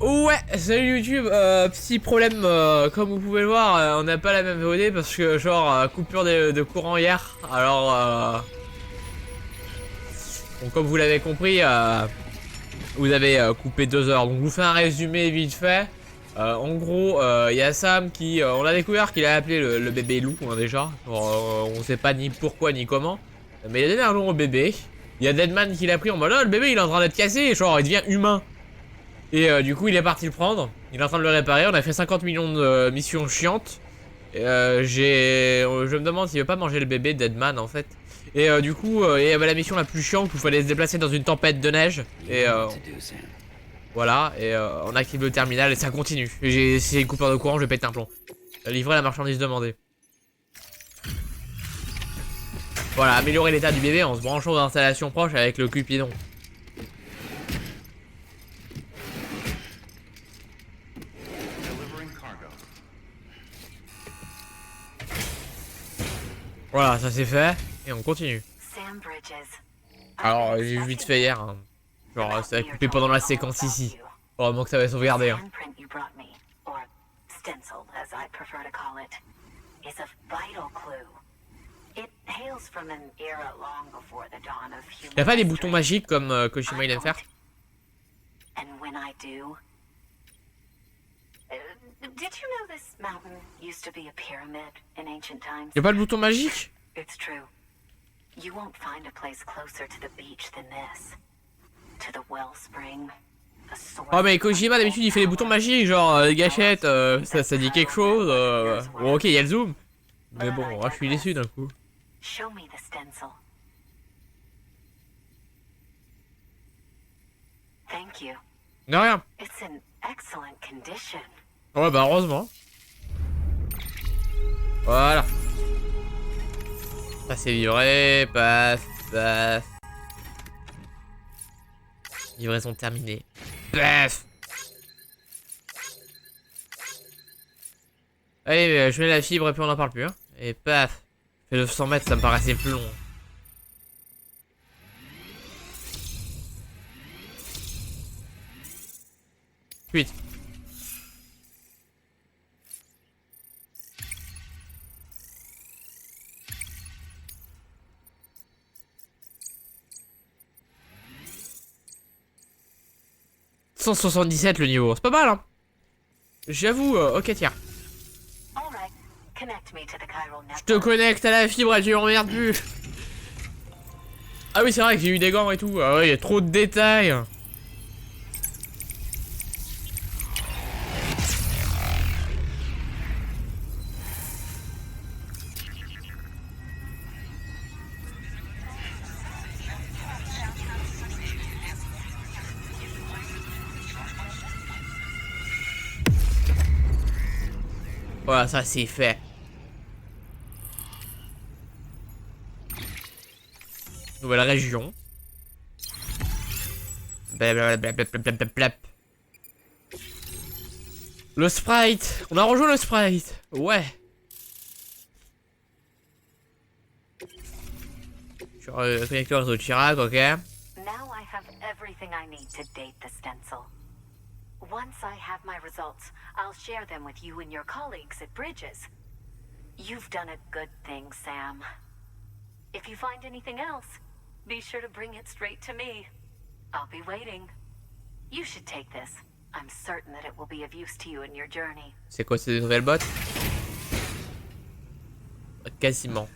Ouais, salut YouTube, petit problème, comme vous pouvez le voir, on n'a pas la même VOD parce que genre coupure de courant hier, alors bon, comme vous l'avez compris, vous avez coupé 2 heures, donc je vous fais un résumé vite fait. En gros, il y a Sam qui, on a découvert qu'il a appelé le bébé loup, hein, déjà, genre, on sait pas ni pourquoi ni comment, mais il a donné un nom au bébé. Il y a Deadman qui l'a pris en mode, oh, le bébé il est en train d'être cassé, genre il devient humain. Et du coup il est parti le prendre, il est en train de le réparer, on a fait 50 millions de missions chiantes. Je me demande s'il veut pas manger le bébé Deadman en fait. Et du coup il y avait la mission la plus chiante où il fallait se déplacer dans une tempête de neige. Et voilà, et on active le terminal et ça continue. Si c'est une coupure de courant, je vais péter un plomb. Livrer la marchandise demandée. Voilà, améliorer l'état du bébé en se branchant aux installations proches avec le Cupidon. Voilà, ça c'est fait, et on continue. Alors, j'ai vite fait hier, hein. Genre, ça a coupé pendant la séquence ici. Heureusement que ça va sauvegarder, hein. Y'a pas des boutons magiques comme Kojima il aime faire? Y'a pas le bouton magique? Oh mais Kojima d'habitude il fait les boutons magiques, genre les gâchettes, ça dit quelque chose. Bon ok, il y a le zoom. Mais bon, moi je suis déçu d'un coup. De rien. Ouais bah heureusement. Voilà. Ça c'est livré, paf, paf. Livraison terminée. Paf. Allez, je mets la fibre et puis on en parle plus, hein. Et paf. Je fais 900 mètres, ça me paraissait plus long. Suite. « 177 le niveau, c'est pas mal hein. J'avoue, ok tiens. Je te connecte à la fibre et tu m'emmerdes plus. Ah oui c'est vrai que j'ai eu des gants et tout. Ah ouais, il y a trop de détails. Voilà, ça c'est fait. Nouvelle région. Blablabla. Le sprite. On a rejoint le sprite. Ouais. Sur le connecteur réseau de Chirac, ok. Once I have my results, I'll share them with you and your colleagues at Bridges. You've done a good thing, Sam. If you find anything else, be sure to bring it straight to me. I'll be waiting. You should take this. I'm certain that it will be of use to you in your journey. C'est quoi ces nouvelles bottes? Quasiment.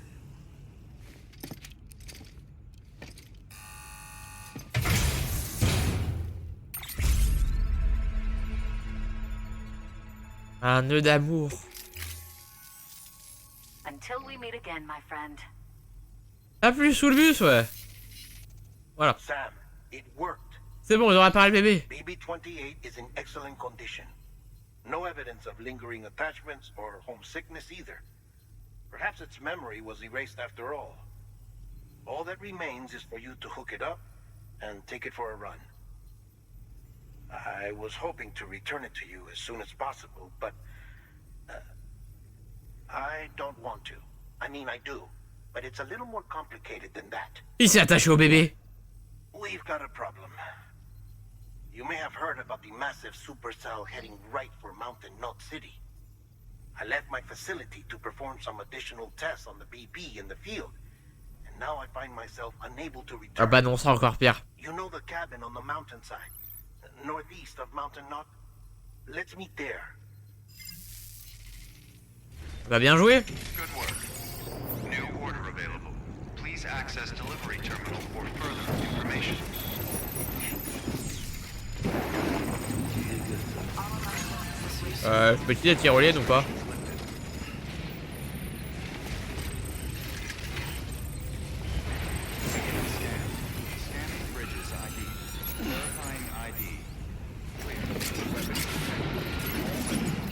Un nœud d'amour. Until we meet again, my friend. Ah plus sous le bus, ouais. Voilà. Sam, it worked. C'est bon, ils ont réparé le bébé. Baby 28 is in excellent condition. No evidence of lingering attachments or homesickness either. Perhaps its memory was erased after all. All that remains is for you to hook it up and take it for a run. I was hoping to return it to you as soon as possible, but I don't want to. I mean, I do, but it's a little more complicated than that. Il s'est attaché au bébé. We've got a problem. You may have heard about the massive supercell heading right for Mountain Knot City. I left my facility to perform some additional tests on the BB in the field, and now I find myself unable to return. Ah bah non, c'est encore pire. You know the cabin on the mountainside, northeast of Mountain Knot? Let's meet there. Bah bien joué. Good work. New order available. Please access delivery terminal for further information. Je peux utiliser la tyrolienne ou pas? Scanning bridges ID. Verifying ID.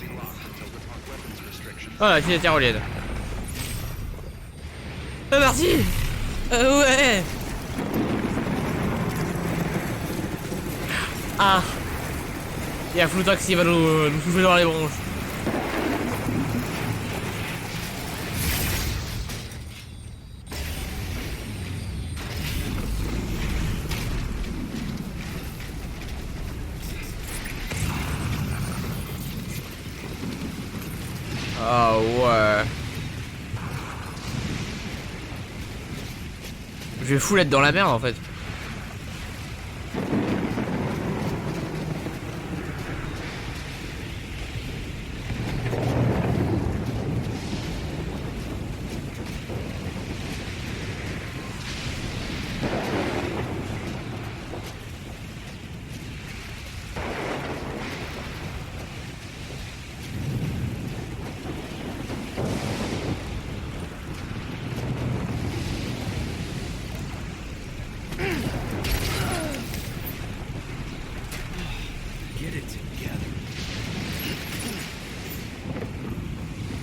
Be locked until weapons restrictions. Ah, la utiliser la tyrolienne. C'est parti. Ouais. Ah. Il y a Floutox qui va nous souffler dans les bronches. Ah ouais. Je vais full être dans la merde en fait.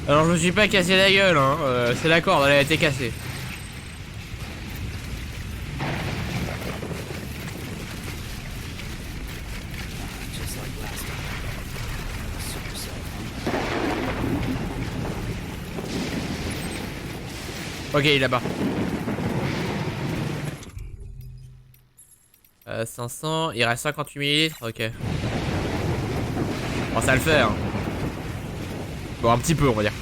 Alors je me suis pas cassé la gueule, hein. C'est la corde, elle a été cassée. Ok, il est là-bas. 500, il reste 58 millilitres, ok. Bon, ça le fait, hein. Bon, un petit peu, on va dire.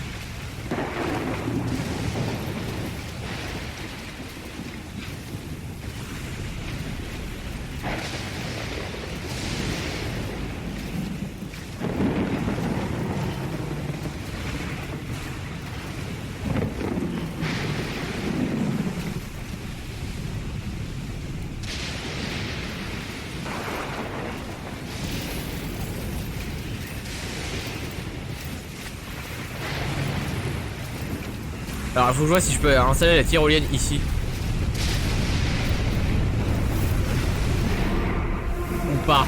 Alors il faut que je vois si je peux installer la tyrolienne ici. Ou pas.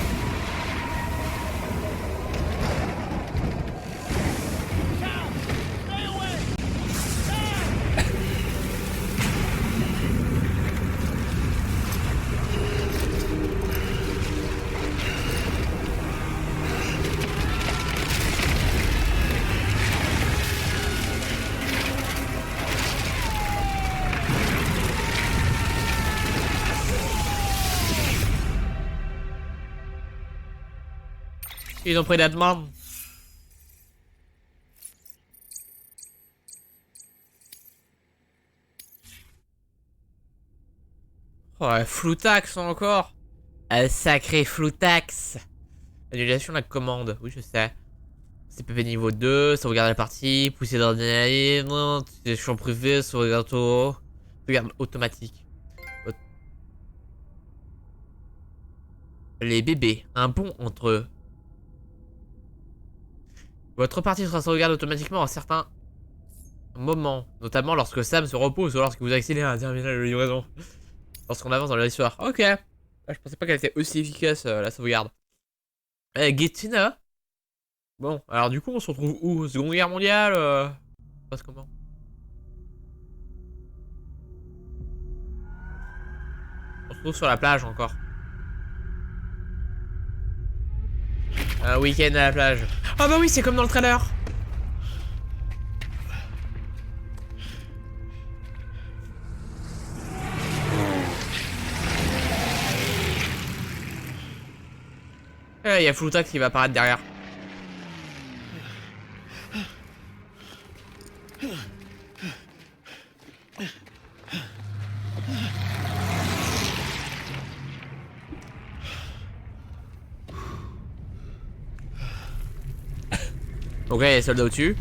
Ils ont pris la demande. Oh, Floutax encore. Un sacré Floutax. Annulation de la commande. Oui, je sais. CPP niveau 2, sauvegarde la partie, poussée d'adrénaline, champ privé, sauvegarde auto, sauvegarde automatique. Les bébés, un pont entre eux. Votre partie sera sauvegarde automatiquement à certains moments, notamment lorsque Sam se repose ou lorsque vous accédez à un terminal de livraison. Lorsqu'on avance dans l'histoire. Ok. Ah, je pensais pas qu'elle était aussi efficace la sauvegarde. Gettina. Bon, alors du coup on se retrouve où? Seconde Guerre mondiale ça se passe comment? On se retrouve sur la plage encore. Un week-end à la plage. Ah bah oui, c'est comme dans le trailer. Ouais, il y a Floutax qui va apparaître derrière. Donc là, il y a les soldats au-dessus.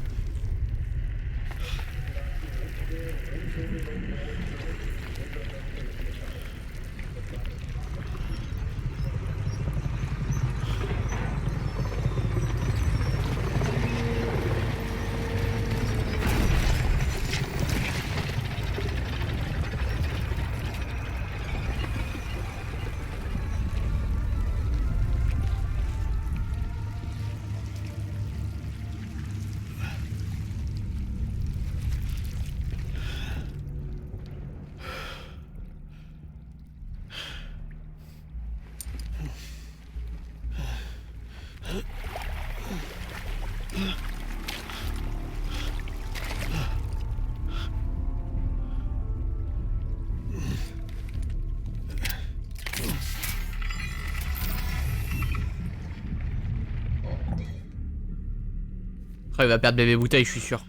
Oh, il va perdre bébé bouteille, je suis sûr.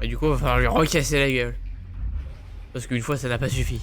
Et du coup, il va falloir lui recasser la gueule. Parce qu'une fois, ça n'a pas suffi.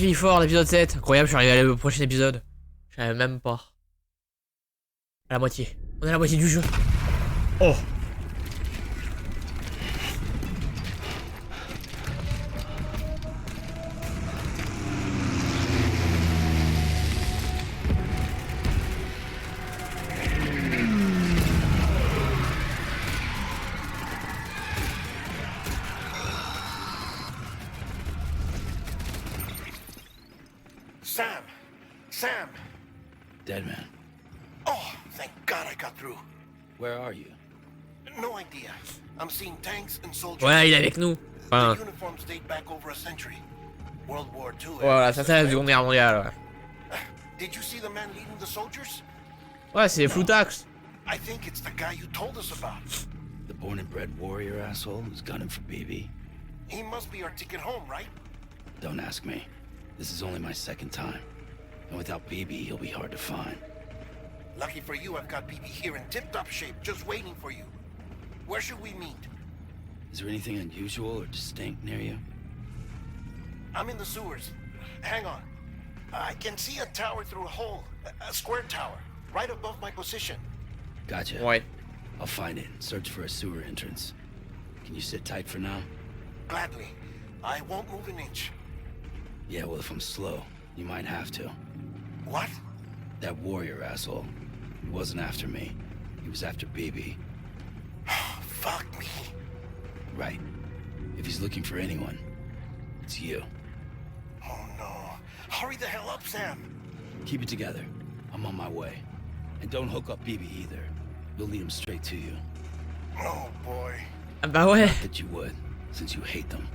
Clifford, l'épisode 7. Incroyable, je suis arrivé au prochain épisode. Je savais même pas. À la moitié. On est à la moitié du jeu. Oh. Sam! Sam! Dead man. Oh, thank God I got through. Where are you? No idea. I'm seeing tanks and soldiers. Ouais, il est avec nous. Enfin, The uniforms date back over a century. World War II. voilà, ça c'est la Seconde Guerre mondiale. Ouais, Did you see the man leading the soldiers? ouais c'est Floutax. I think it's the guy you told us about. The born and bred warrior asshole who's gunning for BB? He must be our ticket home, right? Don't ask me. This is only my second time. And without BB, he'll be hard to find. Lucky for you, I've got BB here in tip-top shape, just waiting for you. Where should we meet? Is there anything unusual or distinct near you? I'm in the sewers. Hang on. I can see a tower through a hole. A square tower. Right above my position. Gotcha. Ouais. I'll find it and search for a sewer entrance. Can you sit tight for now? Gladly. I won't move an inch. Yeah, well, if I'm slow, you might have to. What? That warrior asshole. He wasn't after me. He was after BB. Fuck me. Right. If he's looking for anyone, it's you. Oh no. Hurry the hell up, Sam. Keep it together. I'm on my way. And don't hook up BB either. You'll lead him straight to you. Oh boy. Ah bah ouais. That you would, since you hate them.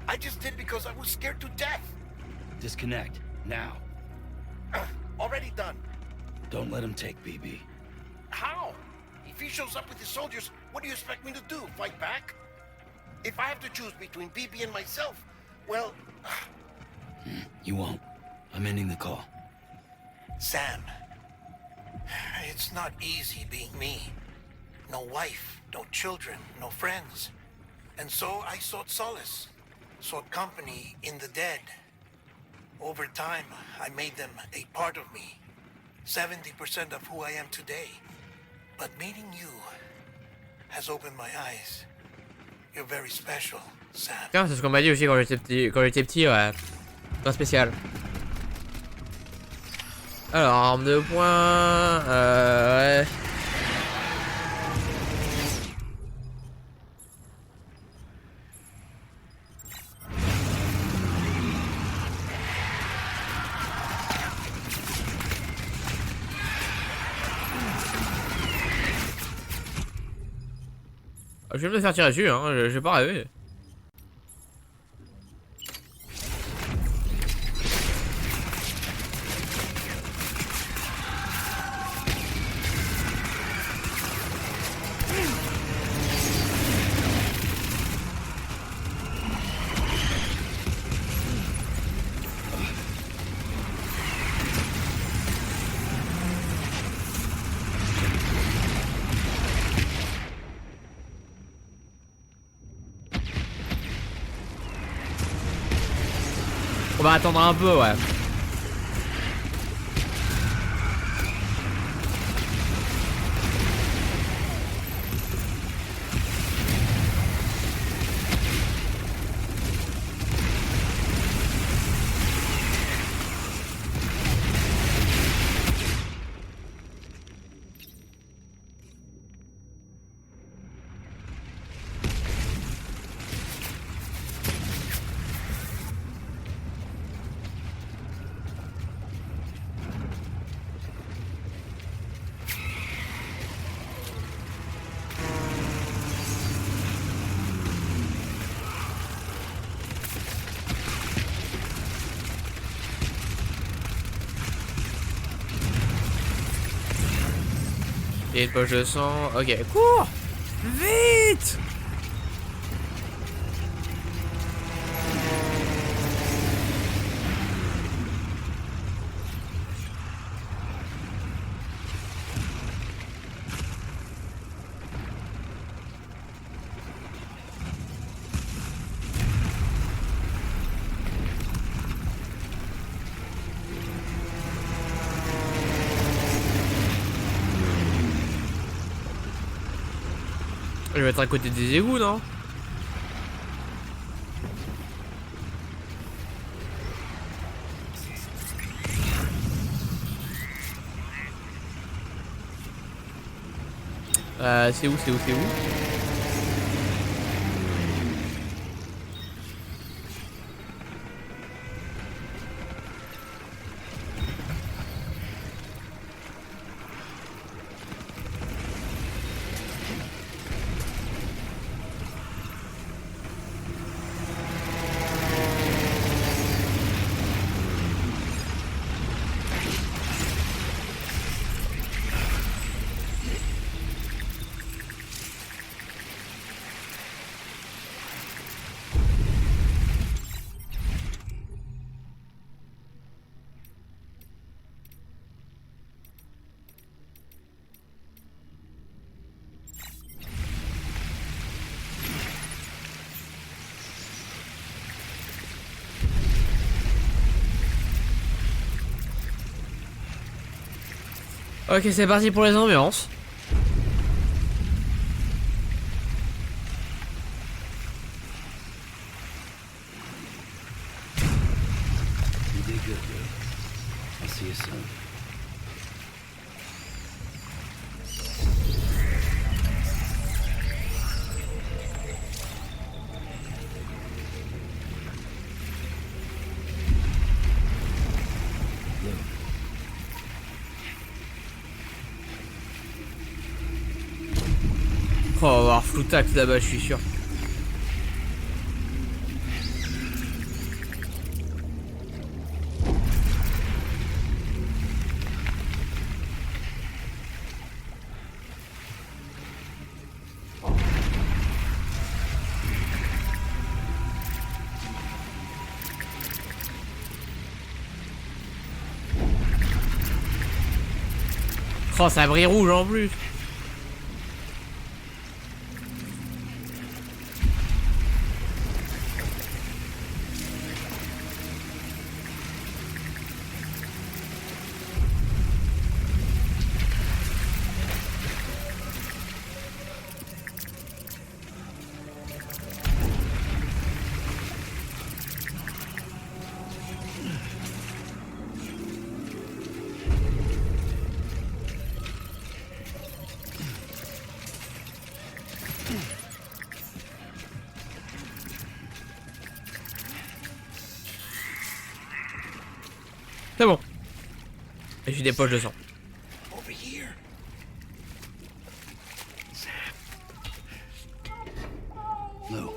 I just did because I was scared to death. Disconnect, now. Already done. Don't let him take BB. How? If he shows up with his soldiers, what do you expect me to do? Fight back? If I have to choose between BB and myself, well... You won't. I'm ending the call. Sam, it's not easy being me. No wife, no children, no friends. And so I sought solace, sought company in the dead. Over time, I made them a part of me. 70% of who I am today. But meeting you has opened my eyes. You're very special, Sam. Tiens, c'est ce qu'on m'a dit aussi quand j'étais petit, ouais. Pas spécial. Alors, arme de poing, ouais. Je vais me faire tirer dessus, hein, j'ai pas rêvé. On va attendre un peu, ouais. Et une poche de sang. Ok, cours! Vite! Je vais être à côté des égouts, non? C'est où? Ok, c'est parti pour les ambiances. You did good, dude. I'll see you soon. Oh, on va avoir Floutax là-bas, je suis sûr. Oh, ça brille rouge en plus. C'est bon. Et j'ai des poches de sang. Over here. Lou.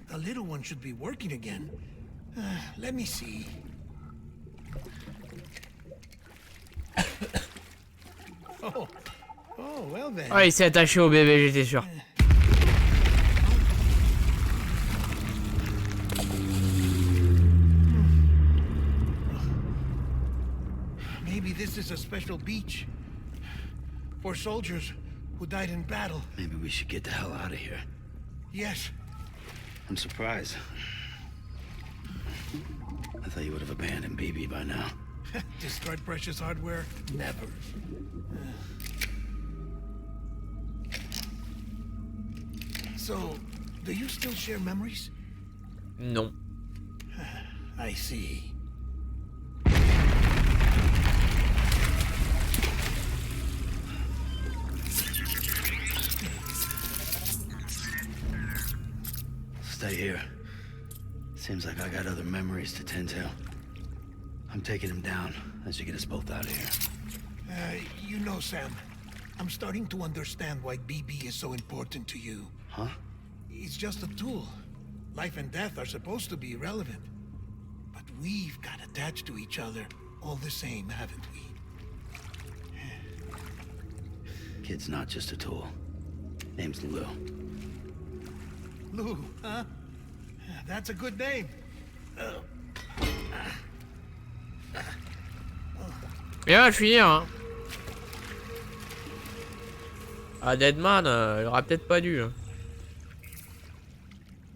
The little one should be working again. Let me see. Oh, well then. Ah, il s'est attaché au bébé, j'étais sûr. Maybe this is a special beach for soldiers who died in battle. Maybe we should get the hell out of here. Yes. I'm surprised. I thought you would have abandoned BB by now. Destroyed precious hardware? Never. So, do you still share memories? Non. I see. Stay here. Seems like I got other memories to tend to. I'm taking him down as you get us both out of here. You know, Sam, I'm starting to understand why BB is so important to you. Huh? It's just a tool. Life and death are supposed to be irrelevant. But we've got attached to each other all the same, haven't we? Kid's not just a tool. Name's Lou. Lou, huh? That's a good name. Bien, on va finir, hein. Ah, Deadman, il aurait peut-être pas dû. Hein.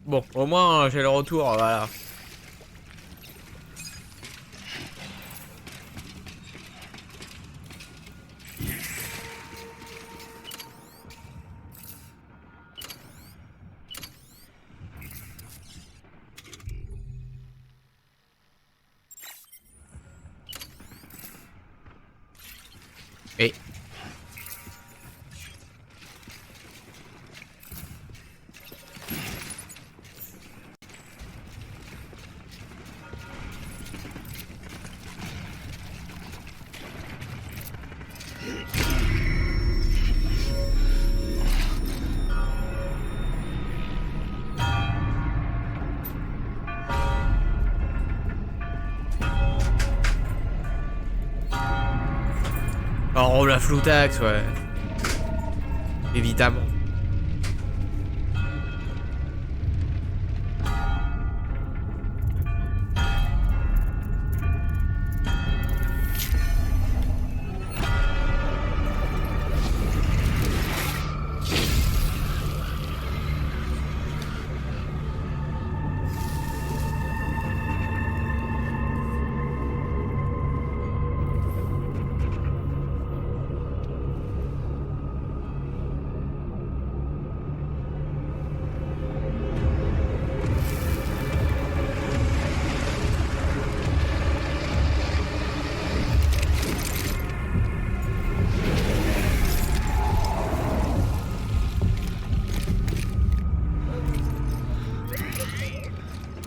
Bon, au moins, j'ai le retour, voilà. Et... Oh, la floutax, ouais. Évidemment.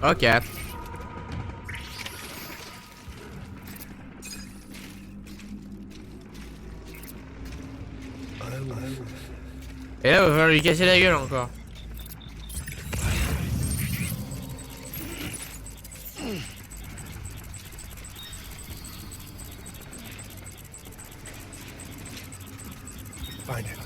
Ok. Et là, il va falloir lui casser la gueule encore. Find it.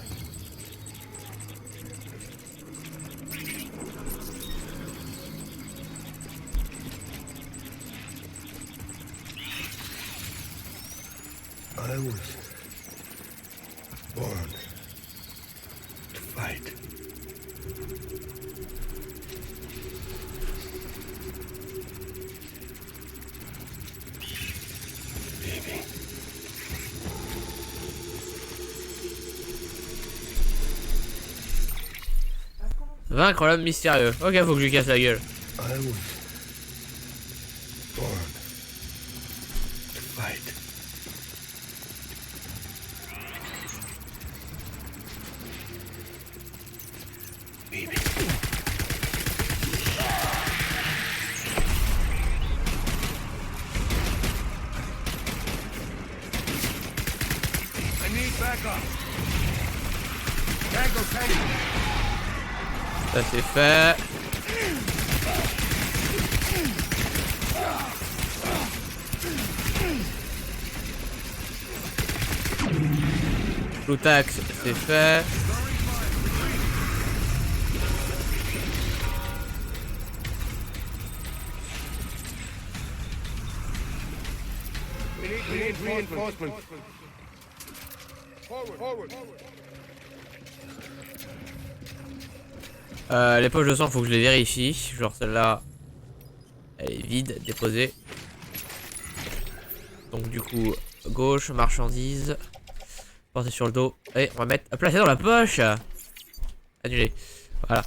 I was born to fight. Baby. Vaincre l'homme mystérieux. Ok, faut que je lui casse la gueule. I was born to fight. Baby. I need backup. Tango, tango. Ça c'est fait. Loutax, c'est fait. We need reinforcements. Forward. Les poches de sang, faut que je les vérifie. Genre celle-là, elle est vide, déposée. Donc du coup, gauche, marchandises. Porter sur le dos. Et on va mettre, placer dans la poche. Annulé. Voilà.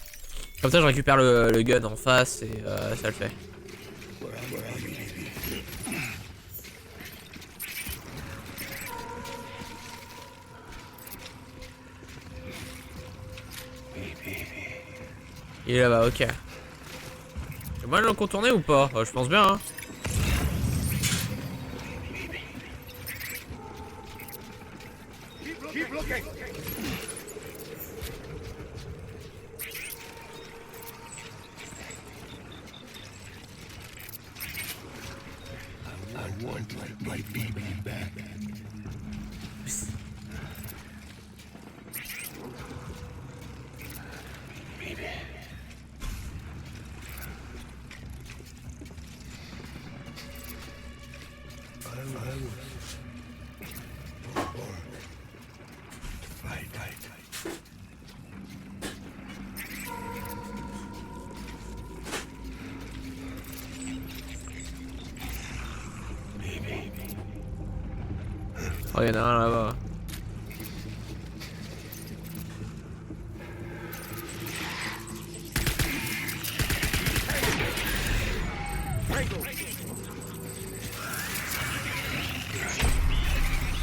Comme ça, je récupère le gun en face et ça le fait. Il est là-bas, ok. C'est moyen de le contourner ou pas? Je pense bien, hein. Keep looking. I want my baby back. Baby. I was born to fight. Baby. Oh, il y en a un là-bas.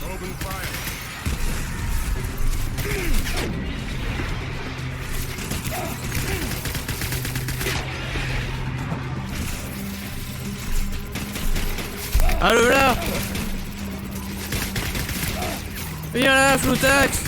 Open fire. Allô là! Viens là, Floutax!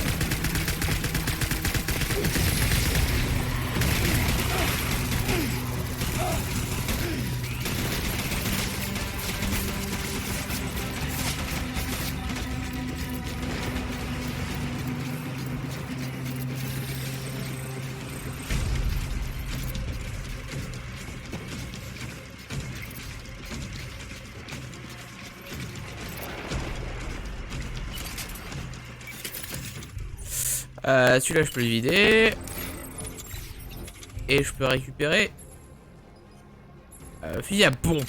Celui-là je peux le vider. Et je peux récupérer fusil à pompe.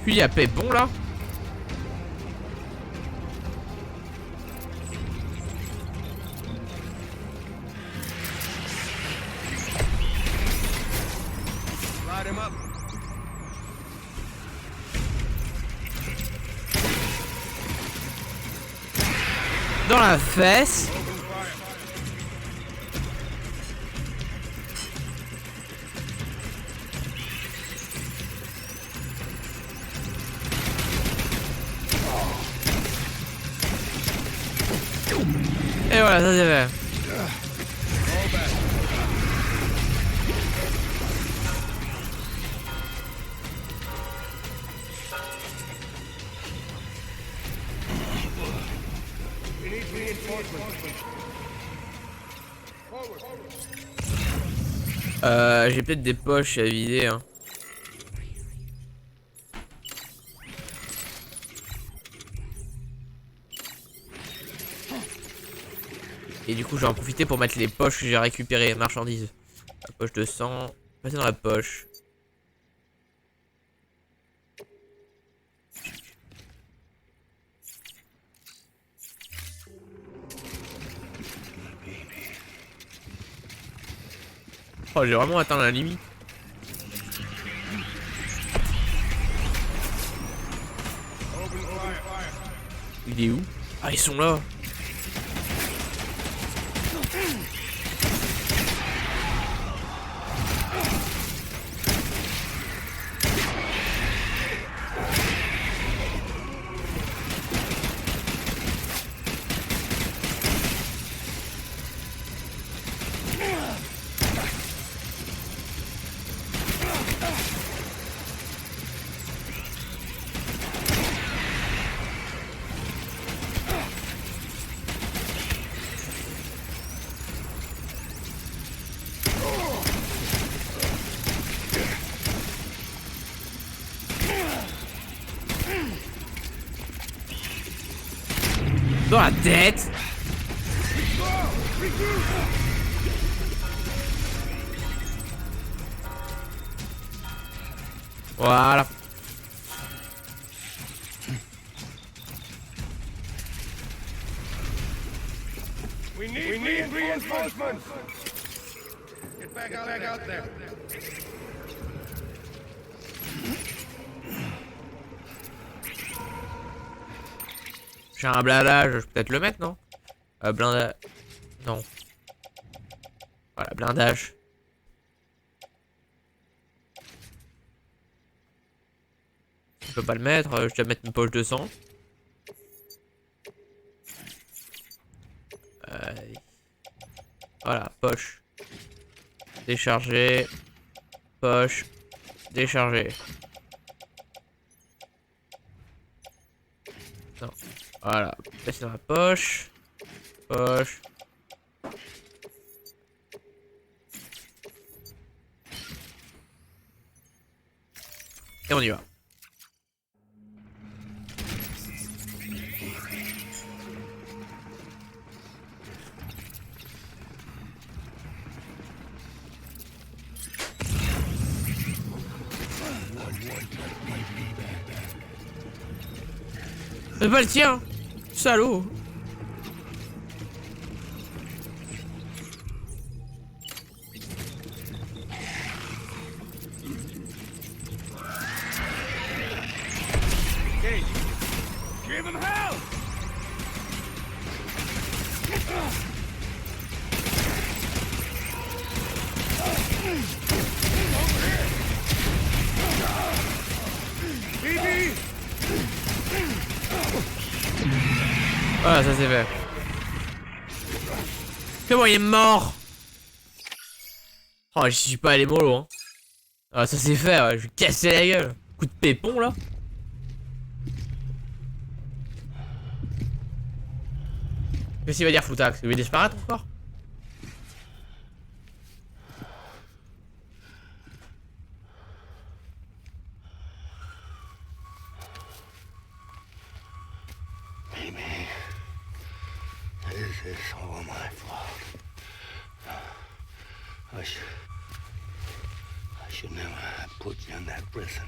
Fusil à paix bon là. Light him up. Dans la fesse. Et voilà, ça c'est fait. J'ai peut-être des poches à vider, hein. Et du coup, je vais en profiter pour mettre les poches que j'ai récupérées, marchandises. La poche de sang, passer dans la poche. Oh, j'ai vraiment atteint la limite. Il est où? Ah, ils sont là. Dans la tête. Voilà. We need reinforcements. Get back out there. J'ai un blindage, je peux peut-être le mettre, non? Blindage. Non. Voilà, blindage. Je peux pas le mettre, je dois mettre une poche de sang. Voilà, poche. Décharger. Poche. Décharger. Non. Voilà, passer dans la poche. Poche. Et on y va. C'est pas le tien, salaud. Give him hell! Voilà, ça c'est fait. C'est bon, il est mort. Oh, j'y suis pas allé mollo, hein. Ah, ça c'est fait, ouais. Je vais casser la gueule. Coup de pépon là. Qu'est-ce qu'il va dire, Floutax? Il va disparaître encore? This is all my fault. I should never have put you in that prison.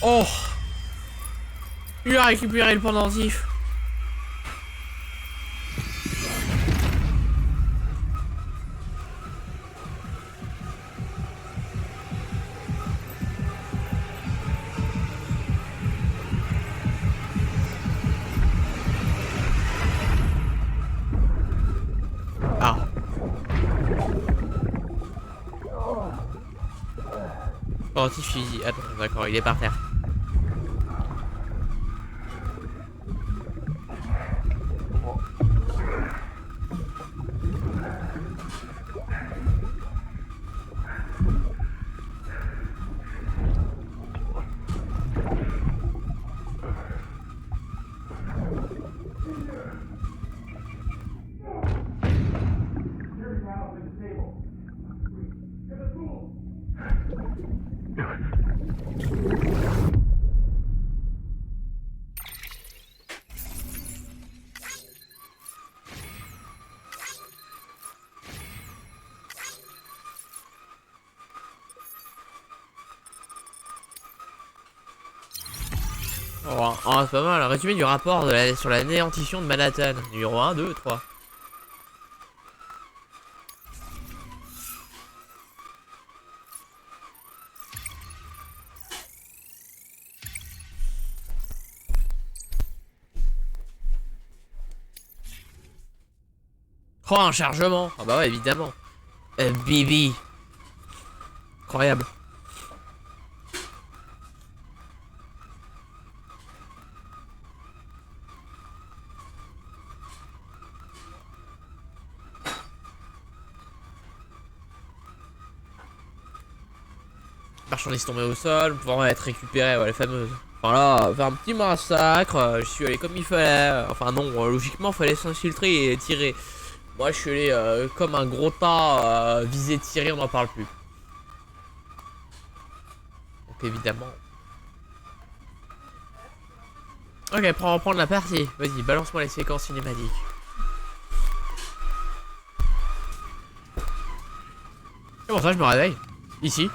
Oh! Il a récupéré le pendentif. Ah. Pendentif fusil. Attends, d'accord, il est par terre. Oh, c'est pas mal. Résumé du rapport sur la néantition de Manhattan. Numéro 1, 2, 3. Oh, un chargement. Ah bah ouais, évidemment. Bibi. Incroyable. Marchandise tombée au sol, pouvant être récupérée, ouais, la fameuse. Enfin là, faire un petit massacre, je suis allé comme il fallait. Enfin non, logiquement, fallait s'infiltrer et tirer. Moi, je suis allé comme un gros tas, viser, tirer, on n'en parle plus. Donc évidemment. Ok, on va reprendre la partie. Vas-y, balance-moi les séquences cinématiques. Et bon, ça, je me réveille. Ici.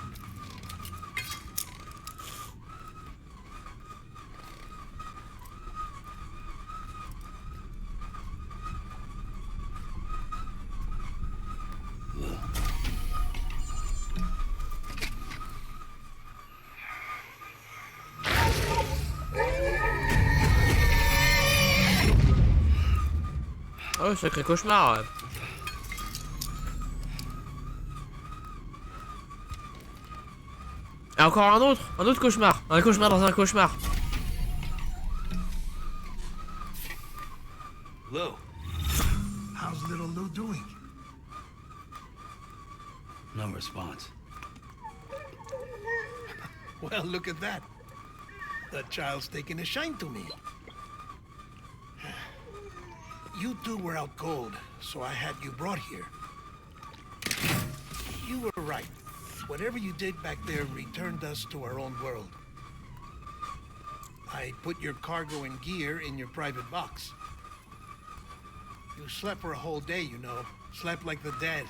Oh, sacré cauchemar. Ouais. Et encore un autre cauchemar. Un cauchemar dans un cauchemar. Lou, how's little Lou doing? No response. Well, look at that. The child's taking a shine to me. You two were out cold, so I had you brought here. You were right. Whatever you did back there returned us to our own world. I put your cargo and gear in your private box. You slept for a whole day, you know. Slept like the dead.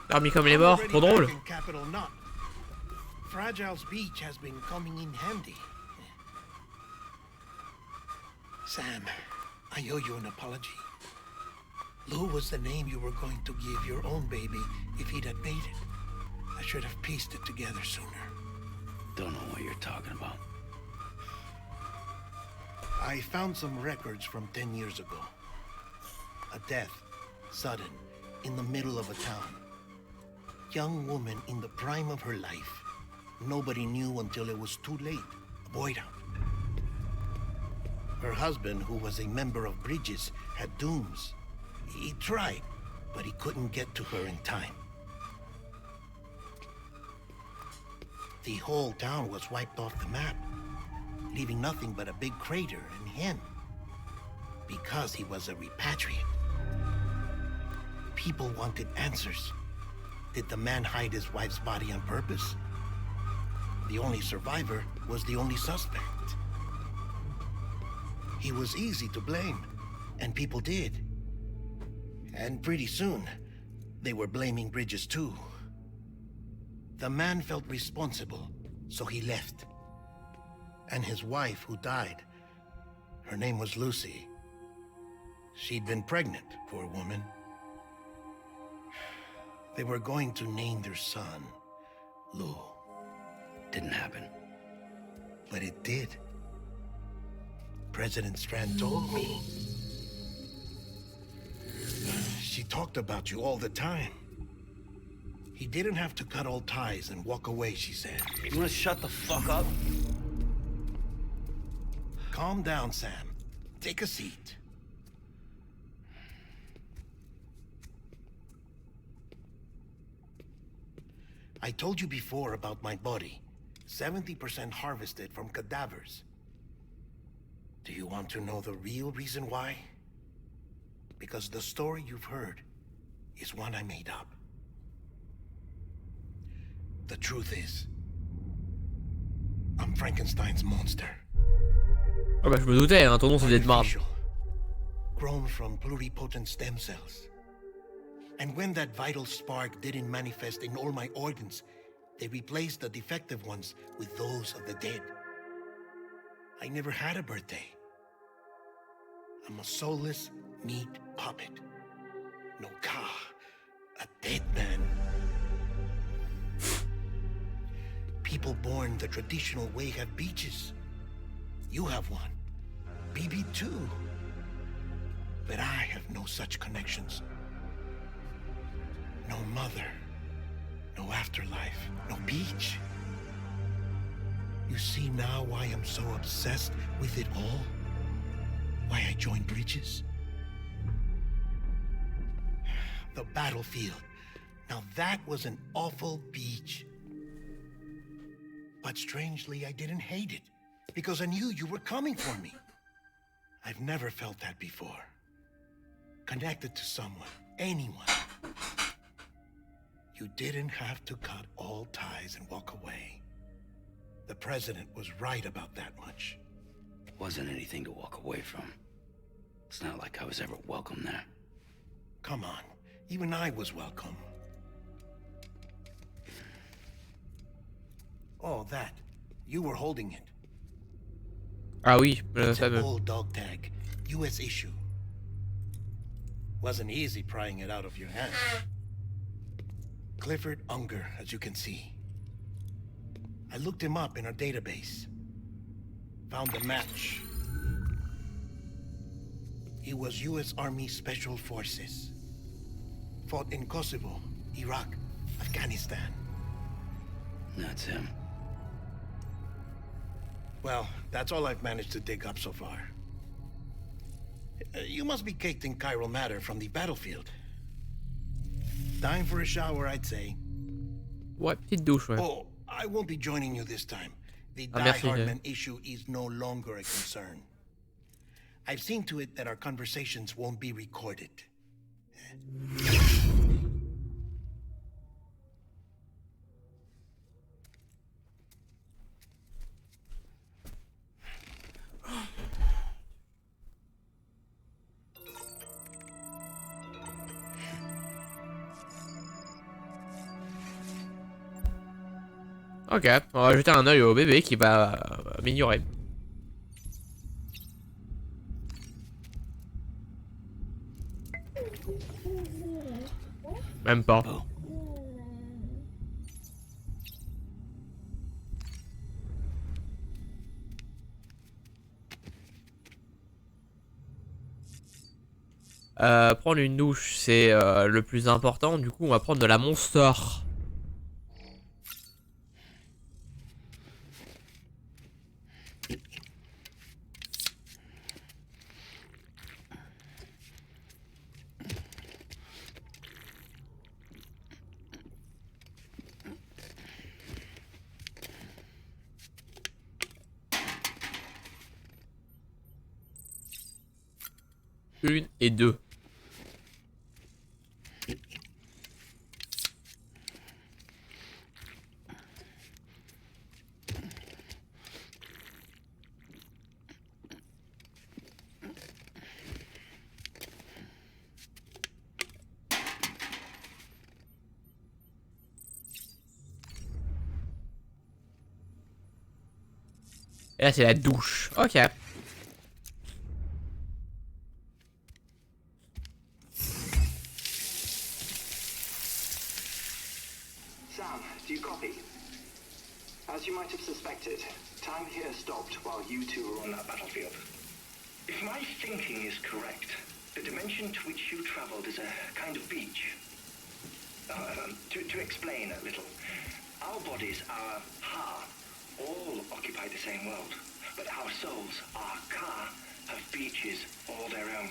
Dormi comme les morts, trop drôle. Fragile's beach has been coming in handy. Sam, I owe you an apology. Lou was the name you were going to give your own baby if he'd had made it. I should have pieced it together sooner. Don't know what you're talking about. I found some records from 10 years ago. A death, sudden, in the middle of a town. Young woman in the prime of her life. Nobody knew until it was too late. A boy out. Her husband, who was a member of Bridges, had dooms. He tried, but he couldn't get to her in time. The whole town was wiped off the map, leaving nothing but a big crater and him. Because he was a repatriate. People wanted answers. Did the man hide his wife's body on purpose? The only survivor was the only suspect. He was easy to blame, and people did. And pretty soon, they were blaming Bridges too. The man felt responsible, so he left. and his wife who died. Her name was Lucy. She'd been pregnant, poor woman. They were going to name their son Lou. Didn't happen. But it did. President Strand told me. She talked about you all the time. He didn't have to cut all ties and walk away, she said. You wanna shut the fuck up? Calm down, Sam. Take a seat. I told you before about my body. 70% harvested from cadavers. Do you want to know the real reason why? Because the story you've heard is one I made up. The truth is, I'm Frankenstein's monster. Ah bah je me doutais, hein, ton nom c'est Dead Marde. Artificial, grown from pluripotent stem cells. And when that vital spark didn't manifest in all my organs, they replaced the defective ones with those of the dead. I never had a birthday. I'm a soulless meat puppet. No car, a dead man. People born the traditional way have beaches. You have one. BB2. But I have no such connections. No mother. No afterlife. No beach. You see now why I'm so obsessed with it all? Why I joined Bridges? The battlefield. Now that was an awful beach. But strangely, I didn't hate it, because I knew you were coming for me. I've never felt that before. Connected to someone, anyone. You didn't have to cut all ties and walk away. The president was right about that much. Wasn't anything to walk away from. It's not like I was ever welcome there. Come on, even I was welcome. Oh, that. You were holding it. Ah oui, le It's an fameux. old dog tag, US issue. Wasn't easy prying it out of your hand. Clifford Unger, as you can see. I looked him up in our database. Found a match. He was US Army Special Forces. Fought in Kosovo, Iraq, Afghanistan. That's him. Well, that's all I've managed to dig up so far. You must be caked in chiral matter from the battlefield. Time for a shower, I'd say. Ouais, petite douche, ouais. Oh, I won't be joining you this time. The Ah, Die merci, Hardman issue is no longer a concern. I've seen to it that our conversations won't be recorded. Ok, on va jeter un œil au bébé qui va m'ignorer. Même pas. Oh. Prendre une douche, c'est le plus important. Du coup, on va prendre de la Monster. Une et deux. Et là, c'est la douche. Ok. Sam, do you copy? As you might have suspected, time here stopped while you two were on that battlefield. If my thinking is correct, the dimension to which you traveled is a kind of beach. To explain a little, our bodies, our ha, all occupy the same world, but our souls, our ka, have beaches all their own.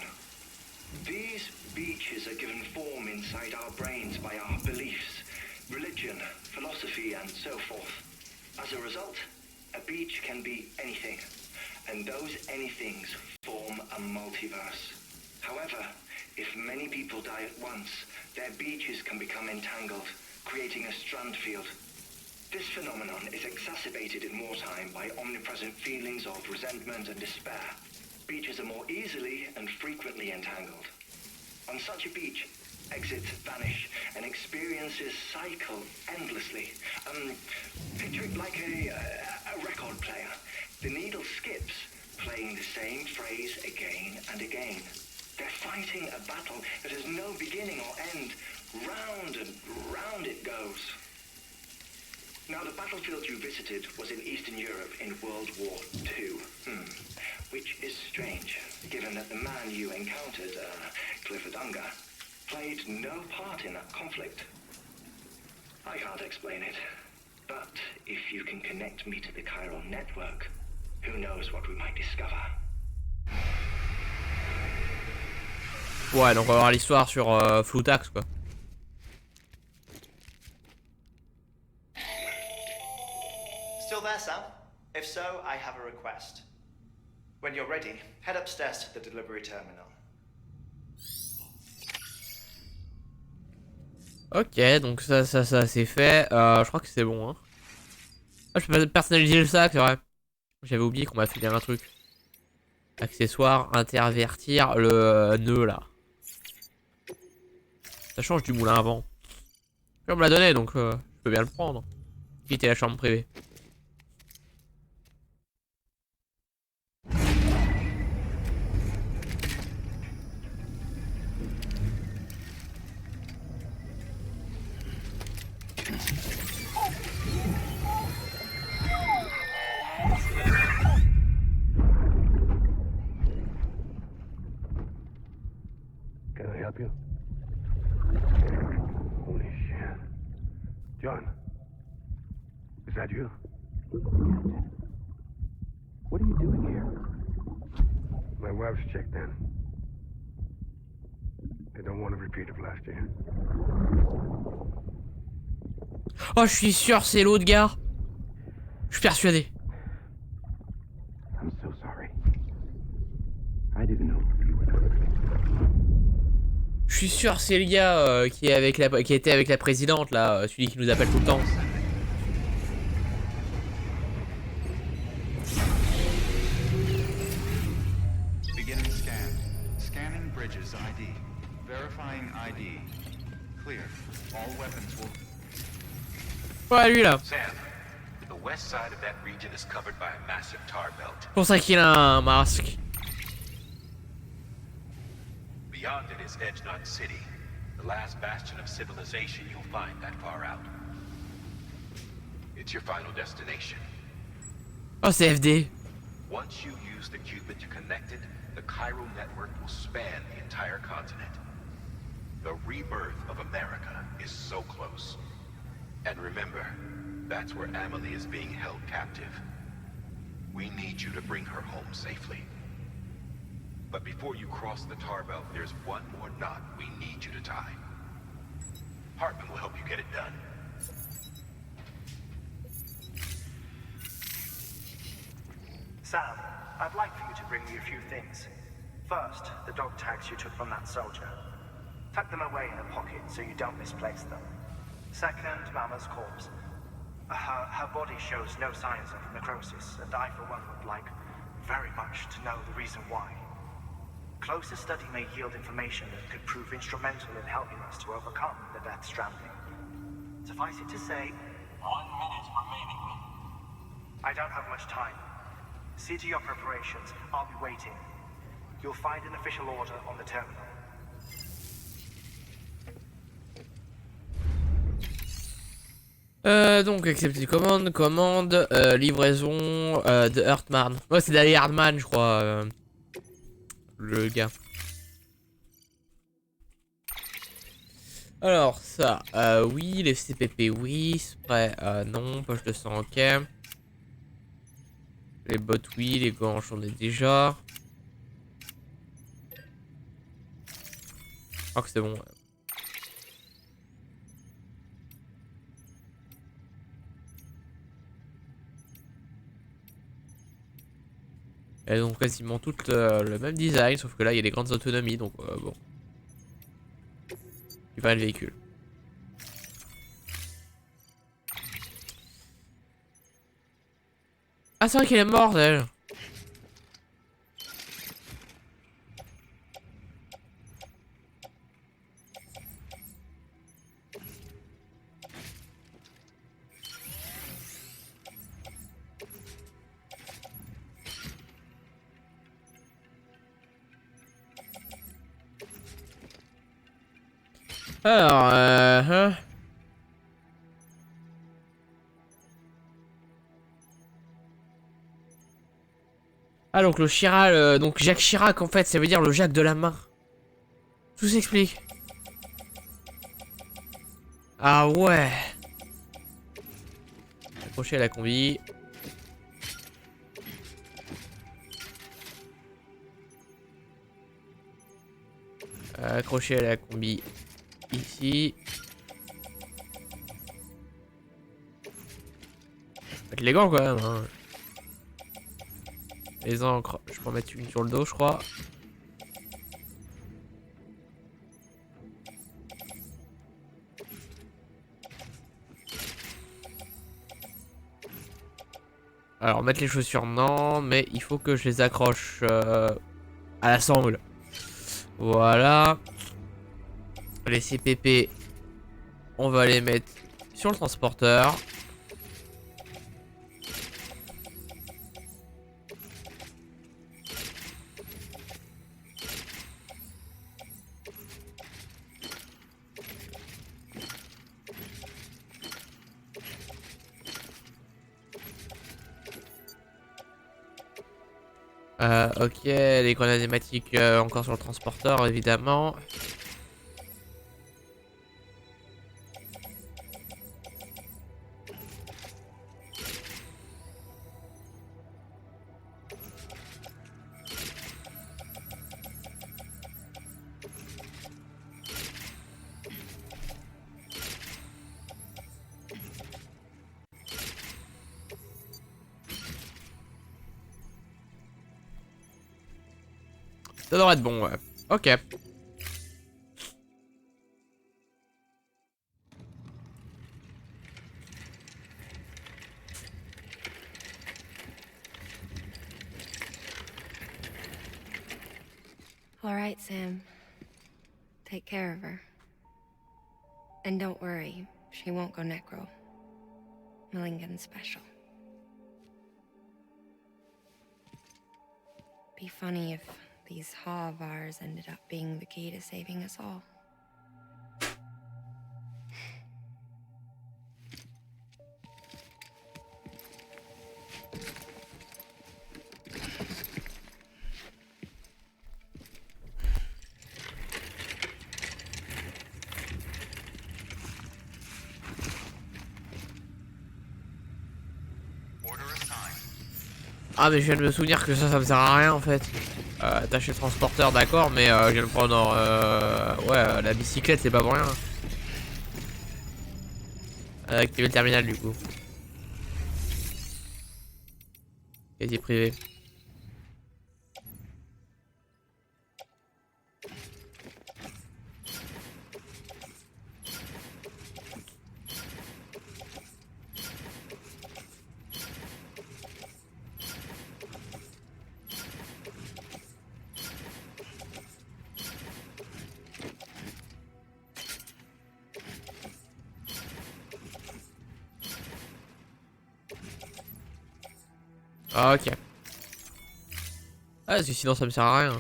These beaches are given form inside our brains by our beliefs, religion, philosophy, and so forth. As a result, a beach can be anything, and those anythings form a multiverse. However, if many people die at once, their beaches can become entangled, creating a strand field. This phenomenon is exacerbated in wartime by omnipresent feelings of resentment and despair. Beaches are more easily and frequently entangled. On such a beach, exits vanish and experiences cycle endlessly. Picture it like a record player. The needle skips, playing the same phrase again and again. They're fighting a battle that has no beginning or end. Round and round it goes. Now, the battlefield you visited was in Eastern Europe in World War II. Which is strange, given that the man you encountered, Clifford Unger, played no part in that conflict. I can't explain it, but if you can connect me to the chiral network, who knows what we might discover. Ouais, donc on va voir l'histoire sur Floutax, quoi. Still there, Sam? If so, I have a request. When you're ready, head upstairs to the delivery terminal. Ok, donc ça c'est fait. Je crois que c'est bon, hein. Ah, je peux personnaliser le sac, c'est vrai. J'avais oublié qu'on m'a filé un truc. Accessoire, intervertir le nœud là. Ça change du moulin à vent. On me l'a donné, donc je peux bien le prendre. Quitter la chambre privée. Can I help you? Holy shit. John, is that you? What are you doing here? My wife's checked in. They don't want a repeat of last year. Oh, je suis sûr, c'est l'autre gars. Je suis persuadé. I'm so sorry. I didn't know you were there. Je suis sûr, c'est le gars qui était avec la présidente là, celui qui nous appelle tout le temps. Beginning scan. Scanning Bridges ID. Verifying ID. Clear. All weapons will... Ouais, lui là. Sam, the west side of that region is covered by a massive tar belt. C'est pour ça qu'il a un masque. Beyond it is Edgenut City, the last bastion of civilization you'll find that far out. It's your final destination. Oh, c'est FD. Once you use the qubit to connect it, the chiral network will span the entire continent. The rebirth of America is so close. And remember, that's where Amelie is being held captive. We need you to bring her home safely. But before you cross the tar belt, there's one more knot we need you to tie. Hartman will help you get it done. Sam, I'd like for you to bring me a few things. First, the dog tags you took from that soldier. Tuck them away in a pocket so you don't misplace them. Second, Mama's corpse. Her body shows no signs of necrosis, and I, for one, would like very much to know the reason why. Closer study may yield information that could prove instrumental in helping us to overcome the Death Stranding. Suffice it to say, 1 minute remaining. I don't have much time. See to your preparations. I'll be waiting. You'll find an official order on the terminal. Donc accepter commande, livraison de Heartman. Ouais, c'est d'aller Hardman, je crois, le gars. Alors ça, oui, les CPP, oui, spray, non, poche de sang, ok. Les bottes, oui, les gants, j'en ai déjà. Je crois que c'est bon. Elles ont quasiment toutes le même design, sauf que là il y a des grandes autonomies, donc bon. Tu vas le véhicule. Ah c'est vrai qu'elle est morte elle. Alors, hein. Ah donc le Chirac, donc Jacques Chirac en fait, ça veut dire le Jacques de la main. Tout s'explique. Ah ouais. Accrocher à la combi. Accrocher à la combi. Ici. Mettre les gants quand même. Hein. Les encres, je peux en mettre une sur le dos, je crois. Alors, mettre les chaussures, non, mais il faut que je les accroche à la sangle. Voilà. Les CPP, on va les mettre sur le transporteur. Ok, les grenades hématiques encore sur le transporteur, évidemment. Ça devrait être bon, ouais. Ok. All right, Sam. Take care of her. And don't worry, she won't go necro. Millingan's special. Be funny if these Ha of ours ended up being the key to saving us all. Ah mais je viens de me souvenir que ça me sert à rien en fait. Attacher le transporteur d'accord mais je viens de prendre ouais la bicyclette c'est pas pour rien. Activer le terminal du coup. Quasi privé. Ok. Ah, parce que sinon ça me sert à rien.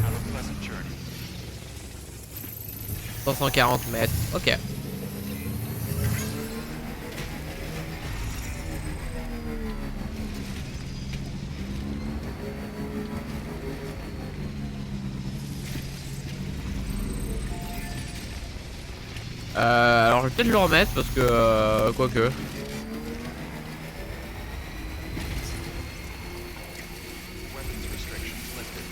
Have a pleasant journey. 540 mètres, ok. Alors je vais peut-être le remettre parce que quoique. Weapons restrictions lifted.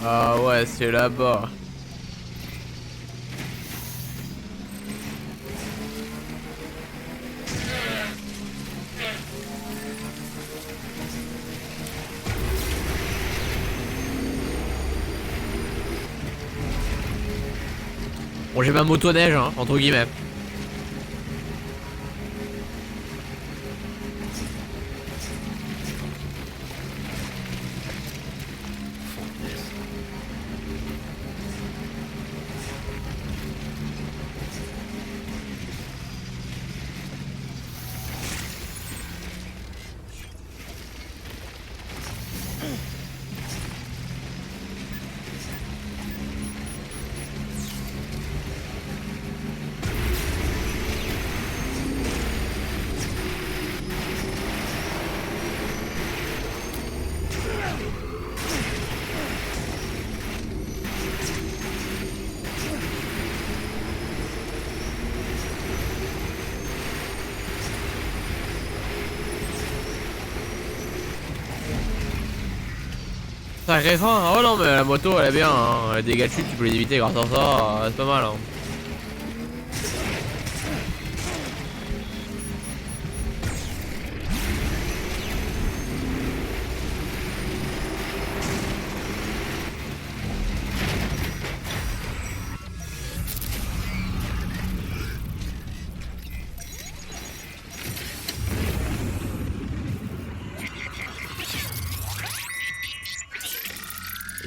Ah ouais, c'est là-bas. Bon, j'ai ma motoneige, hein, entre guillemets. Sacré fin, oh non mais la moto elle est bien, hein. Les dégâts de chute tu peux les éviter grâce à ça, c'est pas mal hein.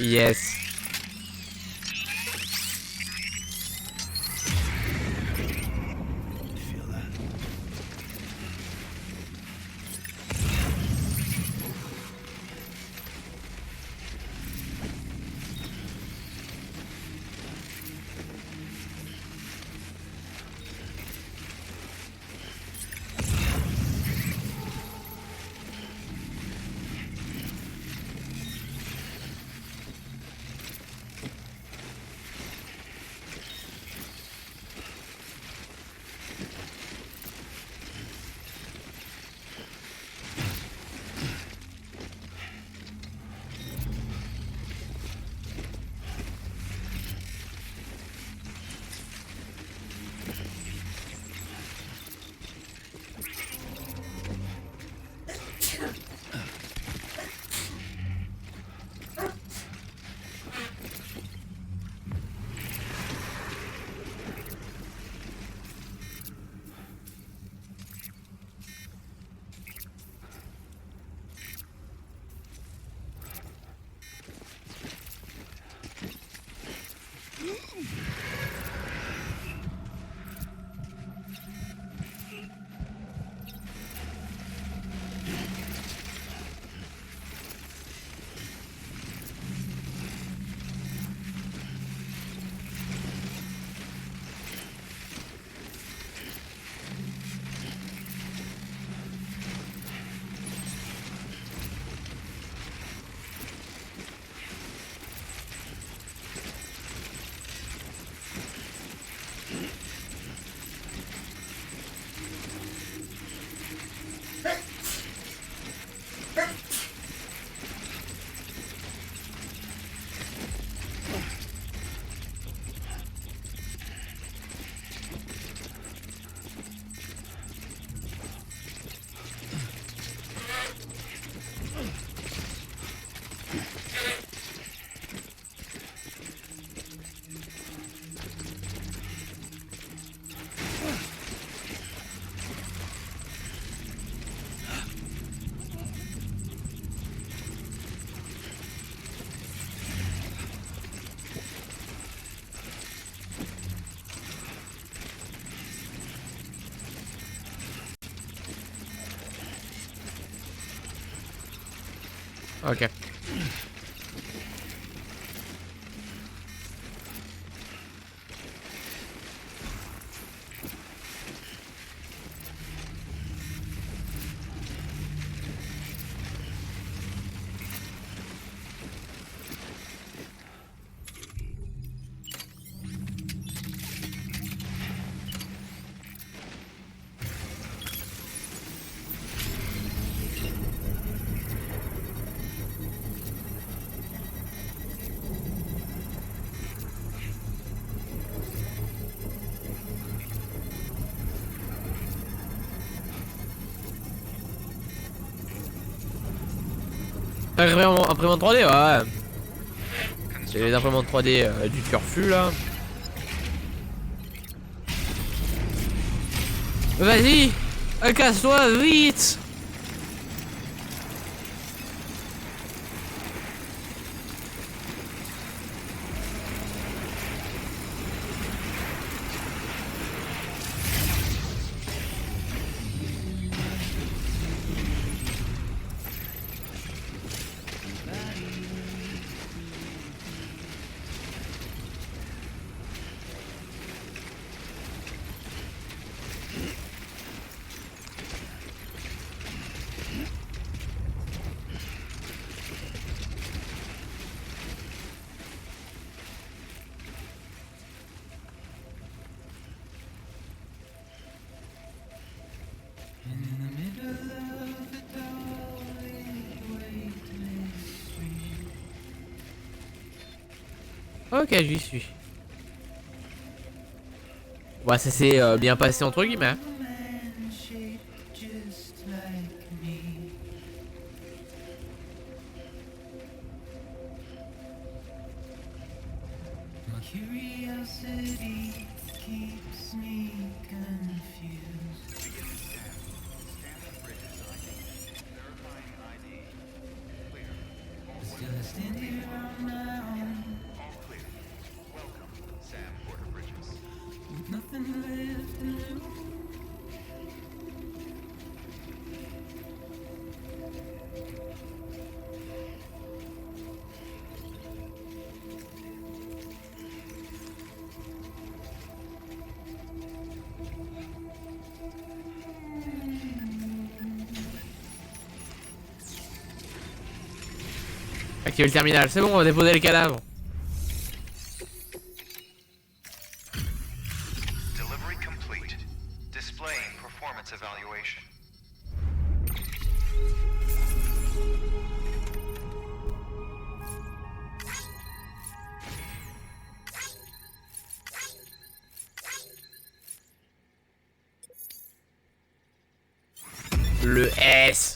Yes. Feel that? Ok. Imprimante 3D, ouais. C'est les imprimantes 3D du turfu là. Vas-y, casse-toi vite. Ok, j'y suis. Bah ça s'est bien passé entre guillemets. Activer le terminal, c'est bon, on va déposer les cadavres. Delivery complete. Displaying performance evaluation. Le S.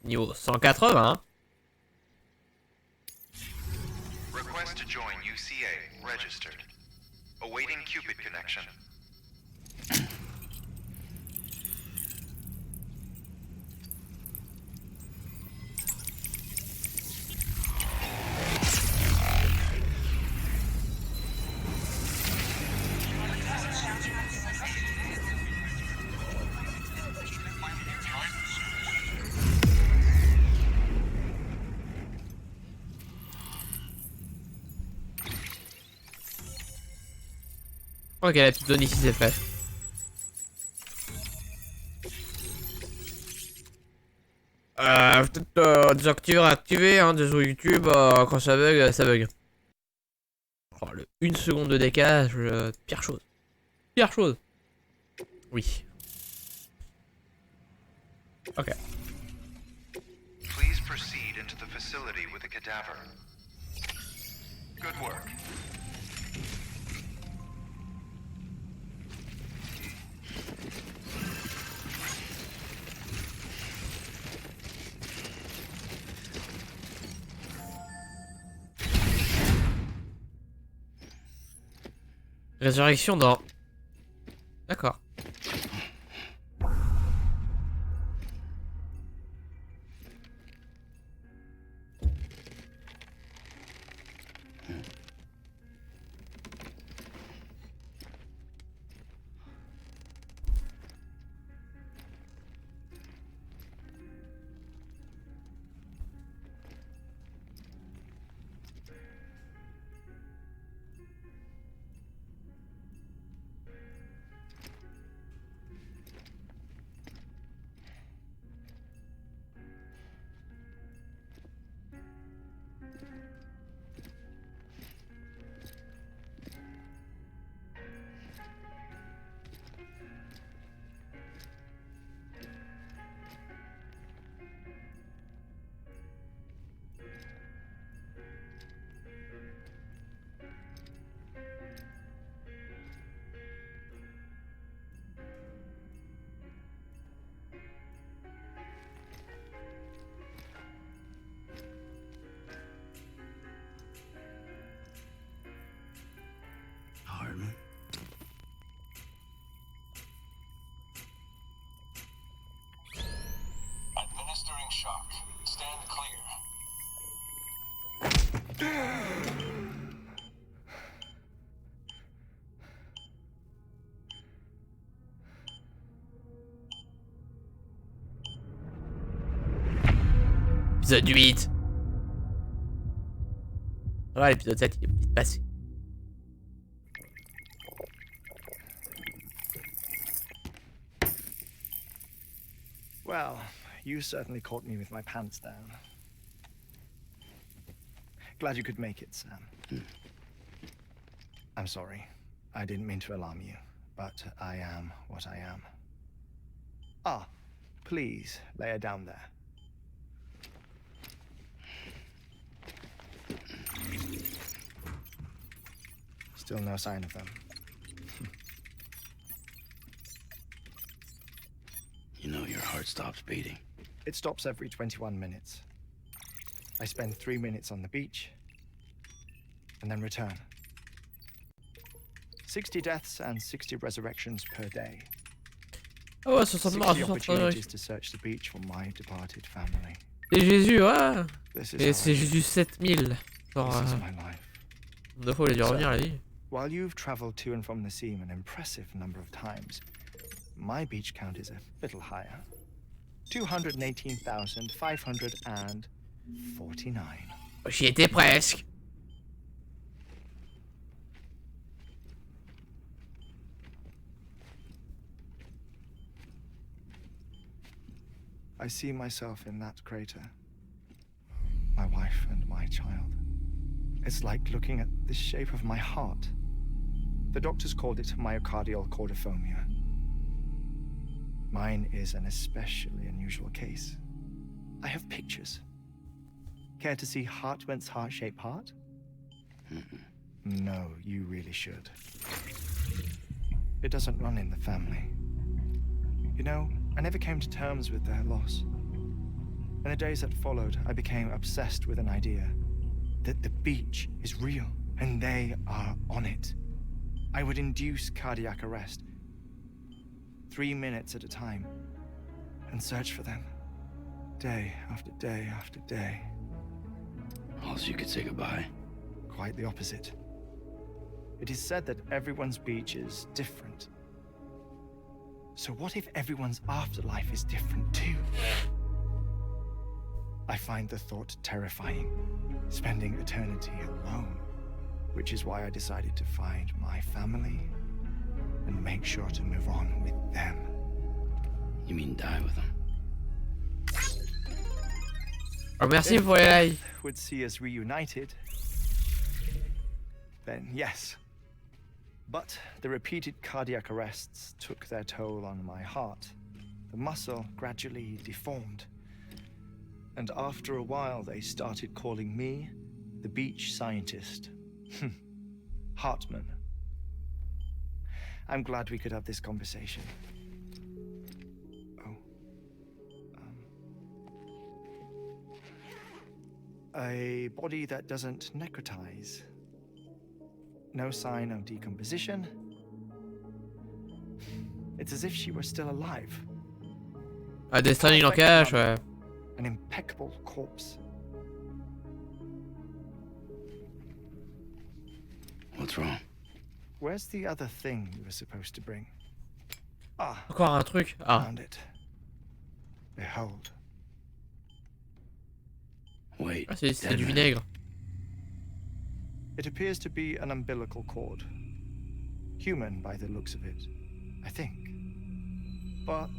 Niveau 180. Request to join UCA. Registered. Awaiting Cupid connection. Ok, la petite zone ici c'est fait. Peut-être désactiver, réactiver, hein, désolé YouTube, quand ça bug, ça bug. Oh, le 1 seconde de décalage, pire chose. Pire chose. Oui. Ok. Please proceed into the facility with the cadaver. Good work. Résurrection dans... D'accord. Épisode 8. Voilà, l'épisode 7, il est vite passé. Well, you certainly caught me with my pants down. Glad you could make it, Sam. I'm sorry. I didn't mean to alarm you, but I am what I am. Ah, please lay her down there. Still no sign of them. You know your heart stops beating. It stops every 21 minutes. I spend 3 minutes on the beach, and then return. 60 deaths and 60 resurrections per day. Ah ouais, 60 morts, 60 60 opportunities to search the beach for my departed family. C'est Jésus, ouais. This is Et how c'est I Jésus 7000. Genre, This is my life. deux fois il a dû revenir la vie. While you've traveled to and from the sea an impressive number of times, my beach count is a little higher. 218,549. J'y étais presque. I see myself in that crater. My wife and my child. It's like looking at the shape of my heart. The doctors called it myocardial cordiformia. Mine is an especially unusual case. I have pictures. Care to see Hartmann's heart-shaped heart? No, you really should. It doesn't run in the family. You know, I never came to terms with their loss. In the days that followed, I became obsessed with an idea that the beach is real and they are on it. I would induce cardiac arrest, 3 minutes at a time, and search for them, day after day after day. Also, you could say goodbye. Quite the opposite. It is said that everyone's beach is different. So what if everyone's afterlife is different too? I find the thought terrifying, spending eternity alone, which is why I decided to find my family and make sure to move on with them. You mean die with them? Oh, merci pour les likes. Would see us reunited, then yes. But the repeated cardiac arrests took their toll on my heart. The muscle gradually deformed. And after a while, they started calling me the beach scientist. Hartmann. I'm glad we could have this conversation. A body that doesn't necrotize. No sign of decomposition. It's as if she were still alive. Ah, des Stranding en cache, ouais. An impeccable corpse. What's wrong? Where's the other thing you were supposed to bring? Ah, Encore un truc. Ah. found it. Behold. Wait. Ah, c'est dead du man. vinaigre. It appears to be an umbilical cord. Human by the looks of it, I think. But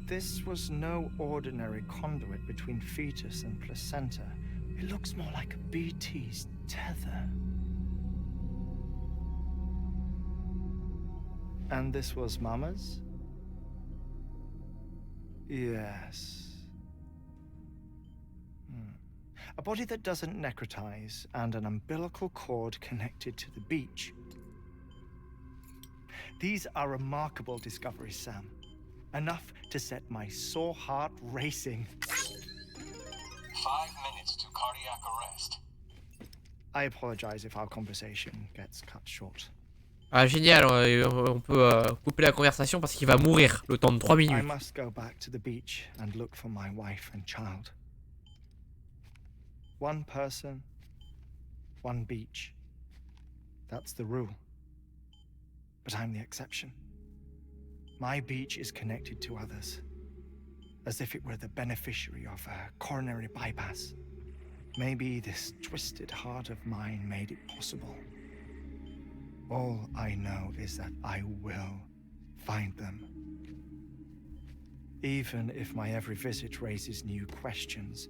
this was no ordinary conduit between fetus and placenta. It looks more like a BT's tether. And this was Mama's? Yes. A body that doesn't necrotize and an umbilical cord connected to the beach. These are remarkable discoveries, Sam. Enough to set my sore heart racing. 5 minutes to cardiac arrest. I apologize if our conversation gets cut short. Ah, génial, on peut couper la conversation parce qu'il va mourir le temps de 3 I minutes. must go back to the beach and look for my wife and child. One person, one beach. That's the rule. But I'm the exception. My beach is connected to others. as if it were the beneficiary of a coronary bypass. Maybe this twisted heart of mine made it possible. All I know is that I will find them. Even if my every visit raises new questions,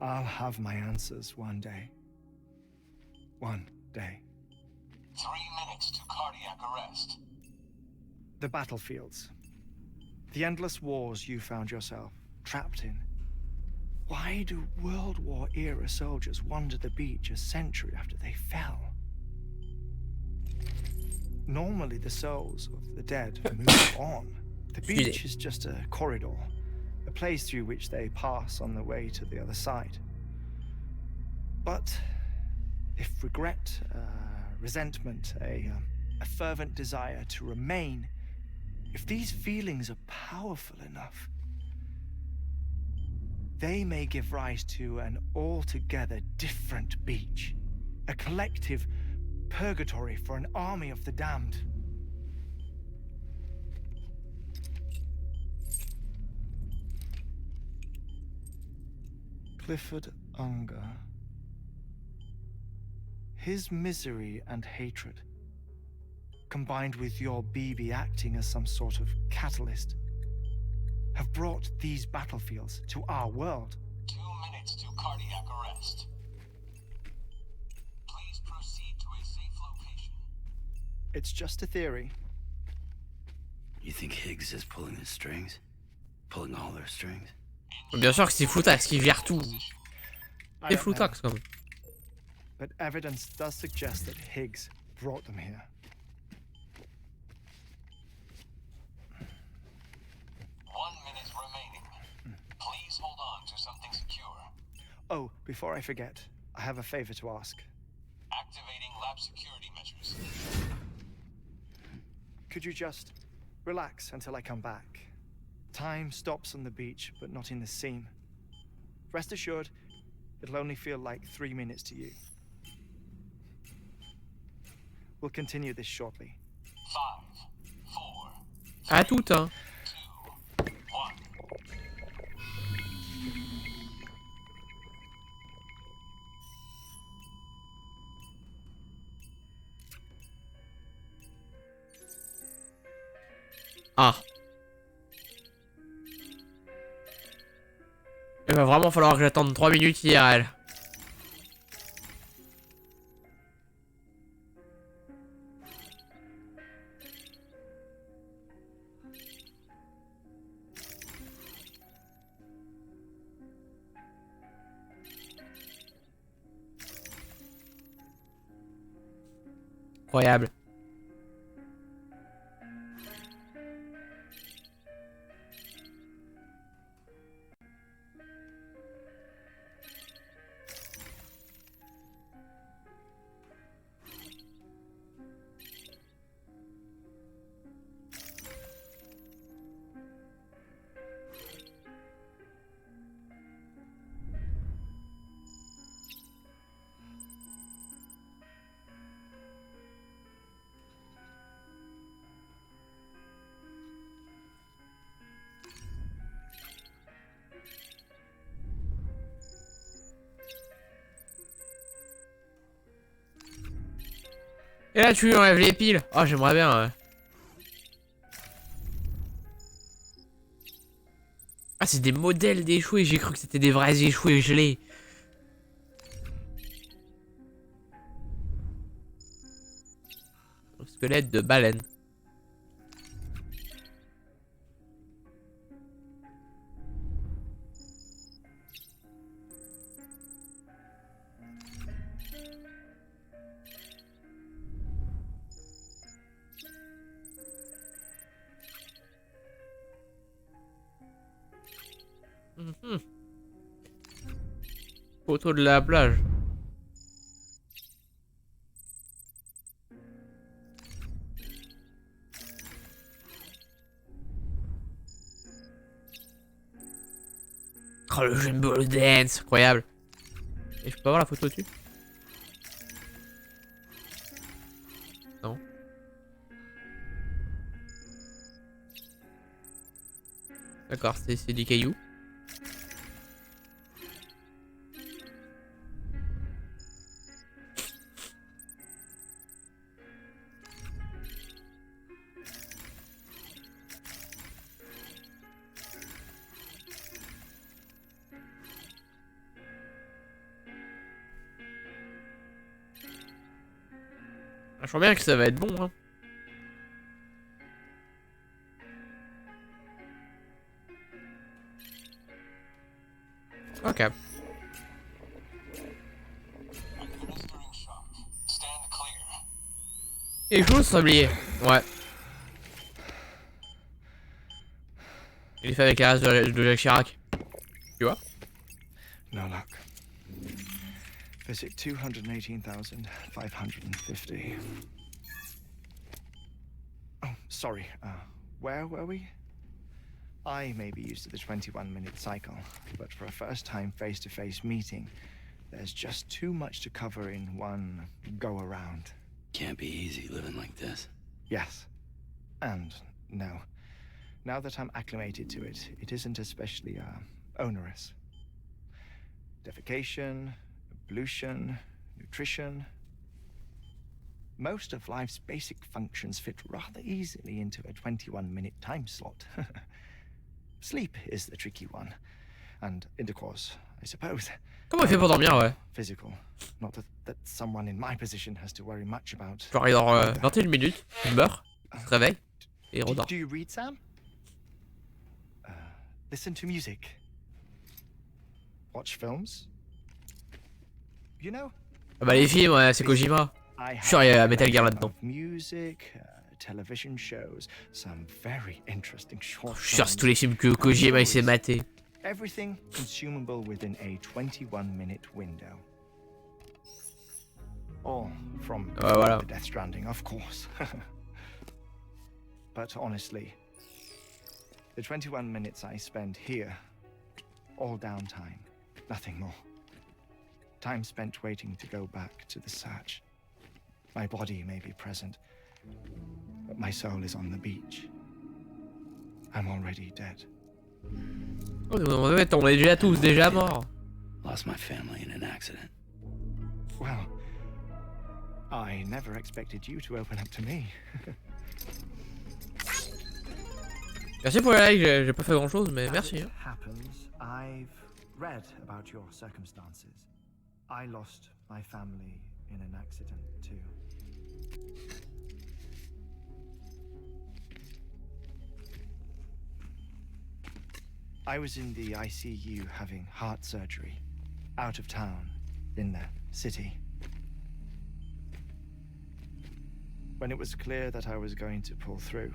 I'll have my answers one day. One day. 3 minutes to cardiac arrest. The battlefields. The endless wars you found yourself trapped in. Why do World War era soldiers wander the beach a century after they fell? Normally the souls of the dead move on. The beach is just a corridor, a place through which they pass on the way to the other side. But if regret, resentment, a fervent desire to remain, if these feelings are powerful enough, they may give rise to an altogether different beach, a collective purgatory for an army of the damned. Clifford Unger. His misery and hatred, combined with your BB acting as some sort of catalyst, have brought these battlefields to our world. 2 minutes to cardiac arrest. Please proceed to a safe location. It's just a theory. You think Higgs is pulling the strings? Pulling all their strings? Bien sûr que c'est Floutax qui gère tout. C'est Floutax comme. But evidence does suggest that Higgs brought them here. Please hold on to something secure. Oh, before I forget, I have a favor to ask. Activating lab security measures. Could you just relax until I come back? Time stops on the beach, but not in the scene. Rest assured, it'll only feel like 3 minutes to you. We'll continue this shortly. 5, 4, À tout, hein. 2, 1. Ah. Il va vraiment falloir que j'attende 3 minutes IRL. Incroyable. Et là tu lui enlèves les piles. Oh j'aimerais bien ouais. Ah c'est des modèles d'échoués. J'ai cru que c'était des vrais échoués gelés. Squelette de baleine. Photo de la plage. Oh le Jumbo Dance, incroyable. Et je peux avoir la photo dessus? Non. D'accord, c'est du caillou. Je sens bien que ça va être bon, hein. Ok. Et chaud le sablier. Ouais. Il est fait avec la race de Jacques Chirac. Tu vois? No luck. Visit 218,550. Oh, sorry. Where were we? I may be used to the 21-minute cycle, but for a first-time face-to-face meeting, there's just too much to cover in one go-around. Can't be easy living like this. Yes. And no. Now that I'm acclimated to it, it isn't especially, onerous. Defecation, pollution, nutrition. Most of life's basic functions fit rather easily into a 21-minute time slot. Sleep is the tricky one. And intercourse, I suppose. Comment il fait pour dormir, ouais? Physical. Not that someone in my position has to worry much about. Genre il dort 21 minutes, il meurt, il se réveille et il redort. Do you read, Sam? Listen to music. Watch films. You know? Ah bah les films, ouais, c'est Kojima. Je suis sûr il y a Metal Gear là-dedans. Music, television shows, some very interesting short. Je suis sûr c'est tous les films que Kojima il s'est maté. Everything consumable within a 21-minute window. All from voilà. the Death Stranding, of course. But honestly, the 21 minutes I spend here, all downtime, nothing more. Time spent waiting to go back to the search. My body may be present, but my soul is on the beach. I'm already dead. Oh, en fait, on est déjà tous déjà morts. Lost my family in an accident. Well, I never expected you to open up to me. Merci pour le like, j'ai pas fait grand chose, mais merci. As it happens, I've read about your circumstances. I lost my family in an accident too. I was in the ICU having heart surgery, out of town, in the city. When it was clear that I was going to pull through,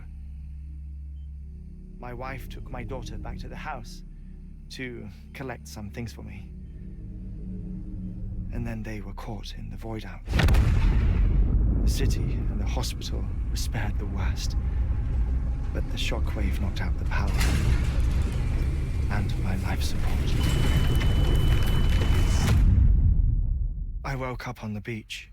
my wife took my daughter back to the house to collect some things for me. And then they were caught in the void out. The city and the hospital were spared the worst, but the shockwave knocked out the power and my life support. I woke up on the beach.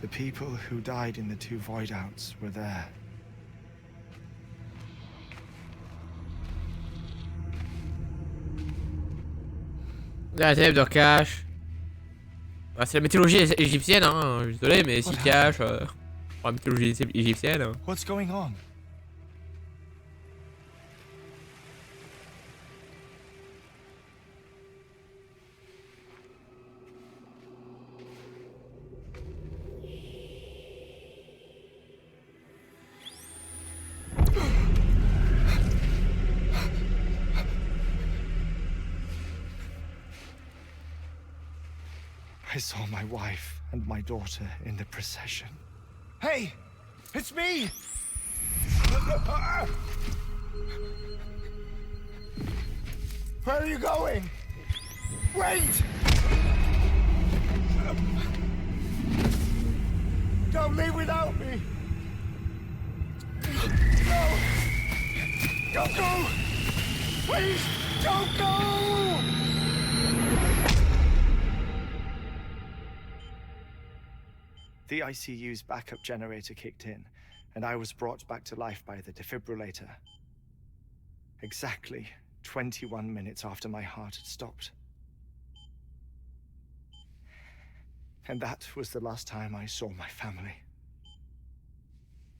The people who died in the two void outs were there. La tête de cache. Bah, c'est la mythologie égyptienne, hein. Désolé, mais si cache. La mythologie égyptienne. What's going on? I saw my wife and my daughter in the procession. Hey! It's me! Where are you going? Wait! Don't leave without me! Don't go! Please, don't go! The ICU's backup generator kicked in, and I was brought back to life by the defibrillator. Exactly 21 minutes after my heart had stopped. And that was the last time I saw my family.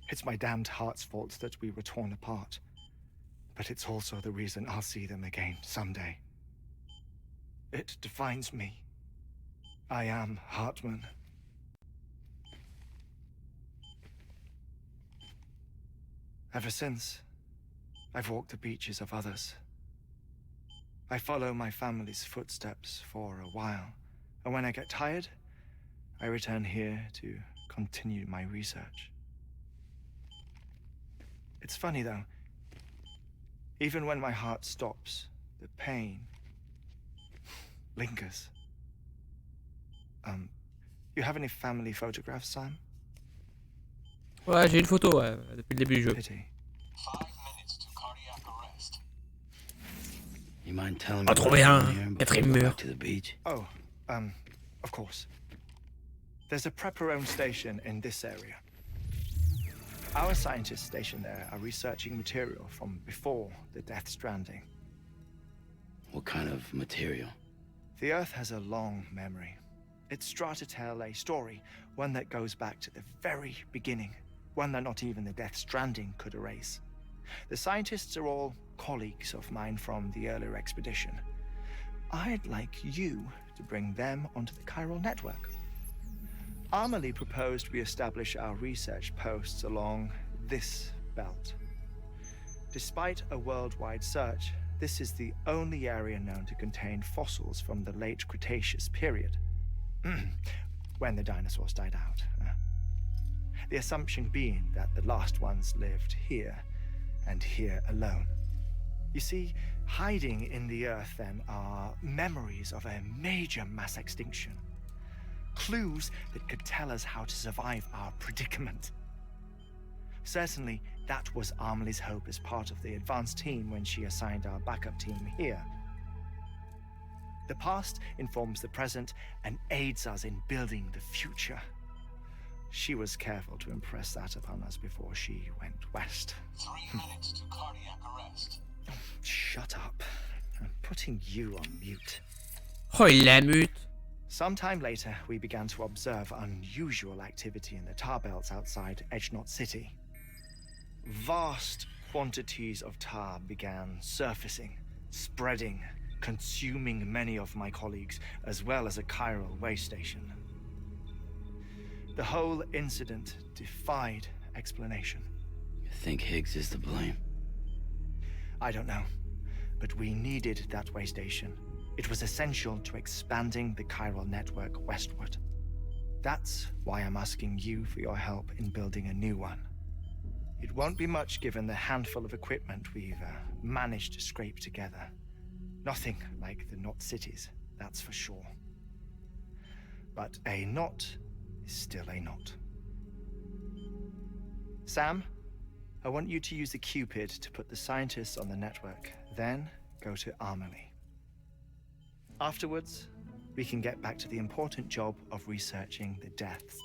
It's my damned heart's fault that we were torn apart. But it's also the reason I'll see them again someday. It defines me. I am Hartman. Ever since, I've walked the beaches of others. I follow my family's footsteps for a while, and when I get tired, I return here to continue my research. It's funny though, even when my heart stops, the pain lingers. You have any family photographs, Sam? Ouais, j'ai une photo, ouais, depuis le début du jeu. Pity. 5 minutes to cardiac arrest. You mind telling me Ah, trop bien. Quatrième mur. to the beach? Oh, of course. There's a prep-your-own station in this area. Our scientists stationed there are researching material from before the Death Stranding. What kind of material? The Earth has a long memory. It's trying to tell a story, one that goes back to the very beginning, one that not even the Death Stranding could erase. The scientists are all colleagues of mine from the earlier expedition. I'd like you to bring them onto the chiral network. Amelie proposed we establish our research posts along this belt. Despite a worldwide search, this is the only area known to contain fossils from the late Cretaceous period, when the dinosaurs died out. The assumption being that the last ones lived here, and here alone. You see, hiding in the Earth then are memories of a major mass extinction. Clues that could tell us how to survive our predicament. Certainly, that was Amelie's hope as part of the advanced team when she assigned our backup team here. The past informs the present and aids us in building the future. She was careful to impress that upon us before she went west. 3 minutes to cardiac arrest. Oh, shut up. I'm putting you on mute. Oh, il la mute. Sometime later, we began to observe unusual activity in the tar belts outside Edgenot City. Vast quantities of tar began surfacing, spreading, consuming many of my colleagues, as well as a chiral way station. The whole incident defied explanation. You think Higgs is to blame? I don't know, but we needed that way station. It was essential to expanding the chiral network westward. That's why I'm asking you for your help in building a new one. It won't be much given the handful of equipment we've managed to scrape together. Nothing like the knot cities, that's for sure. But a knot is still a knot. Sam, I want you to use the Cupid to put the scientists on the network, then go to Amelie. Afterwards, we can get back to the important job of researching the deaths.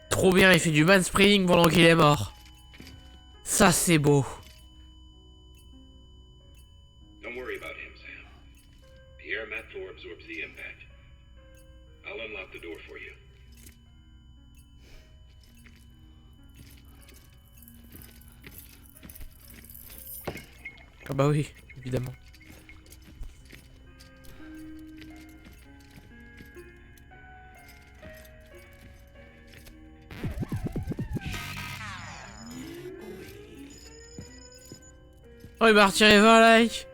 Trop bien, il fait du mansplaining pendant qu'il est mort. Ça, c'est beau. Don't worry about him, Sam. The air mat floor absorbs the impact. I'll unlock the door for you. Ah bah oui, évidemment. Oh, il m'a retiré 20 likes.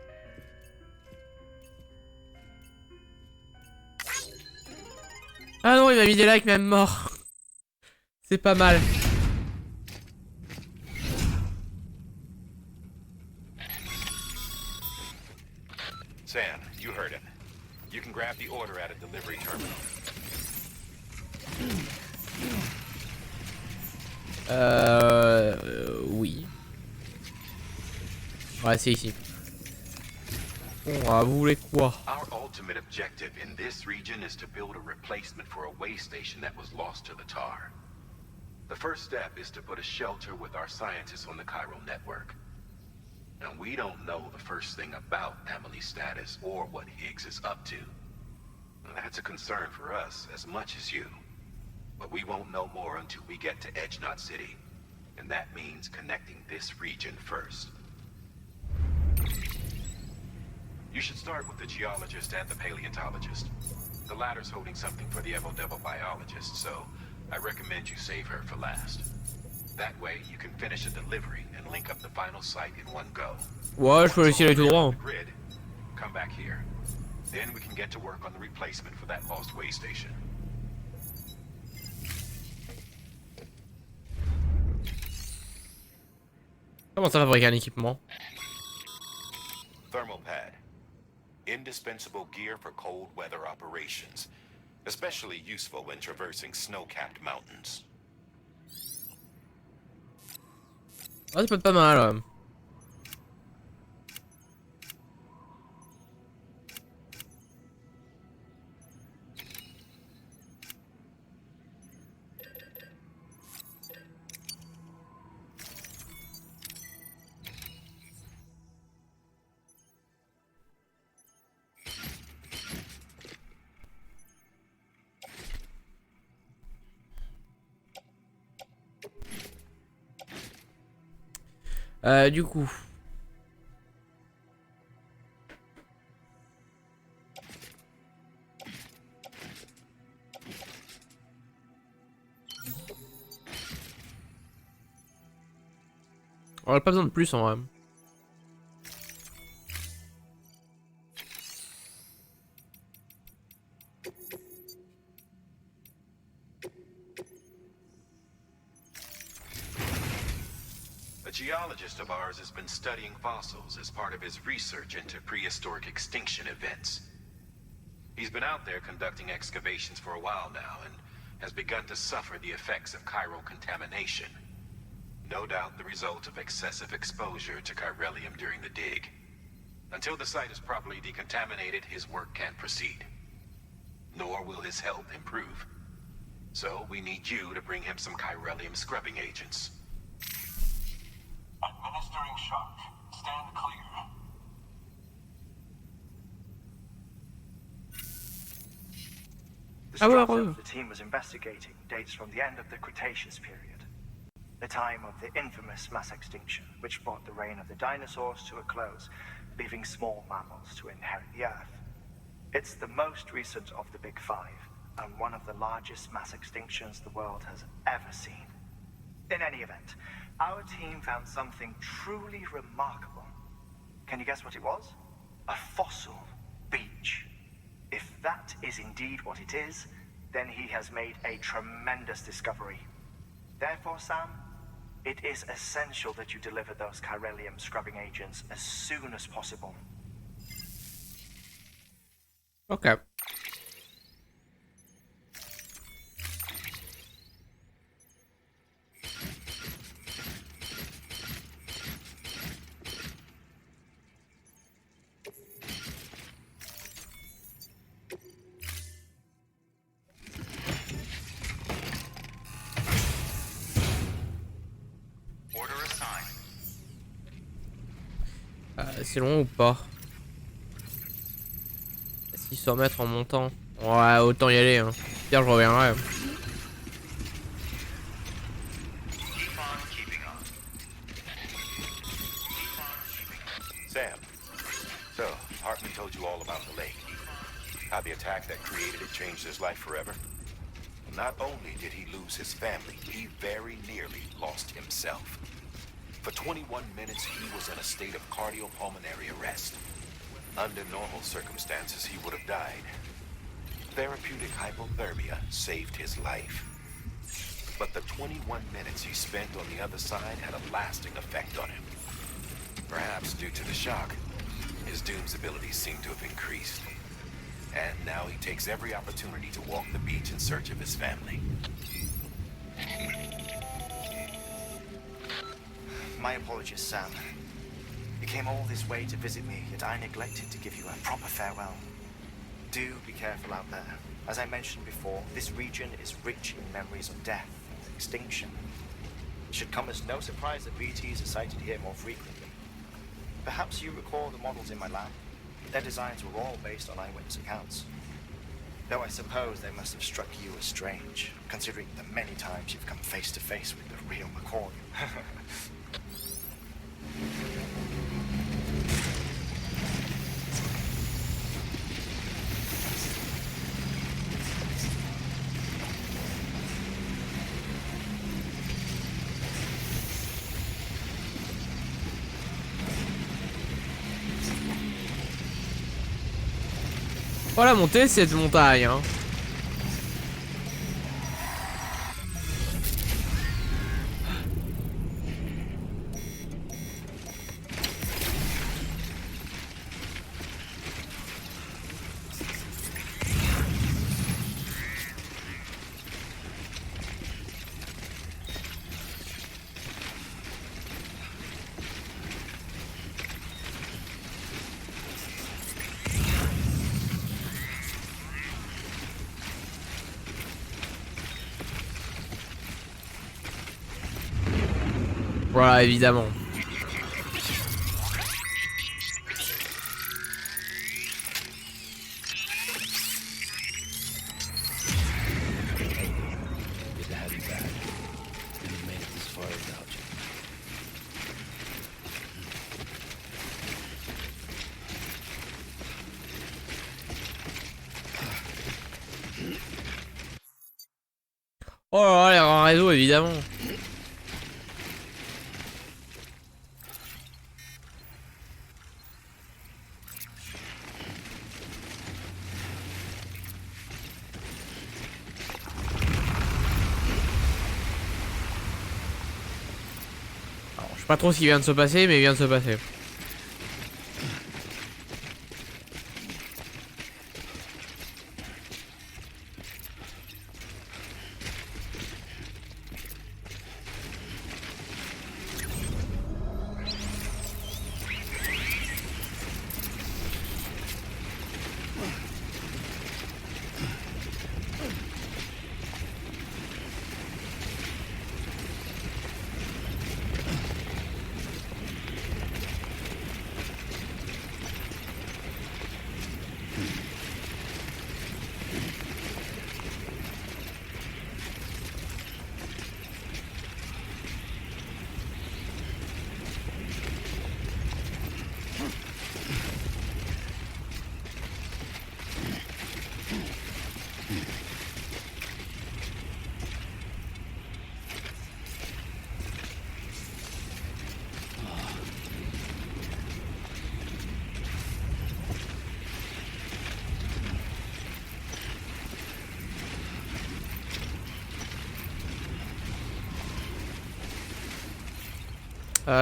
Ah non, il m'a mis des likes même mort. C'est pas mal. Sam, you heard him. You can grab the order at a delivery terminal. Oui. Ouais, c'est ici. Bon, vous voulez quoi? Our ultimate objective in this region is to build a replacement for a way station that was lost to the tar. The first step is to put a shelter with our scientists on the chiral network. Now, we don't know the first thing about Emily's status or what Higgs is up to. That's a concern for us as much as you. But we won't know more until we get to Edge Knot City. And that means connecting this region first. You should start with the geologist and the paleontologist. The latter's holding something for the Evo-Devo biologist, so I recommend you save her for last. That way, you can finish a delivery and link up the final site in one go. Ouais, je peux laisser aller tout droit. Grid, come back here. Then we can get to work on the replacement for that lost way station. Comment ça fabriquer un équipement? Thermal pad. Indispensable gear for cold weather operations. Especially useful when traversing snow-capped mountains. Ah, ça peut être pas mal. Du coup. On a pas besoin de plus en vrai. A geologist of ours has been studying fossils as part of his research into prehistoric extinction events. He's been out there conducting excavations for a while now and has begun to suffer the effects of chiral contamination. No doubt the result of excessive exposure to chiralium during the dig. Until the site is properly decontaminated, his work can't proceed. Nor will his health improve. So we need you to bring him some chiralium scrubbing agents. Administering shock. Stand clear. The strata the team was investigating dates from the end of the Cretaceous period, the time of the infamous mass extinction, which brought the reign of the dinosaurs to a close, leaving small mammals to inherit the Earth. It's the most recent of the Big Five, and one of the largest mass extinctions the world has ever seen. In any event, our team found something truly remarkable. Can you guess what it was? A fossil beach. If that is indeed what it is, then he has made a tremendous discovery. Therefore, Sam, it is essential that you deliver those chiralium scrubbing agents as soon as possible. Okay. C'est long ou pas? 600 mètres en montant. Ouais, autant y aller. Hein. Pire, je reviendrai. Sam, so Hartman told you all about the lake. How the attack that created it changed his life forever. Not only did he lose his family, he very nearly lost himself. For 21 minutes, he was in a state of cardiopulmonary arrest. Under normal circumstances, he would have died. Therapeutic hypothermia saved his life. But the 21 minutes he spent on the other side had a lasting effect on him. Perhaps due to the shock, his Doom's abilities seem to have increased. And now he takes every opportunity to walk the beach in search of his family. My apologies, Sam. You came all this way to visit me, yet I neglected to give you a proper farewell. Do be careful out there. As I mentioned before, this region is rich in memories of death and extinction. It should come as no surprise that BTs are sighted here more frequently. Perhaps you recall the models in my lab? Their designs were all based on eyewitness accounts. Though I suppose they must have struck you as strange, considering the many times you've come face to face with the real McCoy. Oh la montée cette montagne hein. Voilà, évidemment. Oh là là, les grands réseaux, évidemment. Je sais pas trop ce qui vient de se passer, mais il vient de se passer.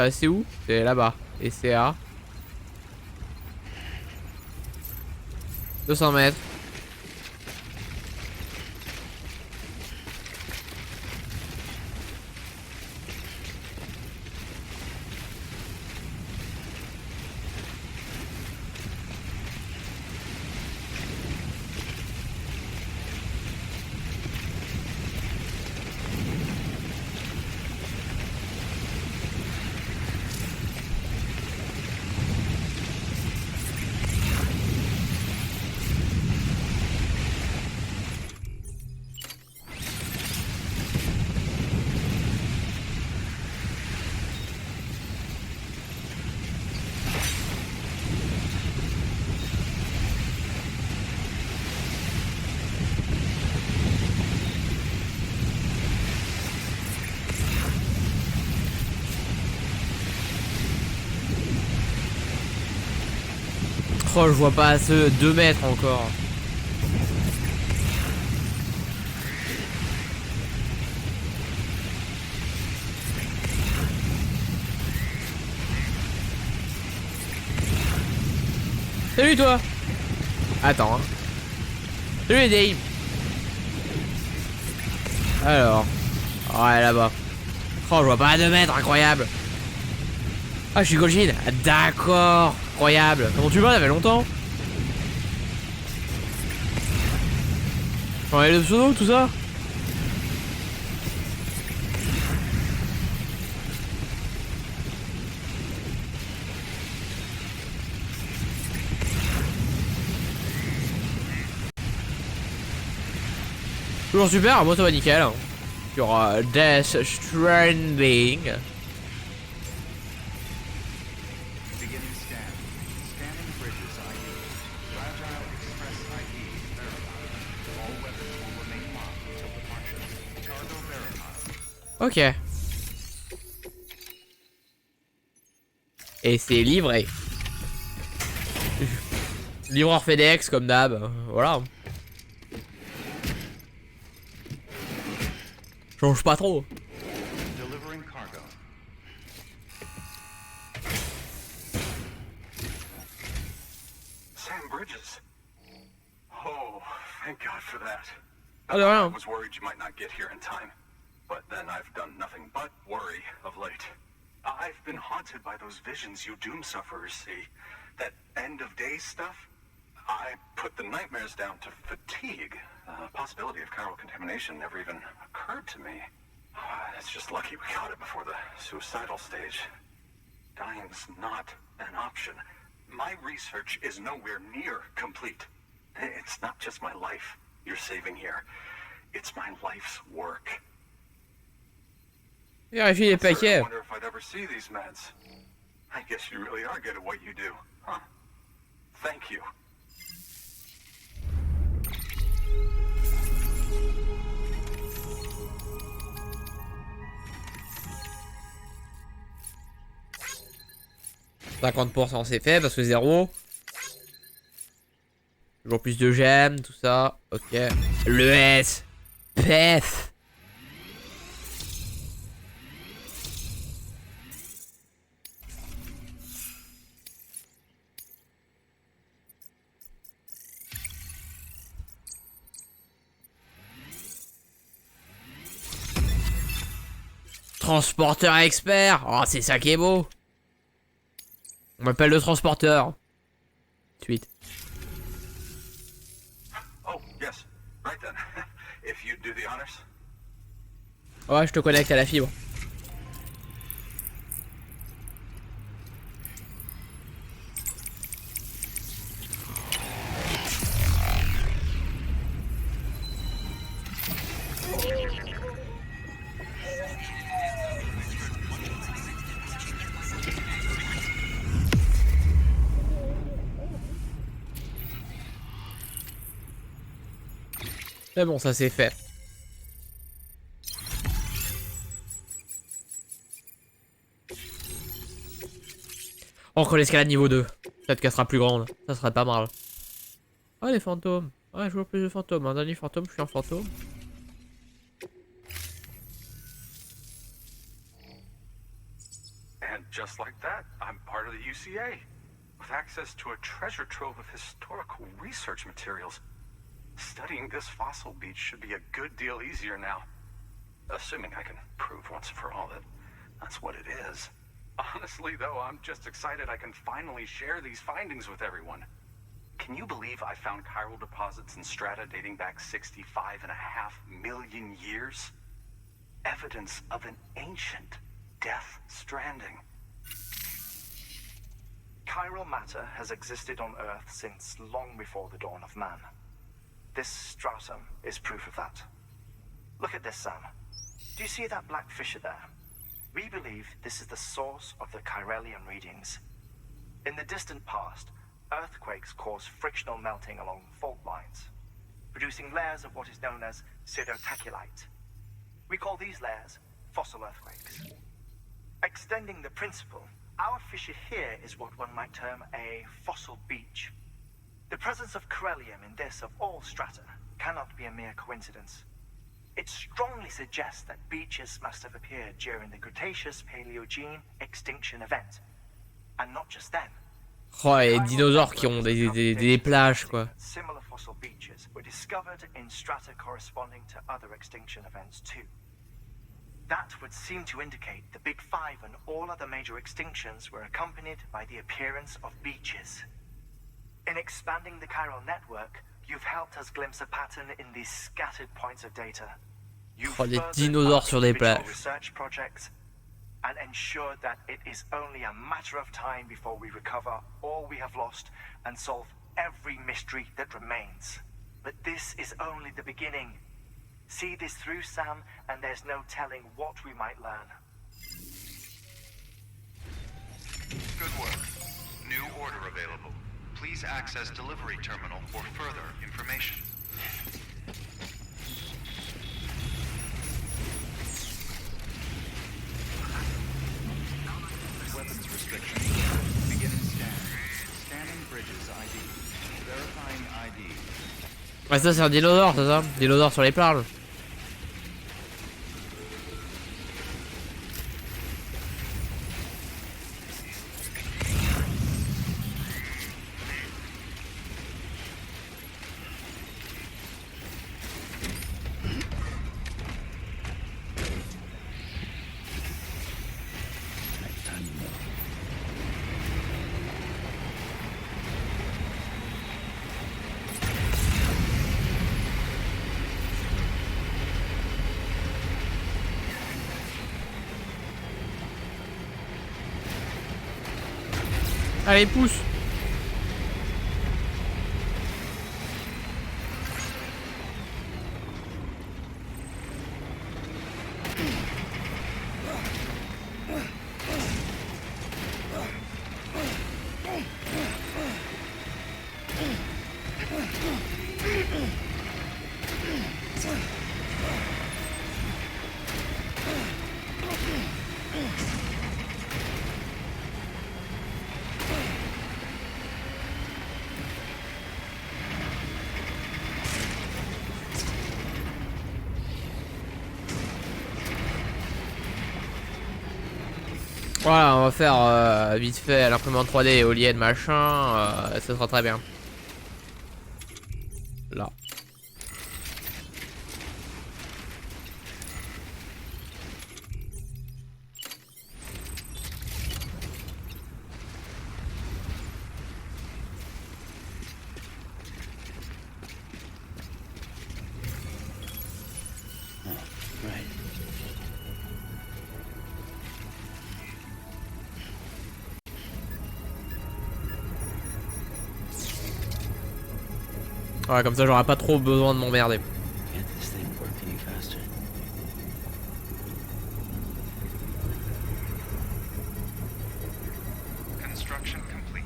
C'est où? C'est là-bas. Et c'est à 200 mètres. Oh, je vois pas ce 2 mètres encore. Salut toi. Attends. Hein. Salut Dave. Alors. Ouais là-bas. Oh, je vois pas à 2 mètres, incroyable. Ah, je suis Golgin. D'accord. Incroyable. Comment tu vas? Ça fait longtemps. On est le pseudo, tout ça. Toujours super, moi ça va nickel. Sur Death Stranding. Beginning scan. Scanning bridges ID. Fragile Express ID verified. All weapons will remain locked until departure. Cargo verified. Ok. Et c'est livré. Livreur FedEx comme d'hab. Voilà. Change pas trop. Delivering cargo. Sam Bridges. Oh, thank God for that. Ah, de I rien. was worried you might not get here in time. But then I've done nothing but worry of late. I've been haunted by those visions you doom sufferers see. That end of days stuff. I put the nightmares down to fatigue. The possibility of chiral contamination never even occurred to me. It's just lucky we caught it before the suicidal stage. Dying's not an option. My research is nowhere near complete. It's not just my life you're saving here. It's my life's work. Vérifie les I paquets. wonder if I'd ever see these meds. I guess you really are good at what you do, huh? Thank you. « 50% c'est fait parce que 0. Toujours plus de gemmes, tout ça. Ok. Le S. PF. Transporteur expert. Oh, c'est ça qui est beau. On m'appelle le transporteur. Suite. Oh, yes. Right then. If you'd do the honors. Ouais, je te connecte à la fibre. C'est bon, ça c'est fait. Encore l'escalade niveau 2. Peut-être qu'elle sera plus grande. Ça serait pas mal. Ah, les fantômes. Ouais, je vois plus de fantômes. Un dernier fantôme, je suis un fantôme. And just like that, I'm part of the UCA. With access to a treasure trove of historical research materials. Studying this fossil beach should be a good deal easier now. Assuming I can prove once and for all that that's what it is. Honestly, though, I'm just excited I can finally share these findings with everyone. Can you believe I found chiral deposits in strata dating back 65.5 million years? Evidence of an ancient death stranding. Chiral matter has existed on Earth since long before the dawn of man. This stratum is proof of that. Look at this, Sam. Do you see that black fissure there? We believe this is the source of the Chiralian readings. In the distant past, earthquakes caused frictional melting along fault lines, producing layers of what is known as pseudotachylite. We call these layers fossil earthquakes. Extending the principle, our fissure here is what one might term a fossil beach. The presence of Chiralium in this of all strata cannot be a mere coincidence. It strongly suggests that beaches must have appeared during the Cretaceous-Paleogene extinction event. And not just then. Oh, les dinosaures qui ont des plages, quoi. Similar fossil beaches were discovered in strata corresponding to other extinction events too. That would seem to indicate the Big Five and all other major extinctions were accompanied by the appearance of beaches. In expanding the chiral network, you've helped us glimpse a pattern in these scattered points of data. You've Oh, des furthered dinosaures our sur des individual plages. research projects and ensured that it is only a matter of time before we recover all we have lost and solve every mystery that remains. But this is only the beginning. See this through, Sam, and there's no telling what we might learn. Good work. New order available. Please access delivery terminal for further information. Weapons restriction. Beginning scan. Scanning bridges ID. Verifying ID. Ouais, ça c'est un dinosaure, c'est ça? Dinosaure sur les plages. Allez, pousse. Voilà, on va faire vite fait l'imprimante 3D éolienne machin, ça sera très bien. Là. Ouais, comme ça j'aurai pas trop besoin de m'emmerder. Get this thing working faster. Construction complete.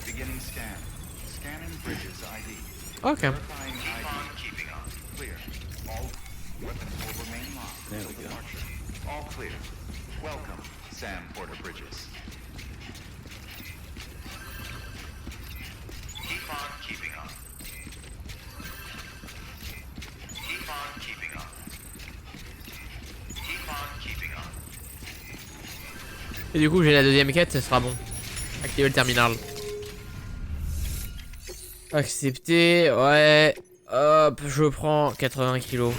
Beginning scan. Scanning bridges ID. Ok. Verifying ID. Keeping on. Clear. All weapons will remain locked. There we go. Departure. All clear. Welcome, Sam Porter Bridges. Keep on keeping on. Keep on keeping on. Keep on keeping on. Et du coup j'ai la deuxième quête, ça sera bon. Activer le terminal. Accepter, ouais. Hop, je prends 80 kilos.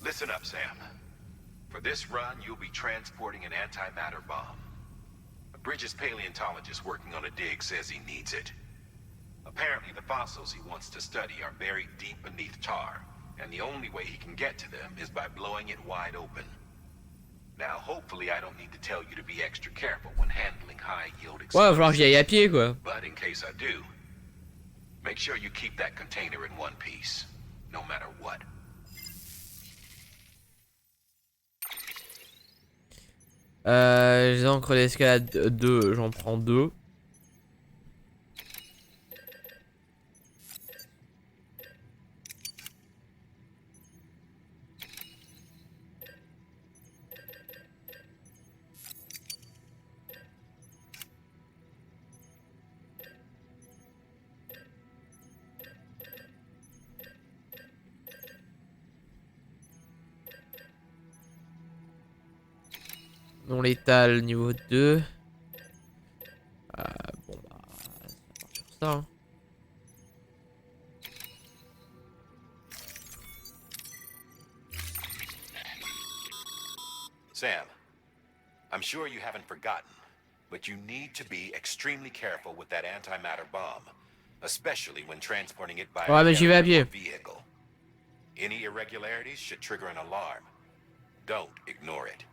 Listen up, Sam. For this run, you'll be transporting an antimatter bomb. A Bridges paleontologist working on a dig says he needs it. Apparently, the fossils he wants to study are buried deep beneath tar, and the only way he can get to them is by blowing it wide open. Now, hopefully, I don't need to tell you to be extra careful when handling high-yield Ouais, va falloir que j'y aille à pied quoi. But in case I do, make sure you keep that container in one piece, no matter what. Les encres d'escalade 2, j'en prends 2. Non létal niveau 2. Bon bah, ça part sur ça. Hein. Sam, I'm sure you haven't forgotten, but you need to be extremely careful with that antimatter bomb, especially when transporting it by Ouais, a mais j'y vais à carrier pied. or vehicle. Any irregularities should trigger an alarm. Don't ignore it.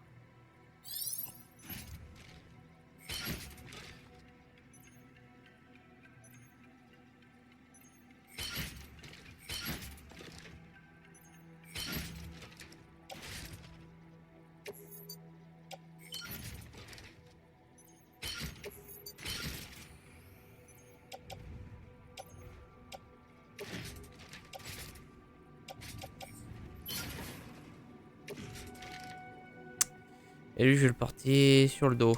Et lui, je vais le porter sur le dos.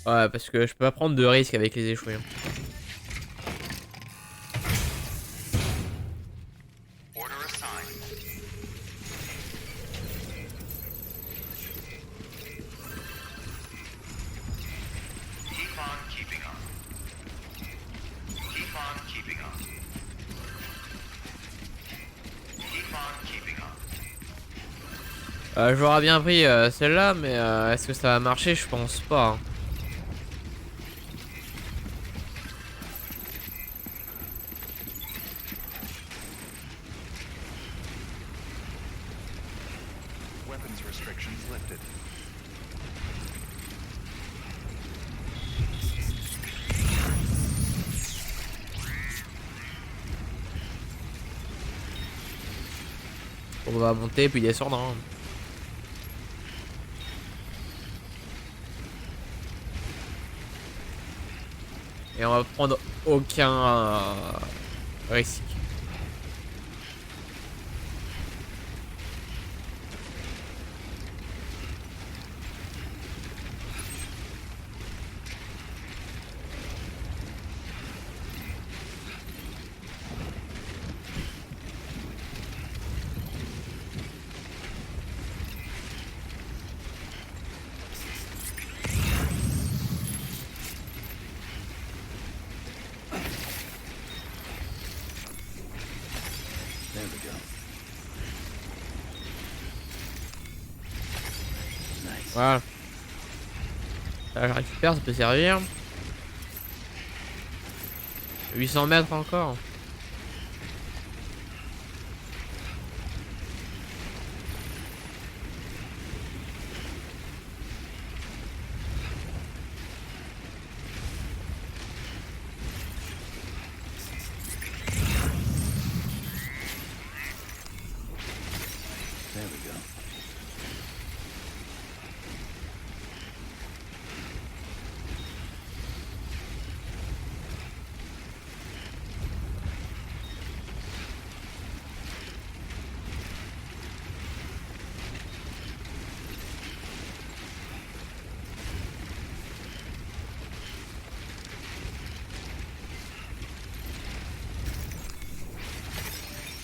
Ouais, parce que je peux pas prendre de risques avec les échoués. Order assigned. Keep on keeping on. Keep on keeping on. Keep on keeping on. J'aurais bien pris celle-là, mais est-ce que ça va marcher? Je pense pas. Hein. Weapons restrictions lifted. On va monter puis descendre. Hein. Et on va prendre aucun risque. There we go. Nice. Voilà. Ça, je récupère, ça peut servir. 800 mètres encore. There we go.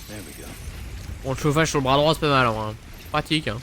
There we go. Bon, le chauffage sur le bras droit, c'est pas mal. Hein. Pratique. Hein.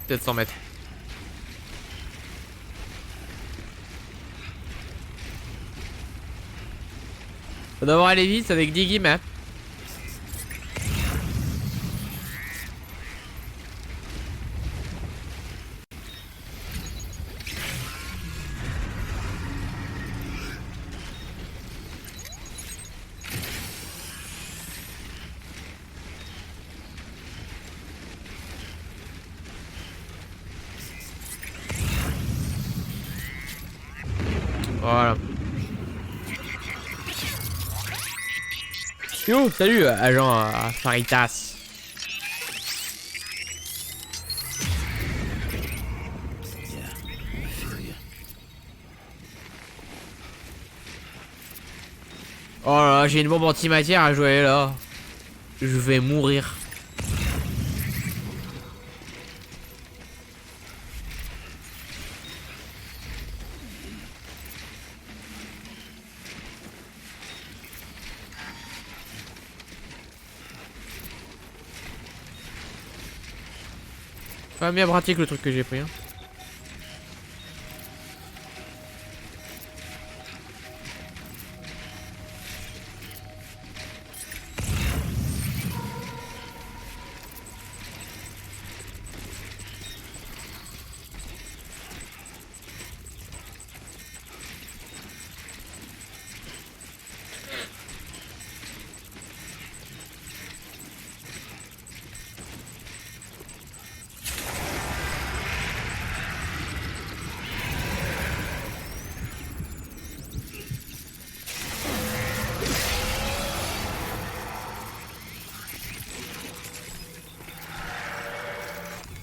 Peut-être 100 mètres. Faut d'abord aller vite avec 10 guillemets. Voilà. Yo, salut, agent Faritas. Oh là là, j'ai une bombe antimatière à jouer là. Je vais mourir. Pas bien pratique le truc que j'ai pris. Hein.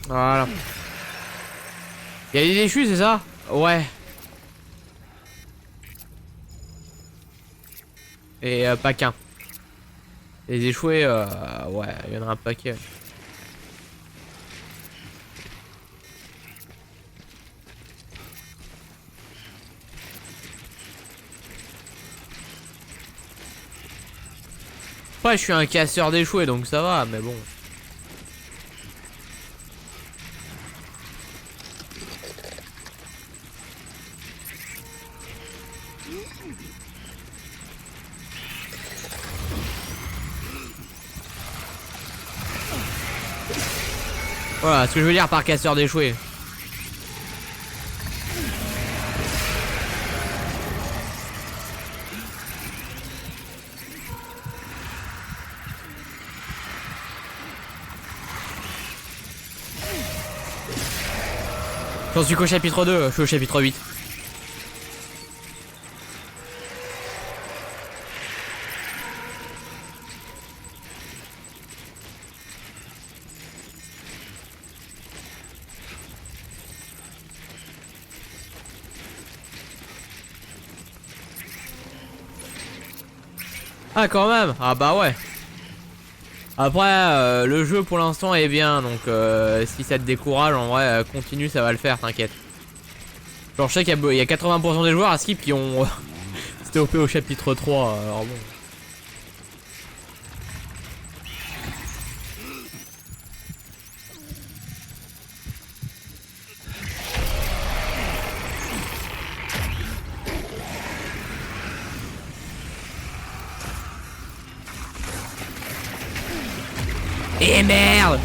Voilà. Il y a des déchus, c'est ça? Ouais. Et pas qu'un. Les échoués, ouais, il y en a un paquet. Après, je suis un casseur d'échoués, donc ça va, mais bon. Voilà ce que je veux dire par casseur d'échoués. J'en suis qu'au chapitre 2, je suis au chapitre 8. Ah quand même. Ah bah ouais. Après le jeu pour l'instant est bien. Donc si ça te décourage en vrai continue, ça va le faire, t'inquiète. Genre je sais qu'il y a 80% des joueurs à Skip qui ont stoppé au chapitre 3. Alors bon. Et merde!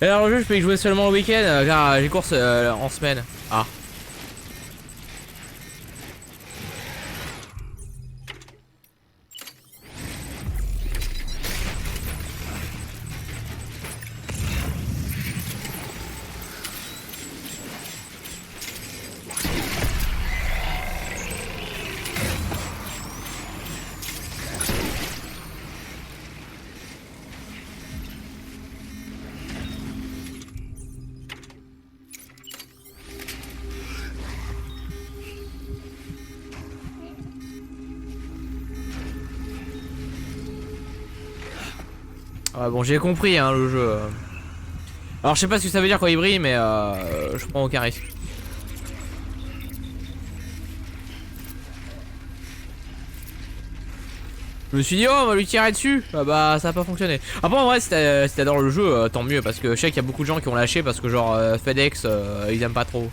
Et alors le jeu je peux y jouer seulement le week-end car j'ai course en semaine. Ah. Ouais, bon j'ai compris hein le jeu. Alors je sais pas ce que ça veut dire quand il brille mais je prends aucun risque. Je me suis dit, oh, on va lui tirer dessus. Ah bah, ça a pas fonctionné. Après, en vrai, si t'adores le jeu, tant mieux. Parce que je sais qu'il y a beaucoup de gens qui ont lâché. Parce que, genre, FedEx, ils aiment pas trop.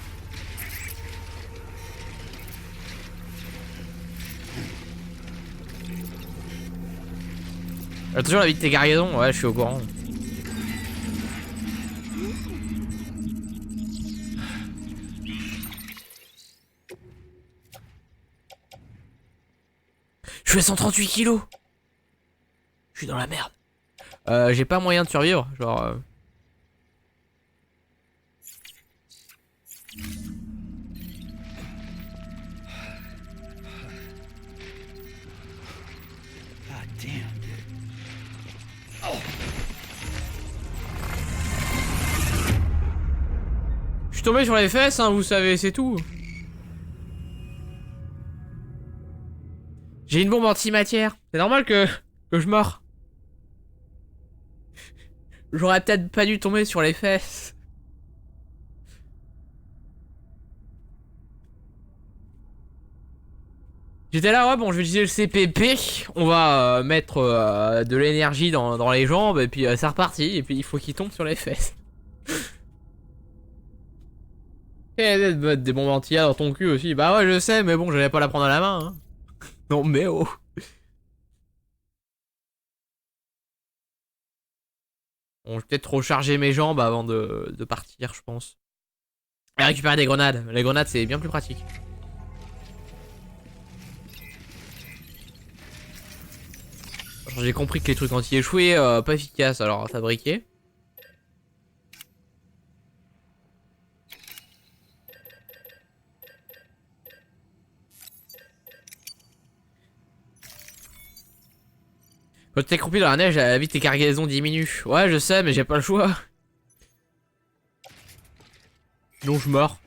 Attention, la vie de tes cargaisons. Ouais, je suis au courant. Je fais 138 kilos. Je suis dans la merde. J'ai pas moyen de survivre, genre. God damn. Je suis tombé sur les fesses, hein, vous savez, c'est tout. J'ai une bombe antimatière. C'est normal que je meurs. J'aurais peut-être pas dû tomber sur les fesses. J'étais là, ouais, bon, je vais utiliser le CPP. On va mettre de l'énergie dans les jambes. Et puis c'est reparti. Et puis il faut qu'il tombe sur les fesses. Et de mettre des bombes anti dans ton cul aussi. Bah ouais, je sais, mais bon, j'allais pas la prendre à la main. Hein. Non, mais oh. Bon, je vais peut-être recharger mes jambes avant de partir, je pense. Et récupérer des grenades. Les grenades, c'est bien plus pratique. J'ai compris que les trucs anti-échoués, pas efficaces, alors à fabriquer. Quand t'es croupi dans la neige, la vie de tes cargaisons diminue. Ouais, je sais, mais j'ai pas le choix. Sinon, je meurs.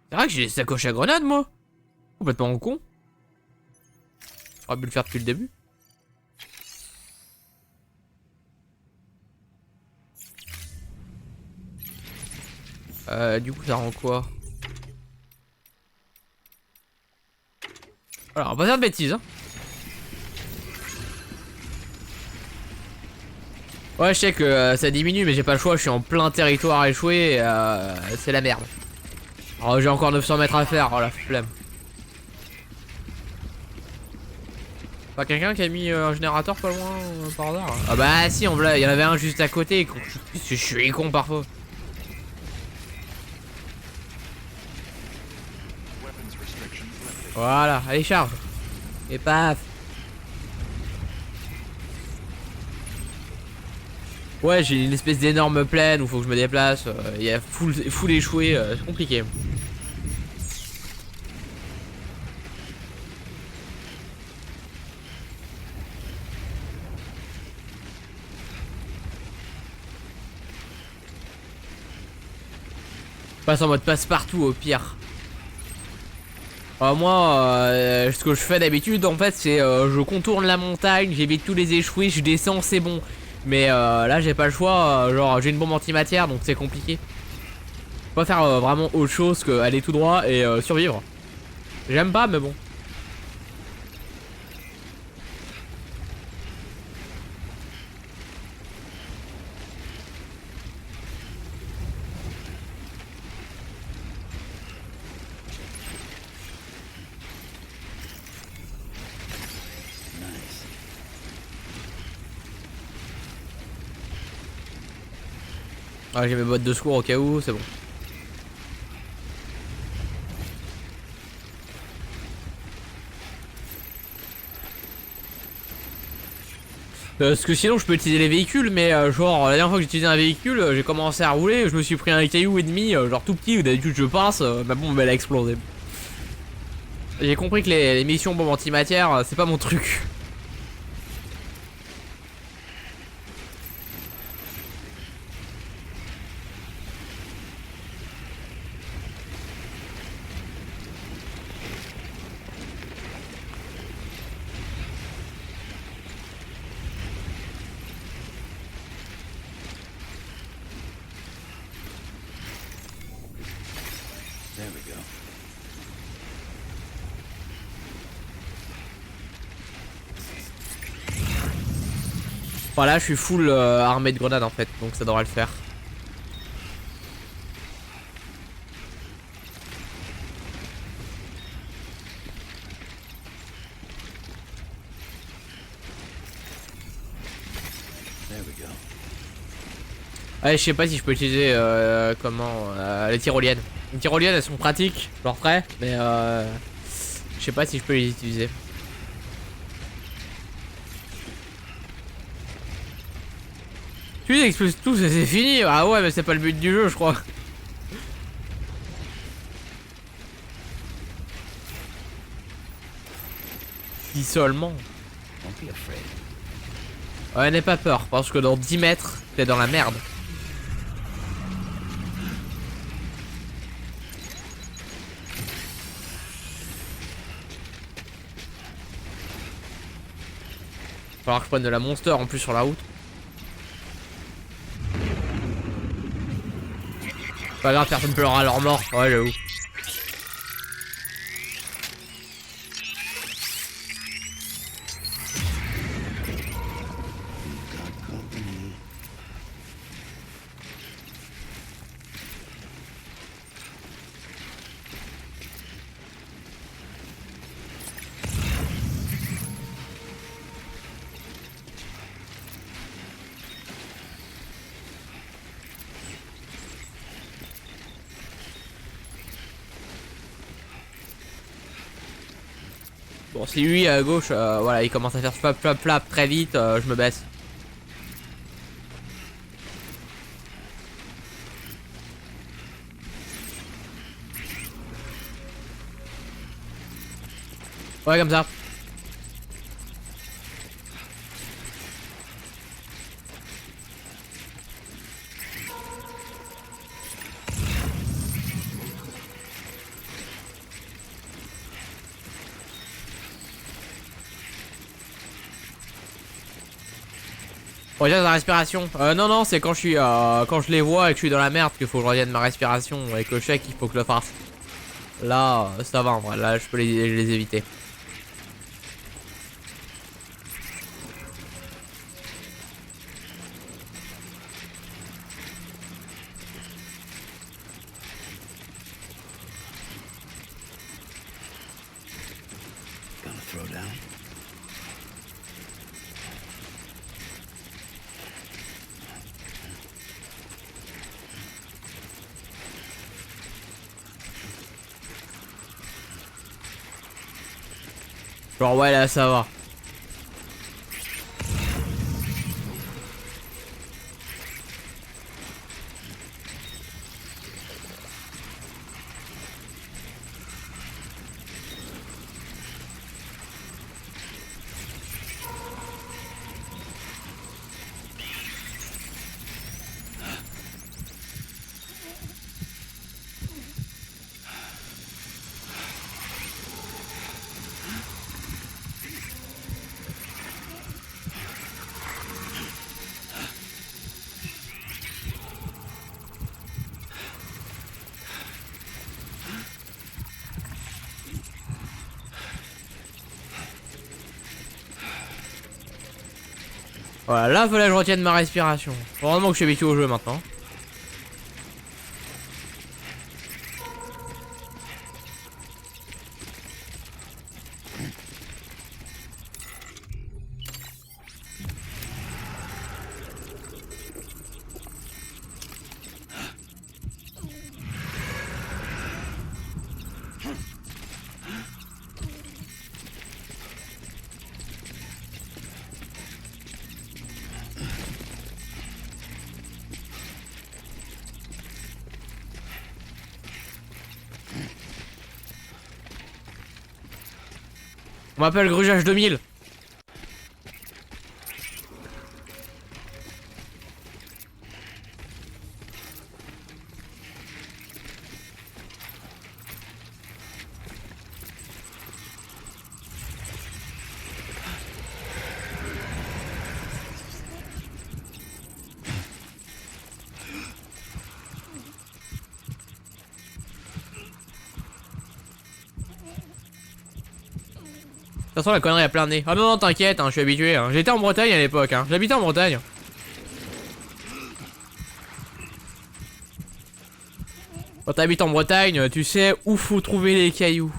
C'est vrai que j'ai des sacoches à grenades, moi. Complètement con. J'aurais pu le faire depuis le début. Du coup, ça rend quoi? Alors, on va pas faire de bêtises, hein. Ouais, je sais que ça diminue, mais j'ai pas le choix. Je suis en plein territoire échoué. C'est la merde. Alors, j'ai encore 900 mètres à faire. Oh la flemme. Pas quelqu'un qui a mis un générateur pas loin par hasard? Ah bah si, il y en avait un juste à côté. Je suis con parfois. Voilà, allez charge. Et paf. Ouais, j'ai une espèce d'énorme plaine où faut que je me déplace. Il y a full échoué, c'est compliqué. Passe en mode passe-partout au pire. Moi, ce que je fais d'habitude, en fait, c'est je contourne la montagne, j'évite tous les échoués, je descends, c'est bon. Mais là, j'ai pas le choix. Genre, j'ai une bombe antimatière, donc c'est compliqué. Faut pas faire vraiment autre chose qu'aller tout droit et survivre. J'aime pas, mais bon. Ah, j'ai mes bottes de secours au cas où, c'est bon. Parce que sinon je peux utiliser les véhicules, mais genre la dernière fois que j'ai utilisé un véhicule, j'ai commencé à rouler, je me suis pris un caillou et demi, genre tout petit, où d'habitude je passe, ma bombe elle a explosé. J'ai compris que les missions bombes antimatière, c'est pas mon truc. There we go. Enfin là je suis full armé de grenades en fait, donc ça devrait le faire. Ouais, je sais pas si je peux utiliser les tyroliennes. Les tyroliennes elles sont pratiques, je leur ferai, mais je sais pas si je peux les utiliser. Tu les exploses tous et c'est fini. Ah ouais, mais c'est pas le but du jeu, je crois. Si seulement. Ouais, n'aie pas peur, parce que dans 10 mètres, t'es dans la merde. Falloir que je prenne de la monster en plus sur la route. Pas grave, personne pleurera à leur mort. Ouais, j'avoue. Bon, si lui à gauche, voilà, il commence à faire flap flap flap très vite, je me baisse. Ouais, comme ça. Reviens la respiration. Non, non, c'est quand je suis quand je les vois et que je suis dans la merde qu'il faut que je revienne ma respiration et que je sais qu'il faut que je le fasse. Là, ça va en vrai, là je peux les éviter. Genre ouais là ça va. Voilà, là fallait que je retienne ma respiration. Heureusement que je suis habitué au jeu maintenant. On m'appelle Grugeage 2000. toute façon, la connerie a plein nez. Ah non, non, t'inquiète, hein, je suis habitué. Hein. J'étais en Bretagne à l'époque. Hein. J'habitais en Bretagne. Quand t'habites en Bretagne, tu sais où faut trouver les cailloux.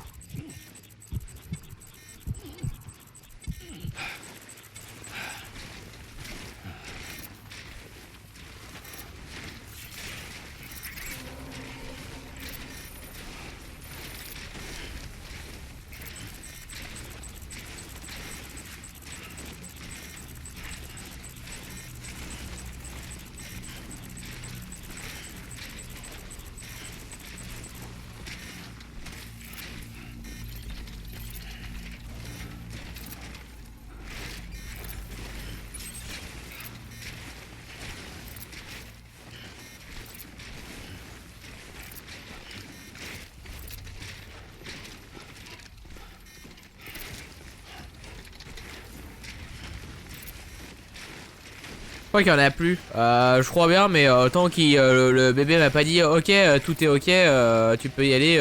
Je crois qu'il y en a plus. Je crois bien, mais tant que le bébé m'a pas dit ok, tout est ok, tu peux y aller,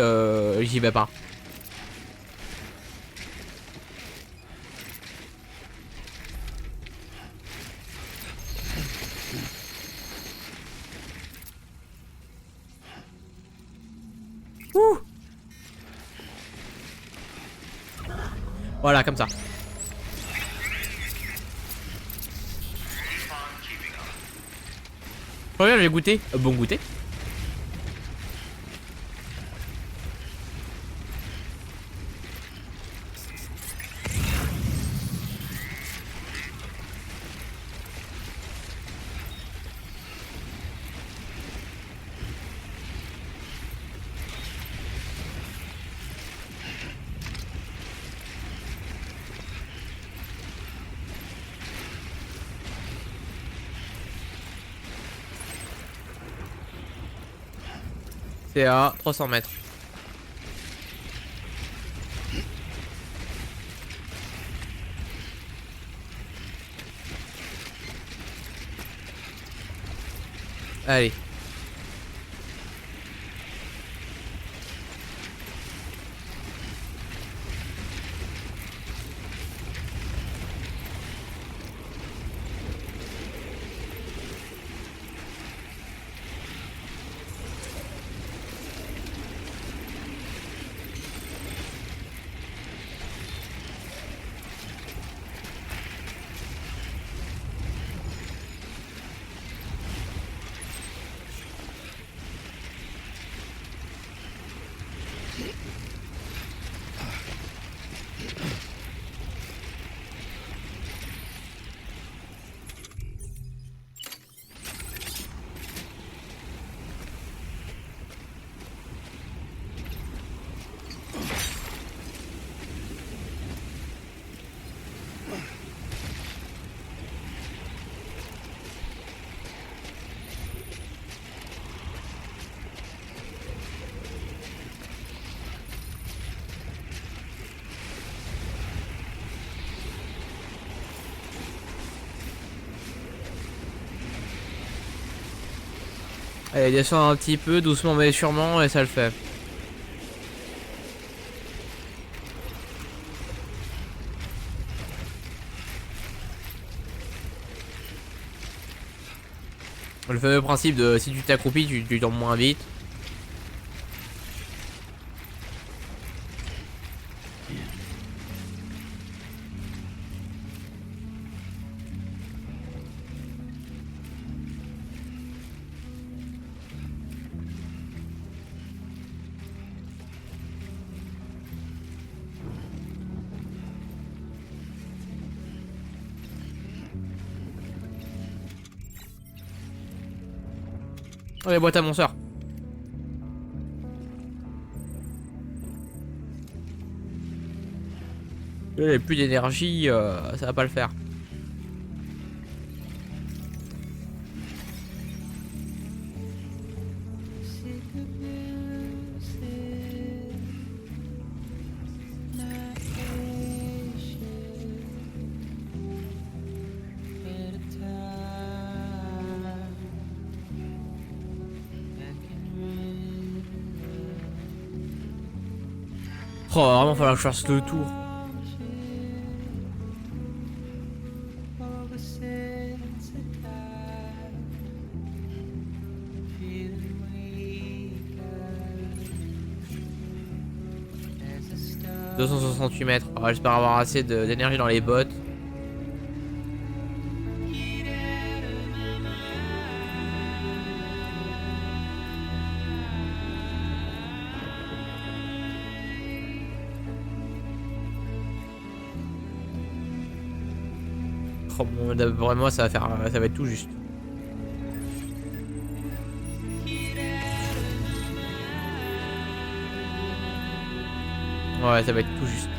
j'y vais pas. Ouh. Voilà, comme ça. Regarde, j'ai goûté. Bon goûter. C'est à 300 mètres. Allez. Allez, descends un petit peu, doucement mais sûrement, et ça le fait. Le fameux principe de si tu t'accroupis, tu tombes moins vite. Oh, les boîtes à mon sort. J'ai plus d'énergie, ça va pas le faire. Oh, va vraiment falloir que je fasse le tour. 268 mètres. Alors, j'espère avoir assez d'énergie dans les bottes. Oh, bon, d'après moi, ça va être tout juste. Ouais, ça va être tout juste.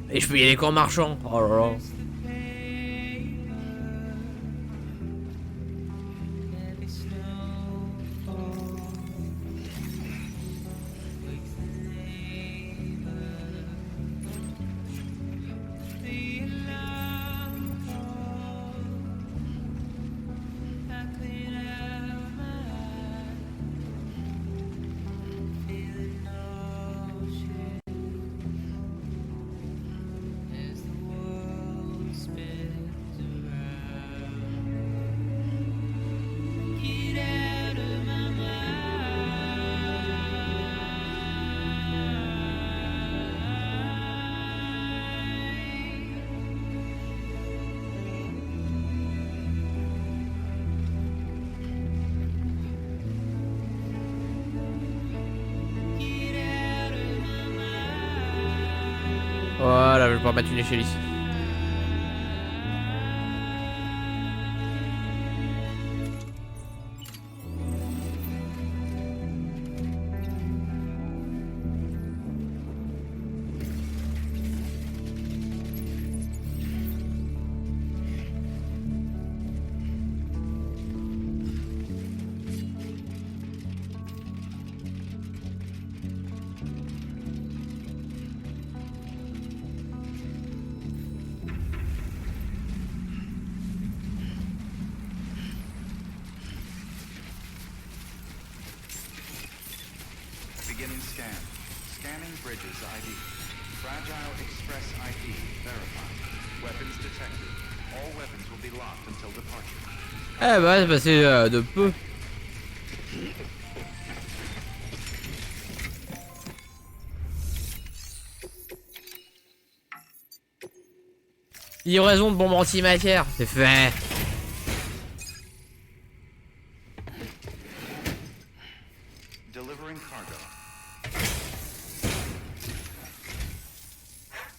Et je peux y aller qu'en marchant. Oh là là. Voilà, je vais pouvoir mettre une échelle ici. Beginning scan. Scanning bridges ID. Fragile Express ID verified. Weapons detected. All weapons will be locked until departure. Eh bah, c'est passé de peu. Livraison de bombes antimatière, c'est fait. Delivering cargo.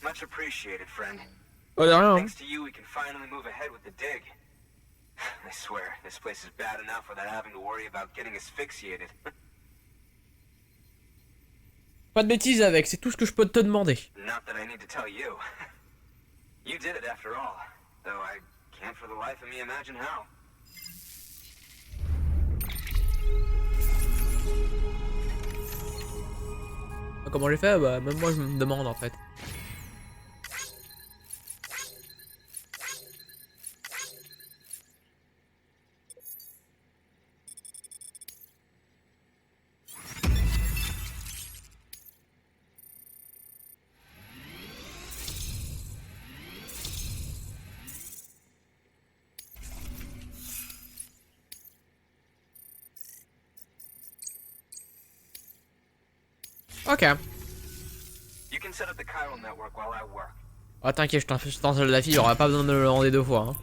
Much appreciated, friend. Oh, de rien. Thanks to you, we can finally move ahead with the dig. I swear, this place is bad enough without having to worry about getting asphyxiated. Pas de bêtises avec, c'est tout ce que je peux te demander. Not that I need to tell you. You did it after all, though I can't for the life of me imagine how. Comment j'ai fait? Bah, même moi je me demande en fait. Ok. You can set up the chiral network while I work. Ah t'inquiète, je t'installe la fibre, on aura pas besoin de le demander deux fois. Hein.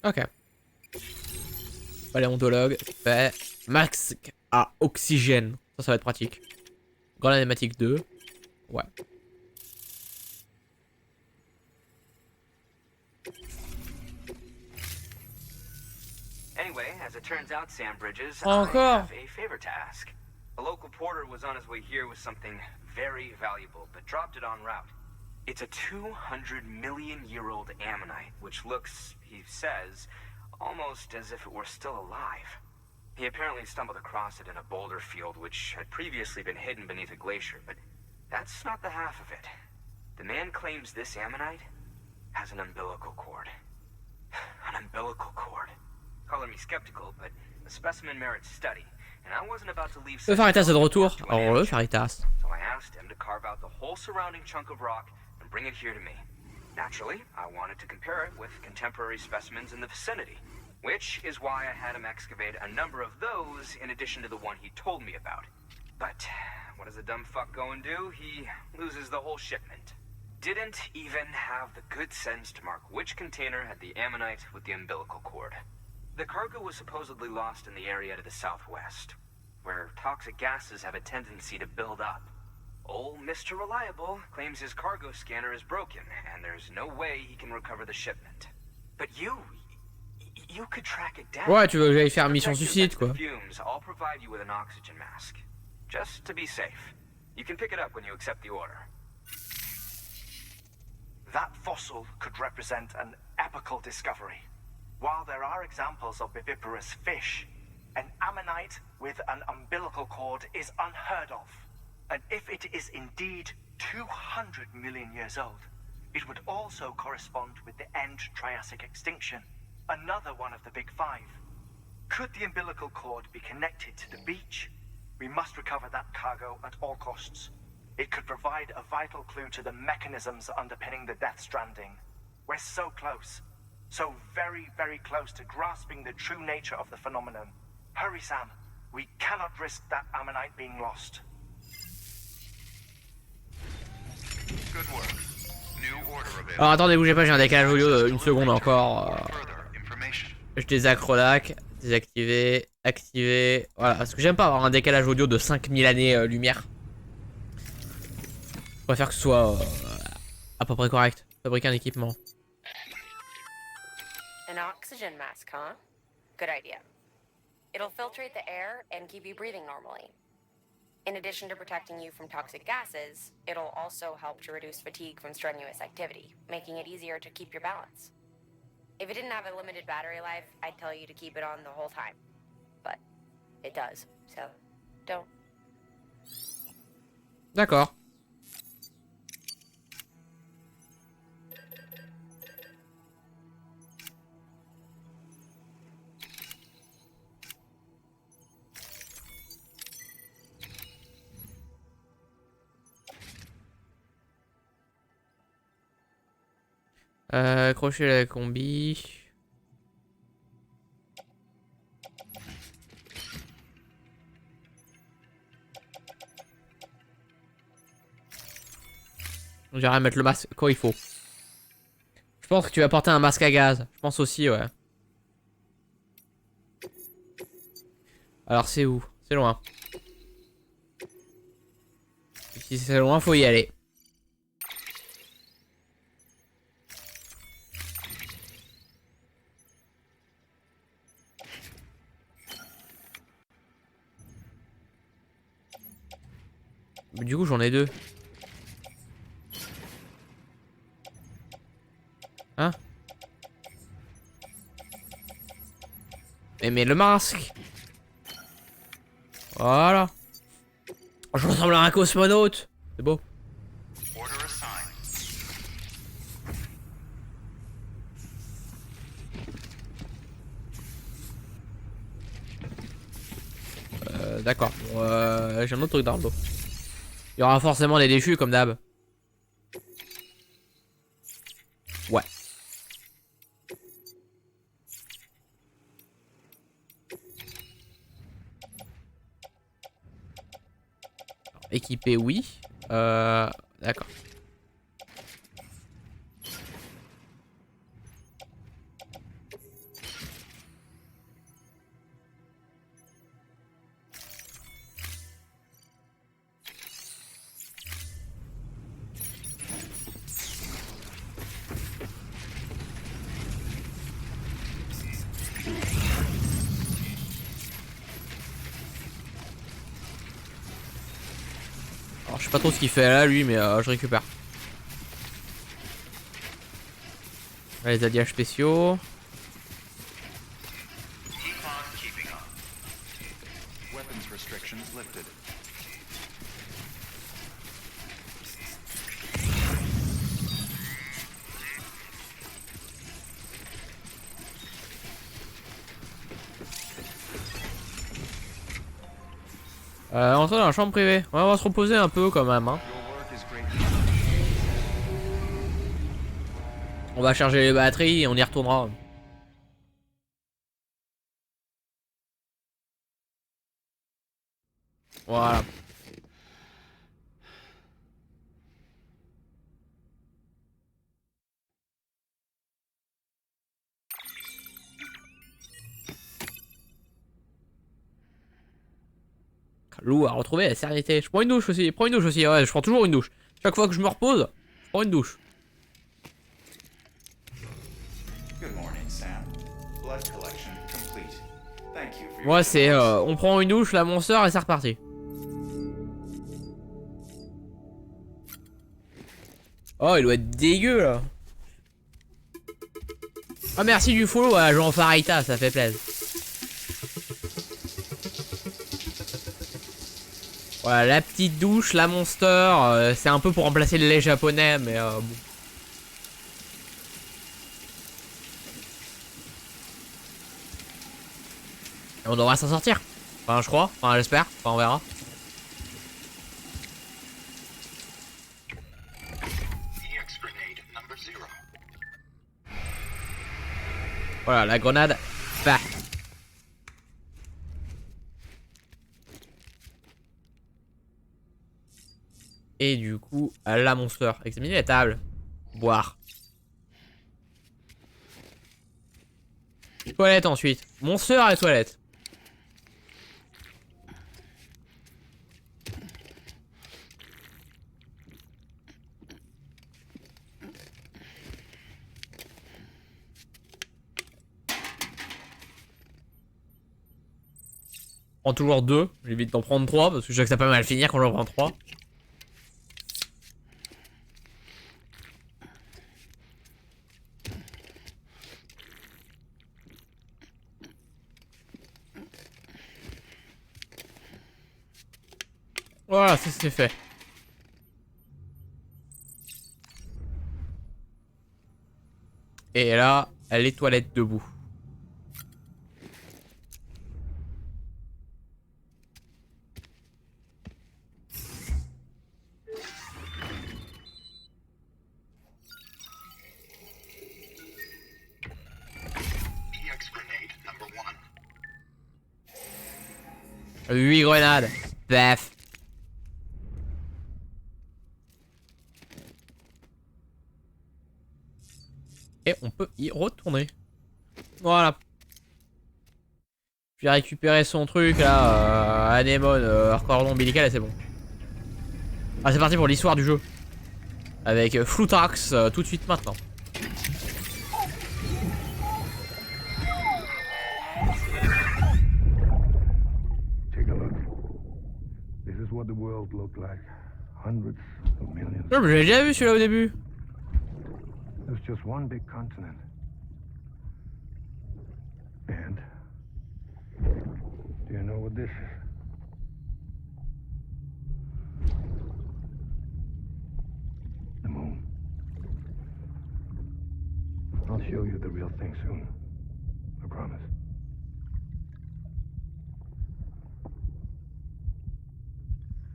Ok. Paléontologue, fait. Masque à oxygène. Ça va être pratique. Grande animatique 2. Ouais. Anyway, as it turns out, Sam Bridges, Encore. I have a favor to ask. A local porter was on his way here with something very valuable, but dropped it en route. It's a 200-million-year-old ammonite, which looks, he says, almost as if it were still alive. He apparently stumbled across it in a boulder field which had previously been hidden beneath a glacier, but that's not the half of it. The man claims this ammonite has an umbilical cord. An umbilical cord. Color me skeptical, but the specimen merits study, and I wasn't about to leave. Le Faritas est de retour. Alors le Faritas. So I asked him to carve out the whole surrounding chunk of rock and bring it here to me. Naturally, I wanted to compare it with contemporary specimens in the vicinity, which is why I had him excavate a number of those in addition to the one he told me about. But what does the dumb fuck go and do? He loses the whole shipment. Didn't even have the good sense to mark which container had the ammonite with the umbilical cord. The cargo was supposedly lost in the area to the southwest, where toxic gases have a tendency to build up. Old Mr. Reliable claims his cargo scanner is broken, and there's no way he can recover the shipment. But you could track it down. Ouais, tu veux que j'aille faire mission suicide, quoi. Fumes, I'll provide you with an oxygen mask, just to be safe. You can pick it up when you accept the order. That fossil could represent an epical discovery. While there are examples of viviparous fish, an ammonite with an umbilical cord is unheard of. And if it is indeed 200 million years old, it would also correspond with the end Triassic extinction, another one of the big five. Could the umbilical cord be connected to the beach? We must recover that cargo at all costs. It could provide a vital clue to the mechanisms underpinning the Death Stranding. We're so close. So very, very close to grasping the true nature of the phenomenon. Hurry, Sam. We cannot risk that ammonite being lost. Good work. New order available. Alors attendez, bougez pas, j'ai un décalage audio d'une seconde encore. Je désacrolaque, désactiver, activer. Voilà, parce que j'aime pas avoir un décalage audio de 5000 années lumière. Je préfère que ce soit à peu près correct. Fabriquer un équipement. An oxygen mask, huh? Good idea. It'll filtrate the air and keep you breathing normally. In addition to protecting you from toxic gases, it'll also help to reduce fatigue from strenuous activity, making it easier to keep your balance. If it didn't have a limited battery life, I'd tell you to keep it on the whole time. But it does, so don't. D'accord. Accrocher la combi. J'irai mettre le masque quand il faut. Je pense que tu vas porter un masque à gaz. Je pense aussi, ouais. Alors c'est où? C'est loin. Si c'est loin, faut y aller. Du coup, j'en ai deux. Hein? Mais le masque. Voilà. Je ressemble à un cosmonaute. C'est beau. D'accord. J'ai un autre truc dans le dos. Il y aura forcément des déchus comme d'hab. Ouais. Équipé, oui. D'accord. Alors je sais pas trop ce qu'il fait là lui mais je récupère. Là, les alliages spéciaux. Keep on keeping on. Weapons restrictions lifted. Entrer dans la chambre privée. Ouais, on va se reposer un peu quand même. Hein. Your work is great. On va charger les batteries et on y retournera. Voilà. Lou a retrouvé la sérénité. Je prends une douche aussi. Prends une douche aussi. Ouais, je prends toujours une douche. Chaque fois que je me repose, je prends une douche. Good morning, Sam. Blood collection complete. Thank you for your Moi, c'est on prend une douche, la monster et c'est reparti. Oh, il doit être dégueu là. Ah, merci du follow à Jean Farita, ça fait plaisir. Voilà, la petite douche, la monster, c'est un peu pour remplacer le lait japonais, mais bon. Et on devra s'en sortir. Enfin, je crois. Enfin, j'espère. Enfin, on verra. Voilà, la grenade. Bah. Et du coup, la monster. Examiner la table. Boire. Toilette ensuite. Monster et toilette. Prends toujours 2. J'évite d'en prendre 3 parce que je sais que ça peut mal finir quand j'en prends 3. Voilà, ça c'est fait. Et là, les toilettes debout. EX grenade number 1. 8 grenades. Paf. Et on peut y retourner. Voilà. Puis récupérer son truc là, anémone, cordon ombilical et c'est bon. Ah, c'est parti pour l'histoire du jeu. Avec Flutax tout de suite maintenant. Take a look. This is what the world looked like. Hundreds of millions. Non, mais j'ai déjà vu celui-là au début. There's just one big continent. And do you know what this is? The moon. I'll show you the real thing soon. I promise.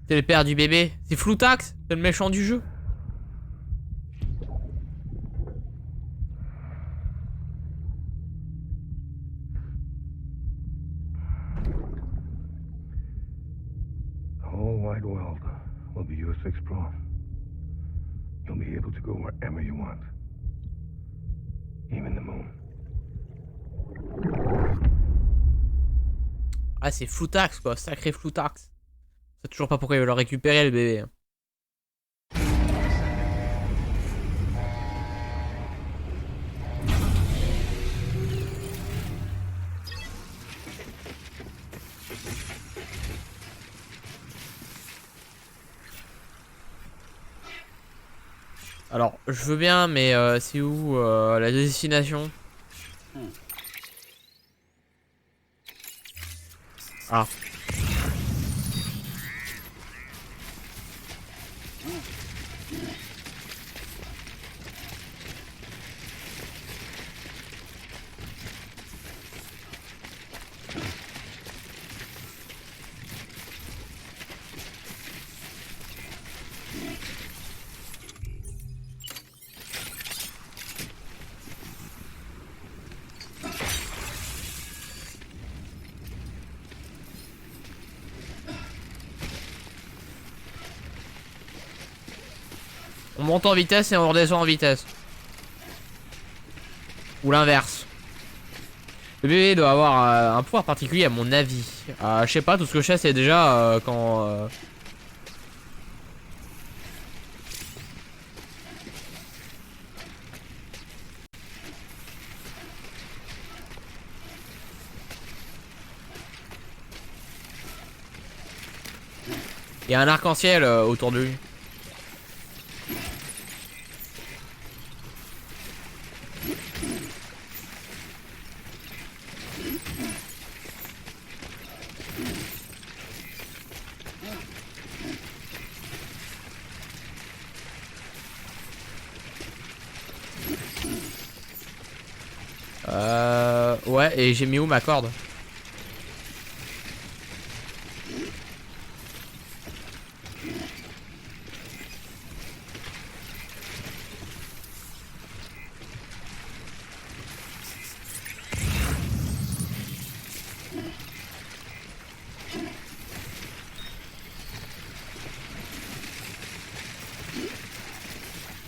C'est le père du bébé. C'est Flutax, c'est le méchant du jeu. The whole wide world will be yours to explore. You'll be able to go wherever you want. Even the moon. Ah, c'est Flutax quoi, sacré Flutax. Je sais toujours pas pourquoi il veut le récupérer le bébé. Alors, je veux bien, mais c'est où la destination? Ah. On monte en vitesse et on redescend en vitesse. Ou l'inverse. Le bébé doit avoir un pouvoir particulier à mon avis. Je sais pas, tout ce que je sais c'est déjà quand... il y a un arc-en-ciel autour de lui. Ouais, et j'ai mis où ma corde?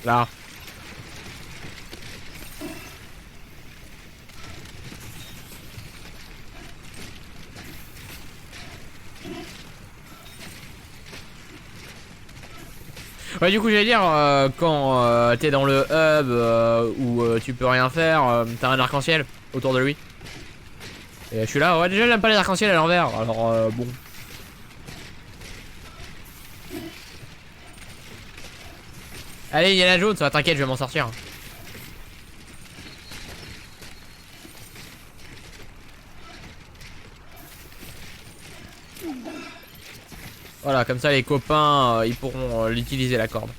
Là. Ouais, du coup j'allais dire quand t'es dans le hub où tu peux rien faire, t'as un arc-en-ciel autour de lui. Et je suis là, ouais, déjà j'aime pas les arc-en-ciel à l'envers, alors bon. Allez, il y a la jaune, ça va, t'inquiète, je vais m'en sortir. Voilà, comme ça les copains ils pourront l'utiliser la corde.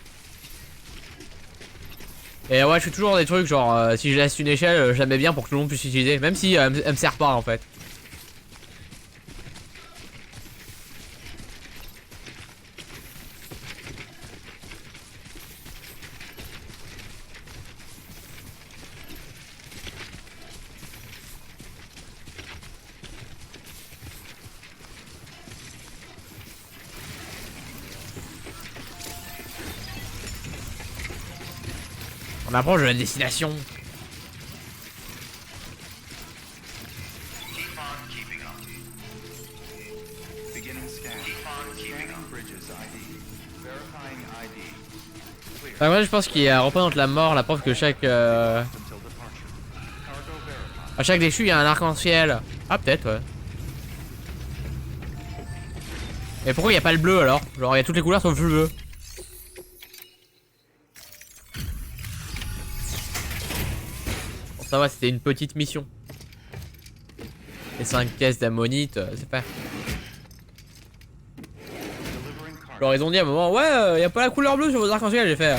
Et ouais, je fais toujours des trucs genre si je laisse une échelle, jamais bien pour que tout le monde puisse l'utiliser, même si elle me sert pas en fait. On approche de la destination. Enfin, ouais, je pense qu'il représente la mort, la preuve que à chaque déchu il y a un arc-en-ciel. Ah peut-être ouais. Mais pourquoi il n'y a pas le bleu alors? Genre il y a toutes les couleurs sauf le bleu. Bon, ça va, c'était une petite mission. Et 5 caisses d'ammonite, c'est pas. Genre ils ont dit à un moment, ouais, y a pas la couleur bleue sur vos arc-en-ciel, j'ai fait.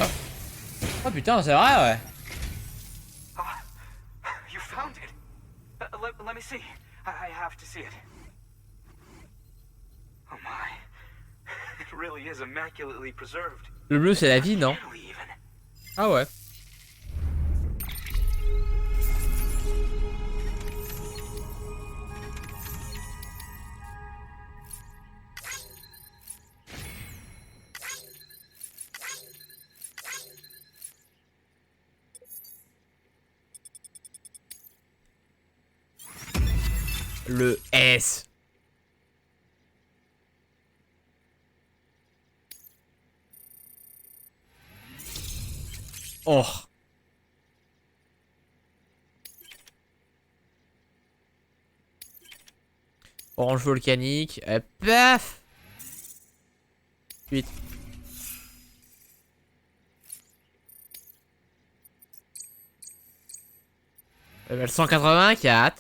Oh putain, c'est vrai, ouais. You found it. Let me see. I have to see it. Oh my. It really is immaculately preserved. Le bleu c'est la vie, non? Ah ouais. Le S. Oh. Orange volcanique. Paf. 8. Level 184.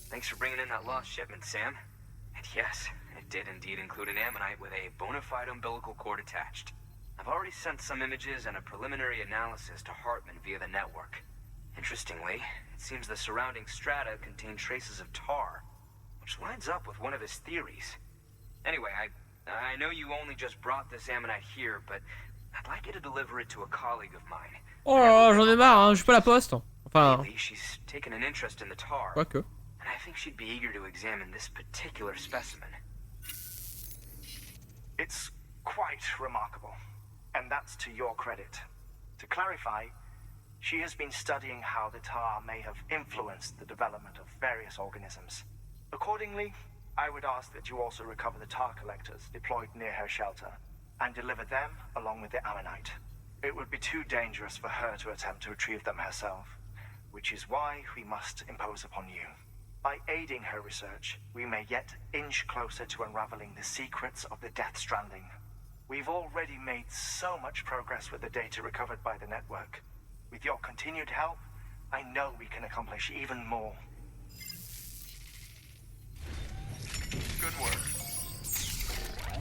Thanks for bringing in that lost shipment, Sam. And yes, it did indeed include an ammonite with a bona fide umbilical cord attached. I've already sent some images and a preliminary analysis to Hartman via the network. Interestingly, it seems the surrounding strata contain traces of tar, which lines up with one of his theories. Anyway, I know you only just brought this ammonite here, but I'd like you to deliver it to a colleague of mine. Oh là là, j'en ai marre, hein, je suis pas la poste. Enfin, Lately, she's taken an interest in the tar, quoique. and I think she'd be eager to examine this particular specimen. It's quite remarkable, and that's to your credit. To clarify, she has been studying how the tar may have influenced the development of various organisms. Accordingly, I would ask that you also recover the tar collectors deployed near her shelter and deliver them along with the ammonite. It would be too dangerous for her to attempt to retrieve them herself, which is why we must impose upon you. By aiding her research, we may yet inch closer to unraveling the secrets of the Death Stranding. We've already made so much progress with the data recovered by the network. With your continued help, I know we can accomplish even more. Good work.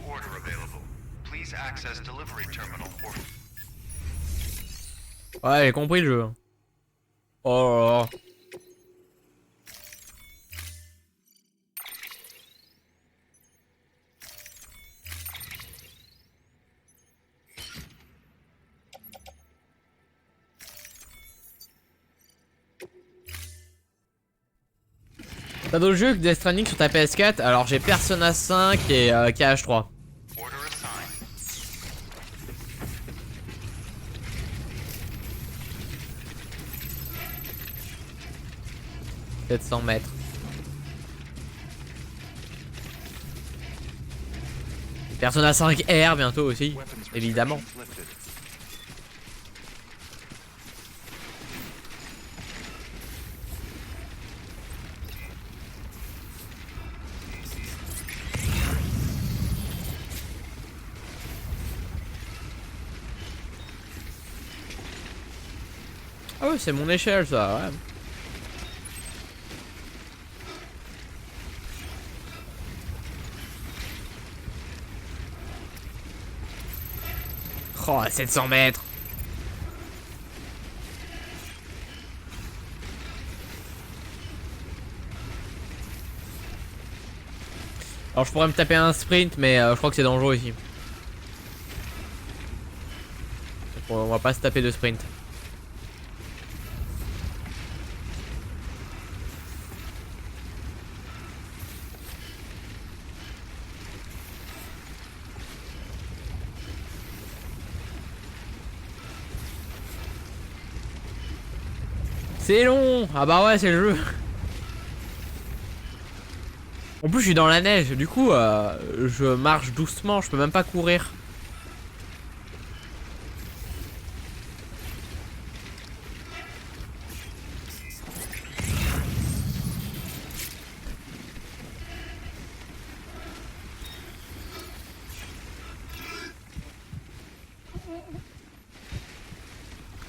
Order available. Please access delivery terminal or... Ouais, j'ai compris le jeu. Oh là là. T'as d'autres jeux que Death Stranding sur ta PS4? Alors j'ai Persona 5 et KH3. Peut-être 100 mètres. Persona 5 R bientôt aussi, évidemment. Ah ouais, c'est mon échelle ça, ouais. Oh, 700 mètres. Alors je pourrais me taper un sprint, mais je crois que c'est dangereux ici. On va pas se taper de sprint. C'est long. Ah bah ouais, c'est le jeu. En plus je suis dans la neige, du coup je marche doucement, je peux même pas courir.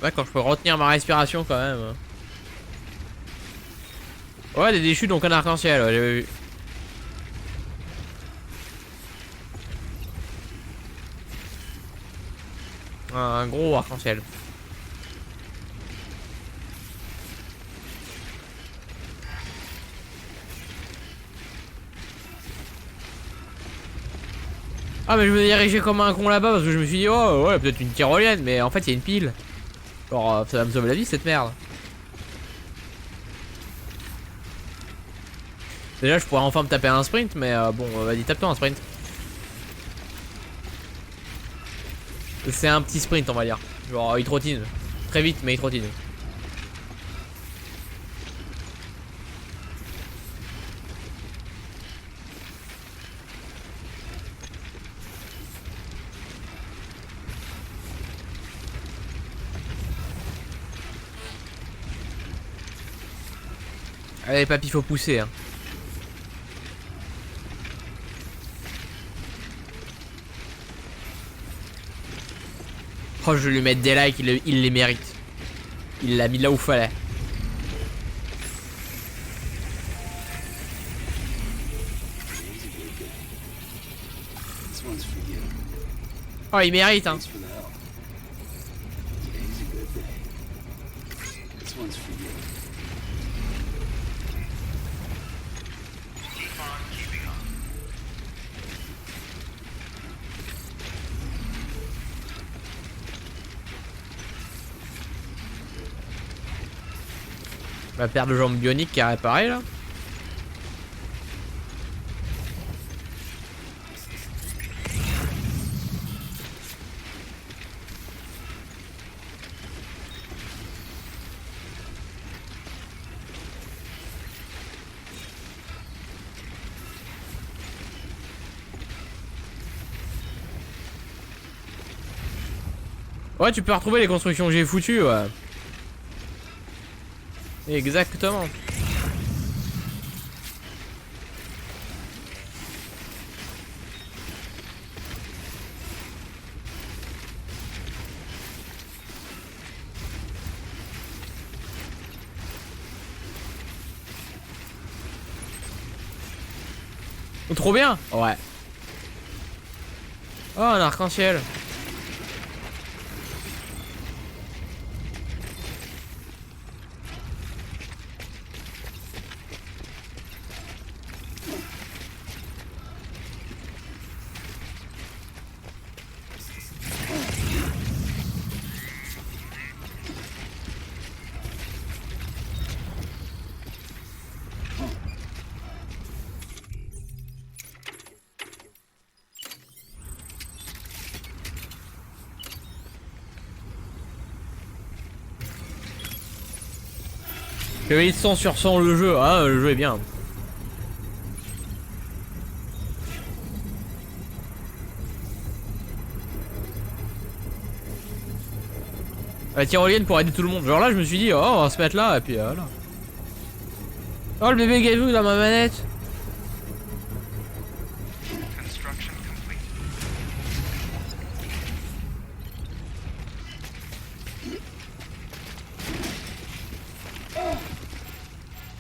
Ouais, quand je peux retenir ma respiration quand même. Ouais, des déchus donc un arc-en-ciel, ouais, j'avais vu. Un gros arc-en-ciel. Ah mais je me dirigeais comme un con là-bas parce que je me suis dit oh ouais peut-être une tyrolienne mais en fait il y a une pile. Genre ça va me sauver la vie cette merde. Déjà je pourrais enfin me taper un sprint mais bon vas-y tape-toi un sprint. C'est un petit sprint on va dire. Genre il trottine. Très vite mais il trottine. Allez papy faut pousser hein. Oh, je vais lui mettre des likes, il les mérite. Il l'a mis là où fallait. Oh, il mérite, hein. La paire de jambes bioniques qui a réparé là. Ouais, tu peux retrouver les constructions que j'ai foutues, ouais. Exactement. Trop bien. Ouais. Oh, un arc-en-ciel. Il 100 sur 100 le jeu. Ah, le jeu est bien. La tyrolienne pour aider tout le monde. Genre là, je me suis dit, oh, on va se mettre là, et puis voilà. Oh, le bébé gazou dans ma manette.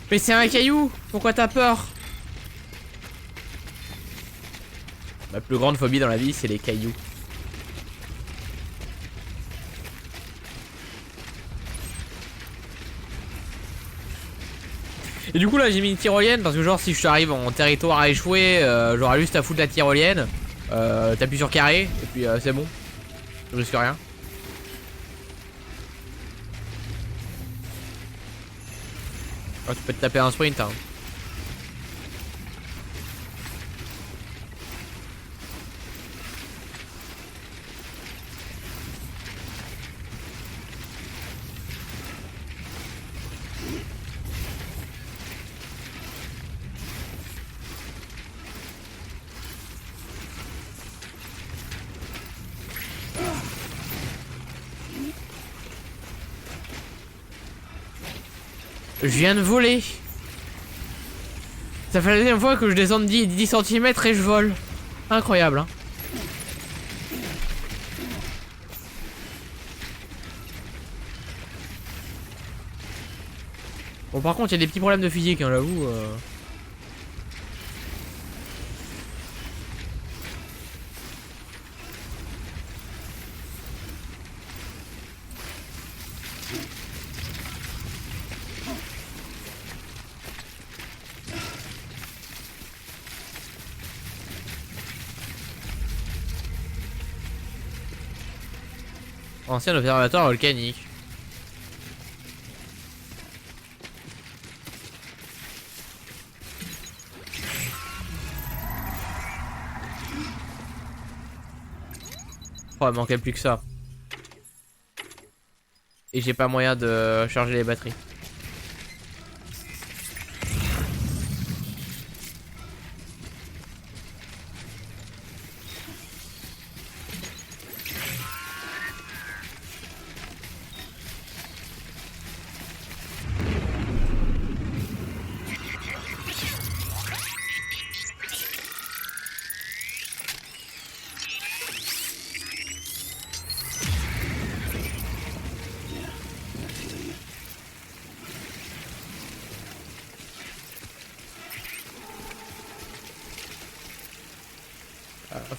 Mais c'est un caillou. Pourquoi t'as peur? Ma plus grande phobie dans la vie, c'est les cailloux. Et du coup là j'ai mis une tyrolienne parce que genre si je t'arrive en territoire à échouer, j'aurai juste à foutre la tyrolienne, t'appuies sur carré et puis c'est bon, je risque rien. Oh, tu peux te taper un sprint hein. Je viens de voler. Ça fait la deuxième fois que je descends de 10 cm et je vole. Incroyable hein. Bon par contre il y a des petits problèmes de physique hein, j'avoue. Ancien observatoire volcanique. Oh, il manquait plus que ça. Et j'ai pas moyen de charger les batteries.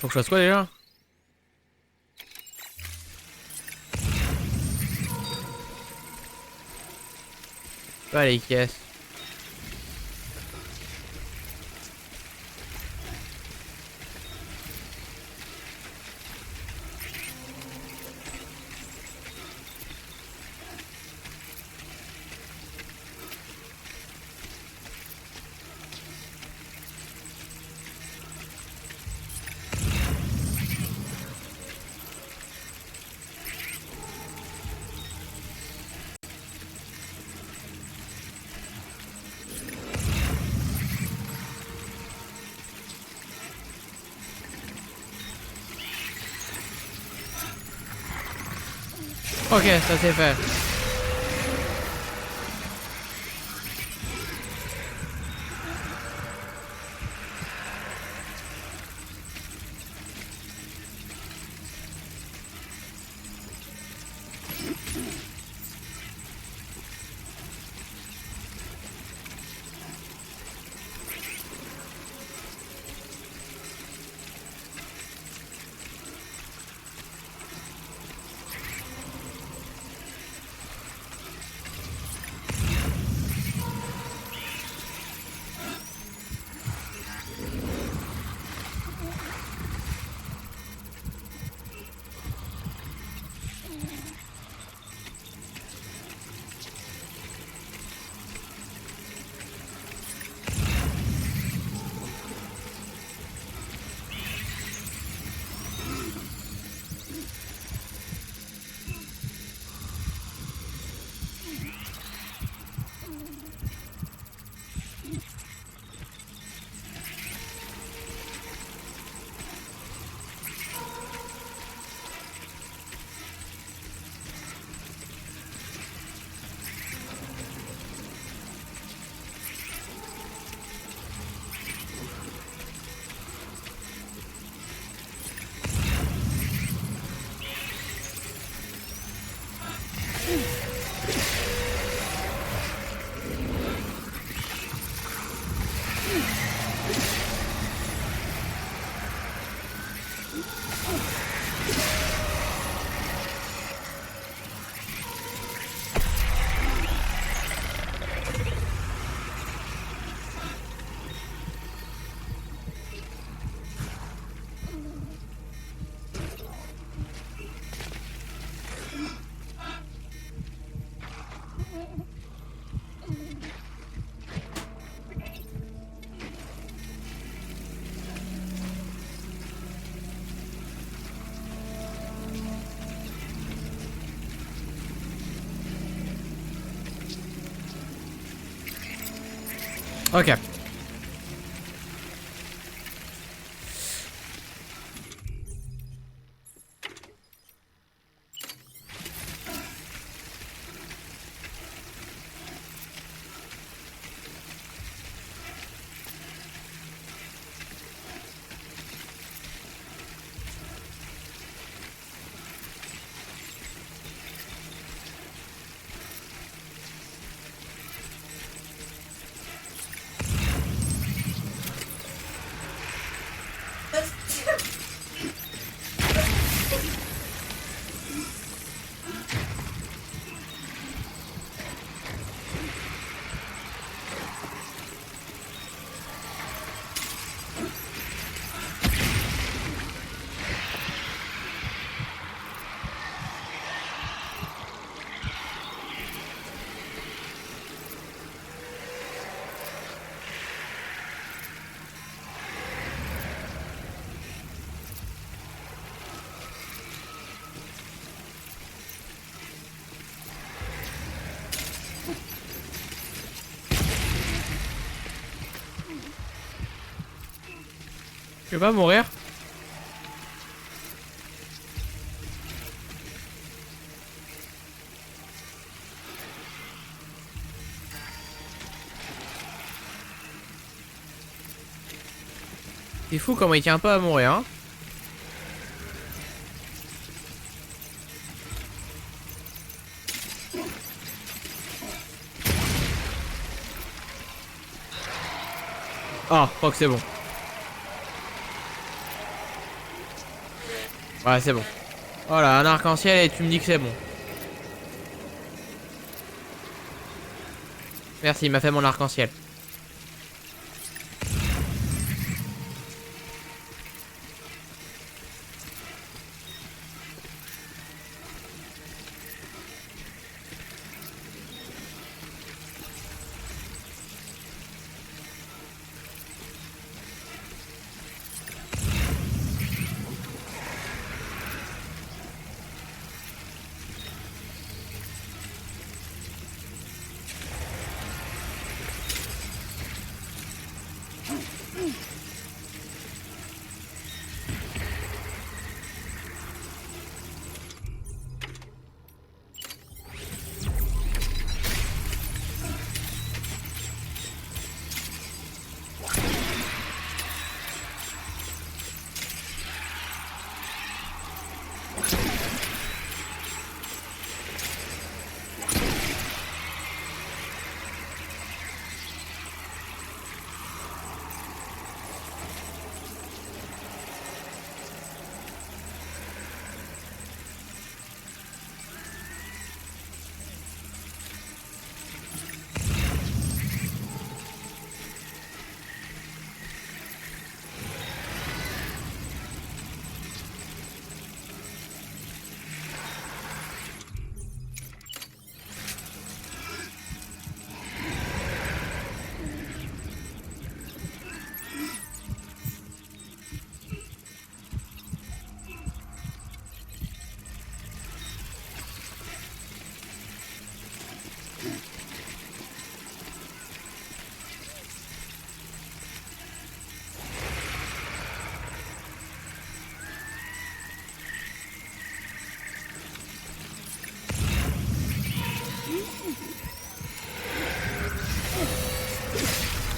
Faut que je fasse quoi déjà? Pas les caisses. Ok, ça c'est fait. Ok. Je vais pas mourir. C'est fou comment il tient pas à mourir, hein. Ah, je crois que c'est bon. Ouais, c'est bon. Voilà, un arc-en-ciel et tu me dis que c'est bon. Merci, il m'a fait mon arc-en-ciel.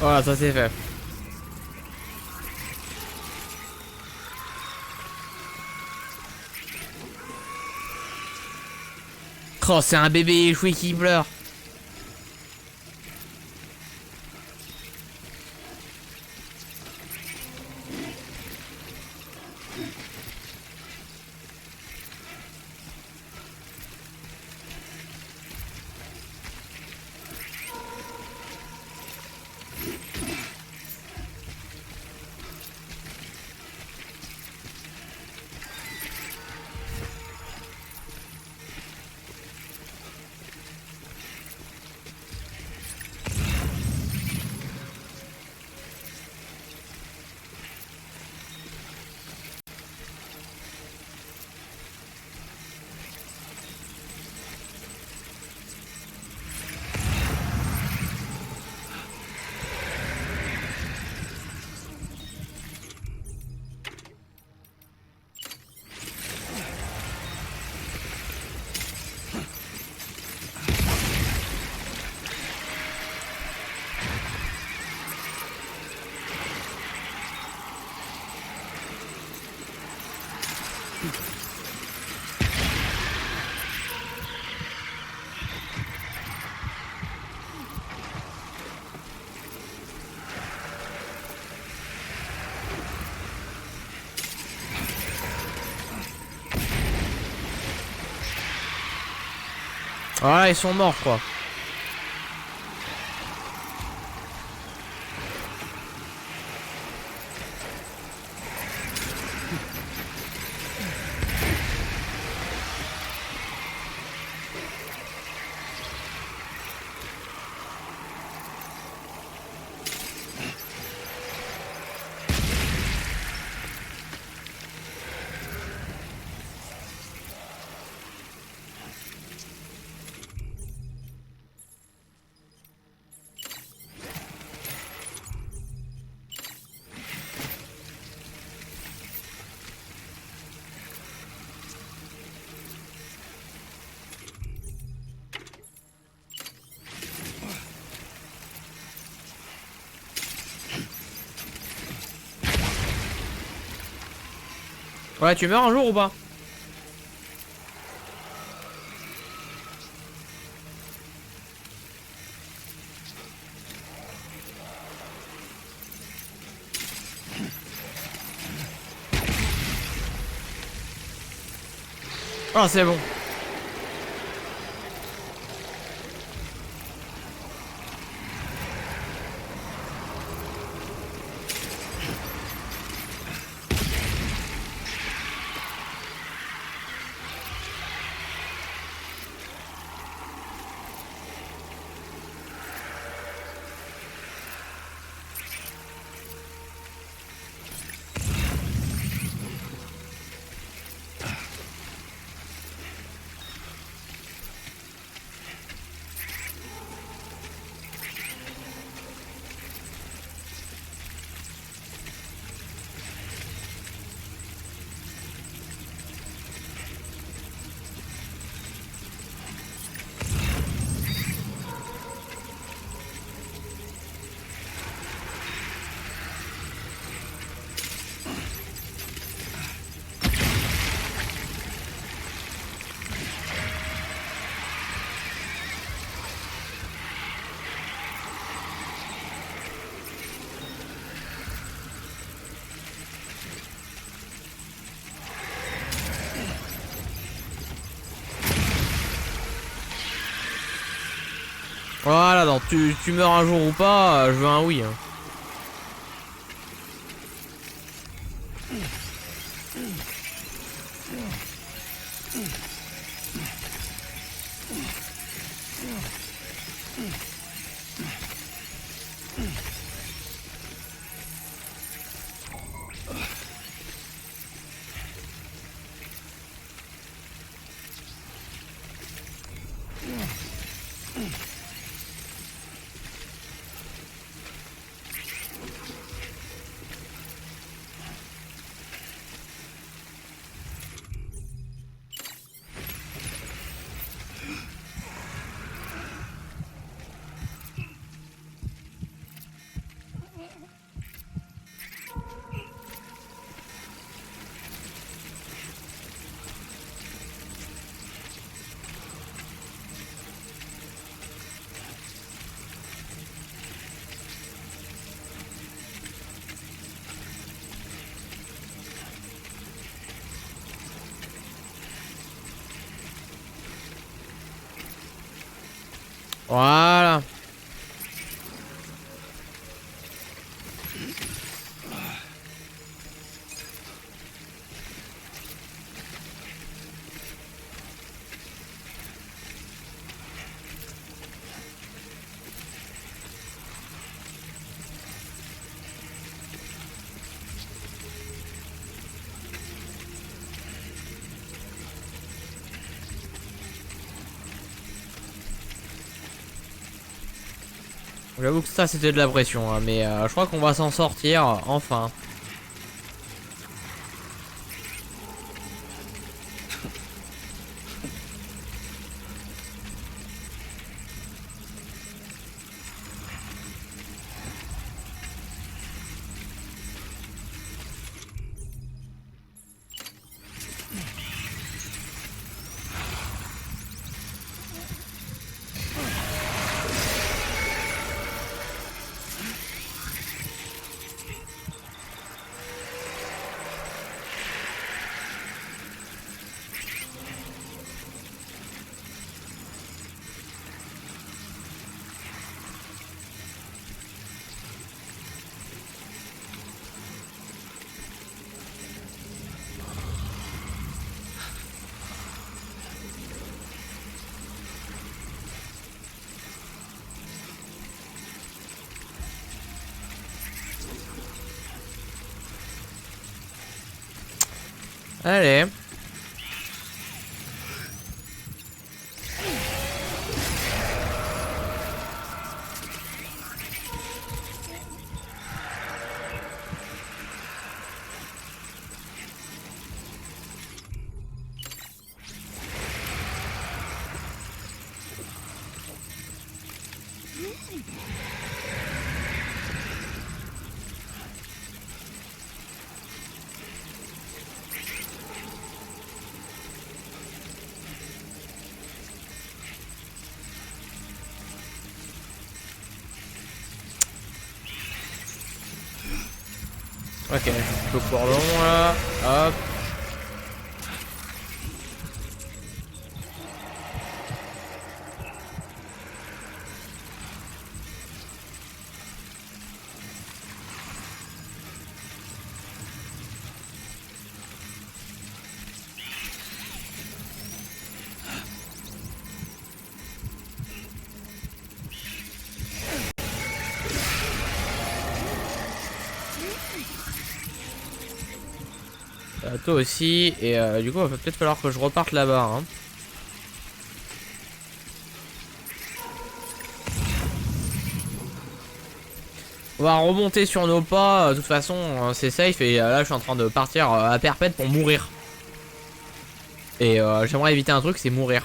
Voilà, ça c'est fait. Oh, c'est un bébé échoué qui pleure. Voilà, ils sont morts, quoi. Ouais, tu meurs un jour ou pas? Ah, c'est bon. Voilà, donc tu meurs un jour ou pas, je veux un oui. Hein. Voilà. J'avoue que ça c'était de la pression, hein, mais je crois qu'on va s'en sortir, enfin. Allez. Ok, le cordon là, hop. Toi aussi. Et du coup, il va peut-être falloir que je reparte là-bas. Hein. On va remonter sur nos pas. De toute façon, c'est safe. Et là, je suis en train de partir à perpète pour mourir. Et j'aimerais éviter un truc, c'est mourir.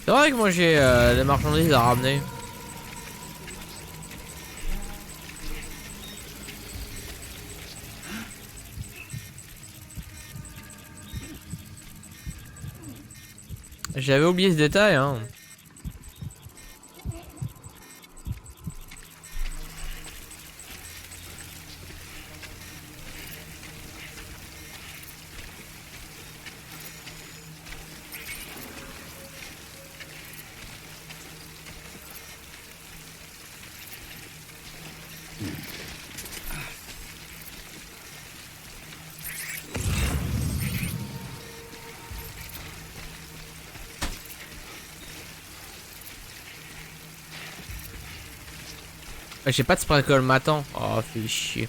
C'est vrai que moi j'ai des marchandises à ramener. J'avais oublié ce détail hein. J'ai pas de sprinkle m'attend. Oh, fait chier.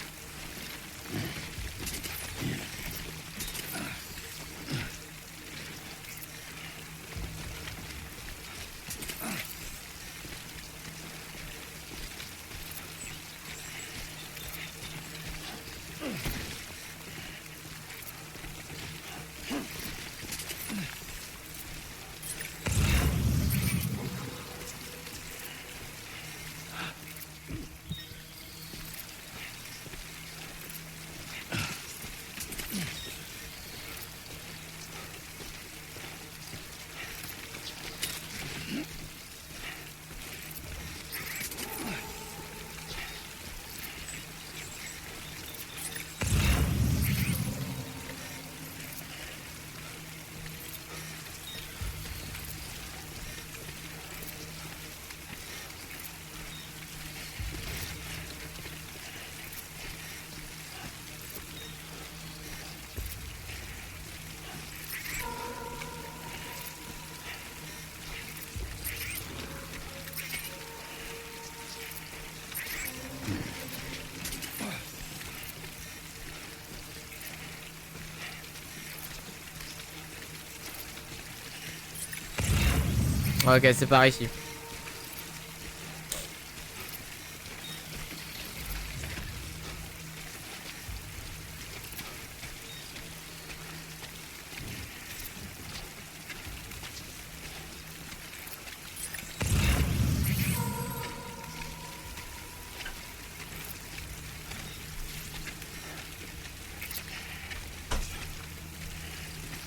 Ok, c'est par ici.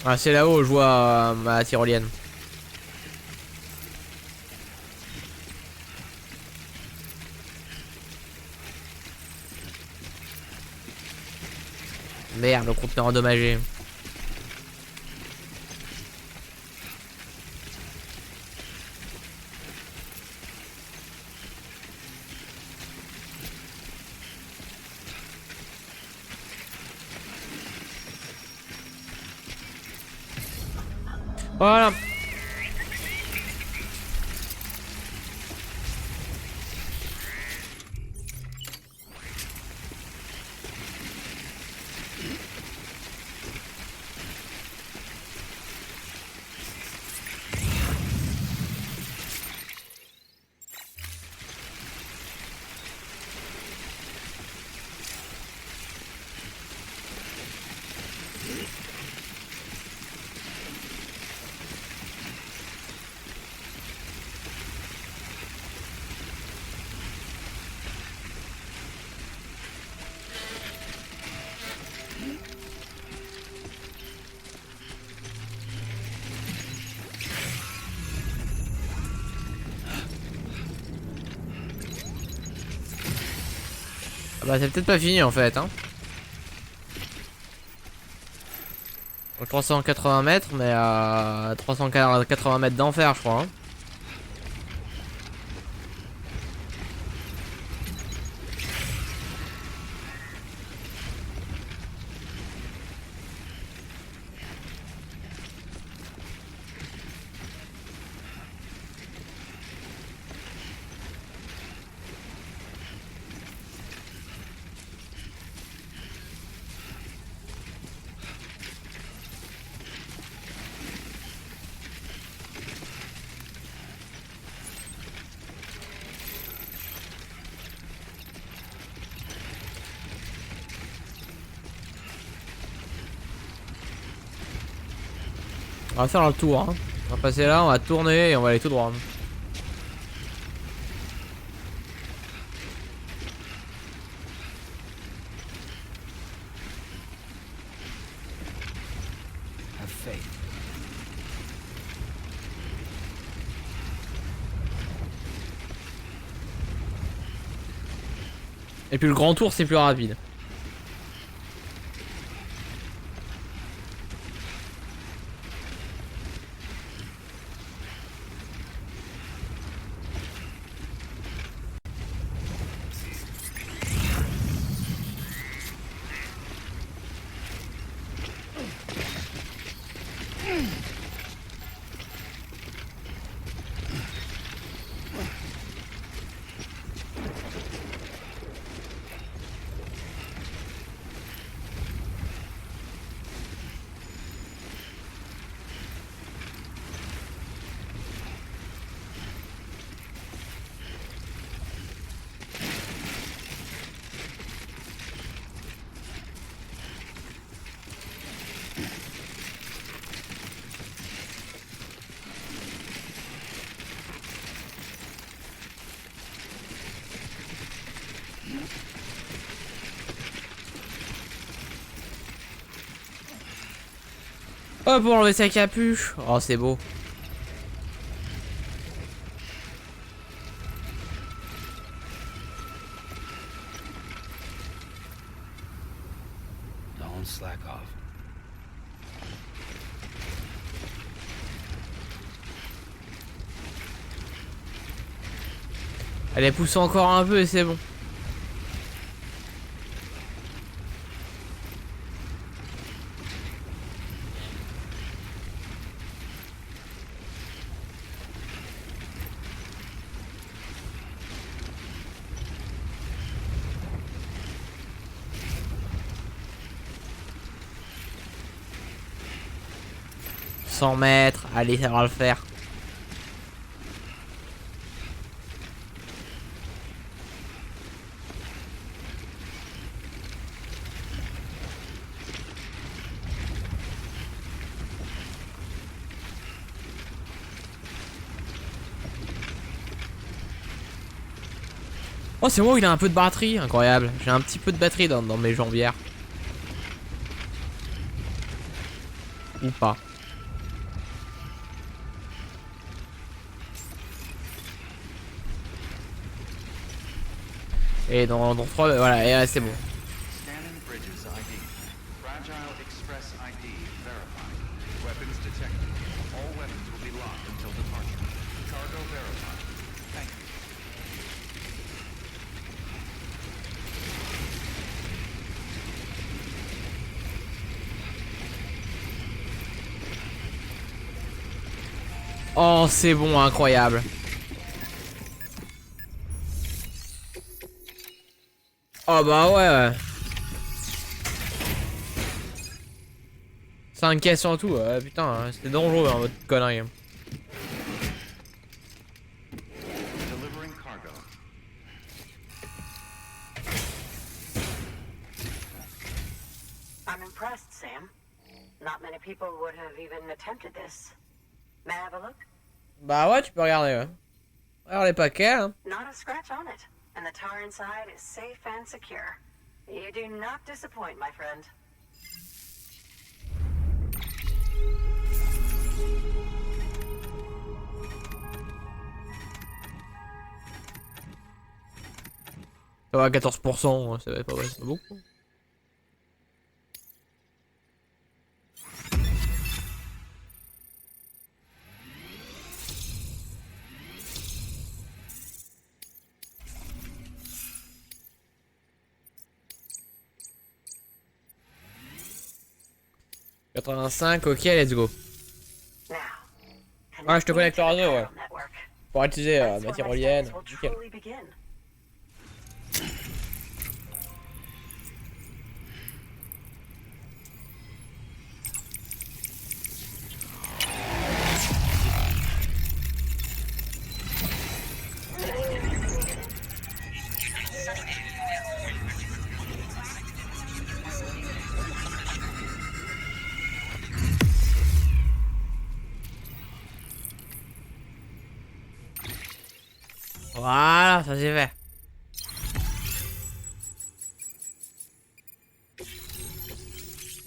Ah, c'est là-haut, je vois ma tyrolienne. Merde, le conteneur endommagé. Voilà. Bah c'est peut-être pas fini en fait hein. Donc 380 mètres mais 380 mètres d'enfer je crois hein. On va faire le tour hein. On va passer là, on va tourner et on va aller tout droit. Have faith. Et puis le grand tour c'est plus rapide. Oh pour enlever sa capuche. Oh c'est beau. Don't slack off. Elle est poussée encore un peu et c'est bon. Mètres, allez ça va le faire. Oh c'est bon il a un peu de batterie, incroyable. J'ai un petit peu de batterie dans mes jambières. Ou pas. Et dans 3, voilà, et là c'est bon. Scanning bridges ID. Fragile Express ID verified. Weapons detected. All weapons will be locked until departure. Cargo verified. Thank you. Oh c'est bon, incroyable. Oh bah ouais. 5 caisses en tout, putain, hein, c'était dangereux en mode connerie. Delivering cargo. I'm impressed, Sam. Not many people would have even attempted this. May I have a look? Bah ouais, tu peux regarder. Ouais. Alors les paquets, hein. Not a scratch on it, and the tar inside is safe and secure. You do not disappoint, my friend. Ça va, 14%, ça va être pas beaucoup. « 85, ok, let's go. » Ah, je te connecte le réseau, ouais. Pour utiliser ma tyrolienne, nickel. Voilà, ça c'est fait.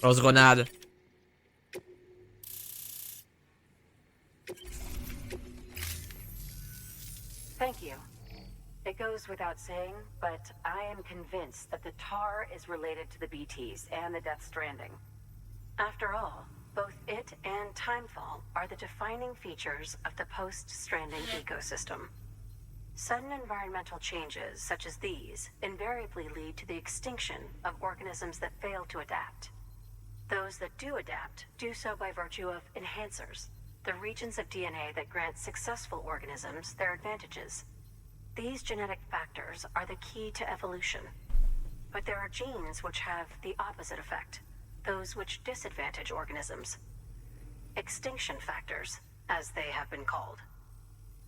Lance-grenade. Thank you. It goes without saying, but I am convinced that the tar is related to the BTs and the Death Stranding. After all, both it and Timefall are the defining features of the post-Stranding ecosystem. Sudden environmental changes such as these invariably lead to the extinction of organisms that fail to adapt. Those that do adapt do so by virtue of enhancers, the regions of DNA that grant successful organisms their advantages. These genetic factors are the key to evolution. But there are genes which have the opposite effect, those which disadvantage organisms. Extinction factors, as they have been called.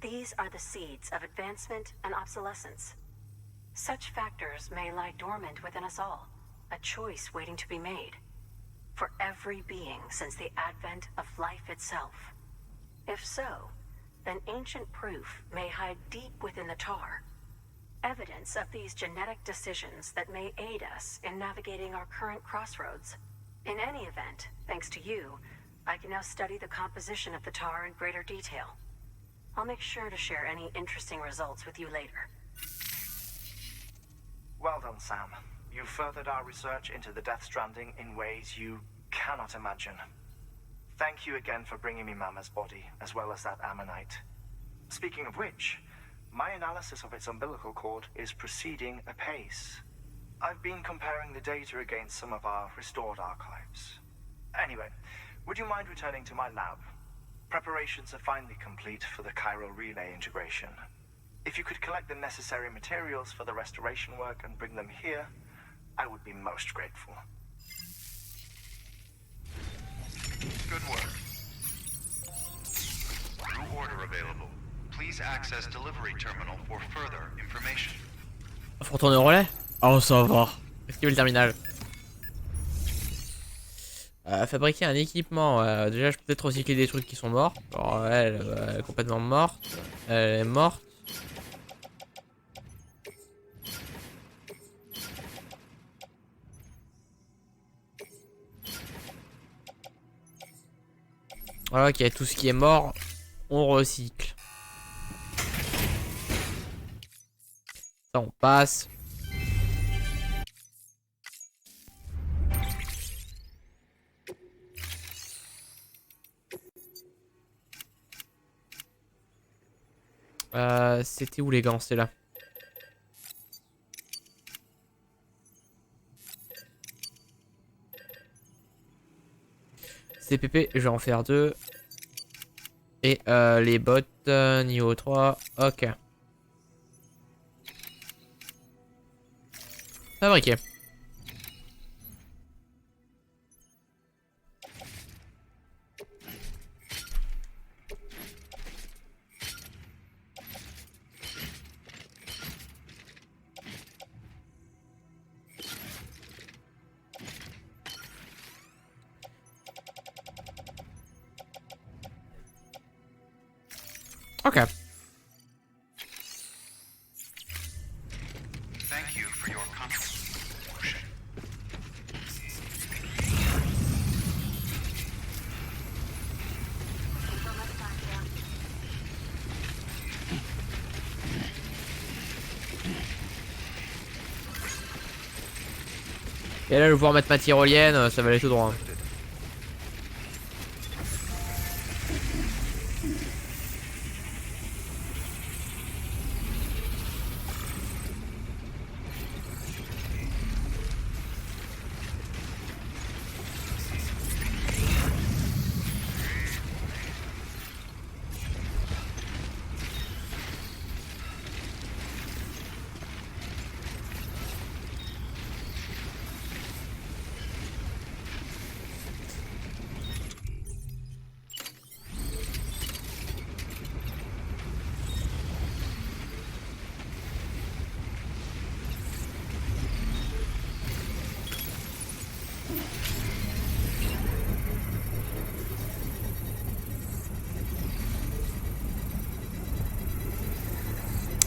These are the seeds of advancement and obsolescence. Such factors may lie dormant within us all, a choice waiting to be made. For every being since the advent of life itself. If so, then ancient proof may hide deep within the tar. Evidence of these genetic decisions that may aid us in navigating our current crossroads. In any event, thanks to you, I can now study the composition of the tar in greater detail. I'll make sure to share any interesting results with you later. Well done, Sam. You furthered our research into the Death Stranding in ways you cannot imagine. Thank you again for bringing me Mama's body, as well as that ammonite. Speaking of which, my analysis of its umbilical cord is proceeding apace. I've been comparing the data against some of our restored archives. Anyway, would you mind returning to my lab? Preparations are finally complete for the chiral relay integration. If you could collect the necessary materials for the restoration work and bring them here, I would be most grateful. Good work. New order available. Please access delivery terminal for further information. Faut retourner au relais? Oh, ça va. Est-ce qu'il veut le terminal? Fabriquer un équipement. Déjà, je peux peut-être recycler des trucs qui sont morts. Alors, elle est complètement morte. Elle est morte. Ok, tout ce qui est mort, on recycle. Ça, on passe. C'était où les gants? C'est là. CPP, je vais en faire 2. Et les bottes niveau 3. Ok. Fabriqué. Okay. Thank you for your contribution. Et là je vais pouvoir mettre ma tyrolienne, ça va aller tout droit.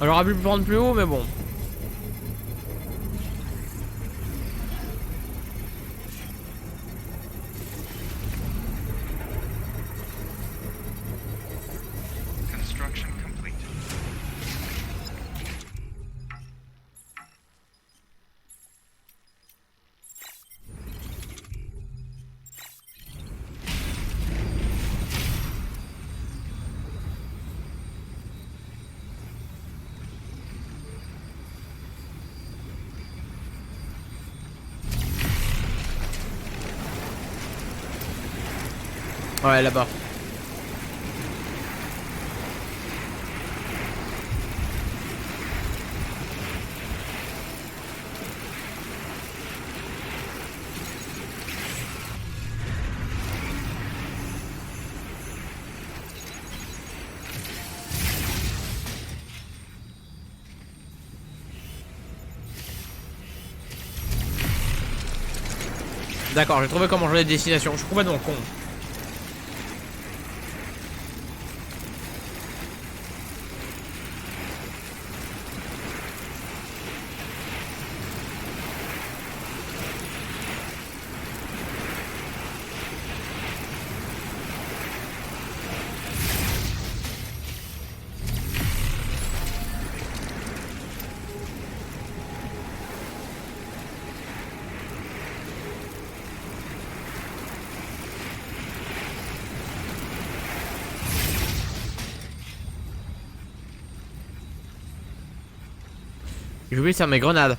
J'aurais pu le prendre plus haut mais bon. Construction complete. Ouais, là-bas. D'accord, j'ai trouvé comment changer de destination. Je suis complètement con. J'ai oublié de faire mes grenades.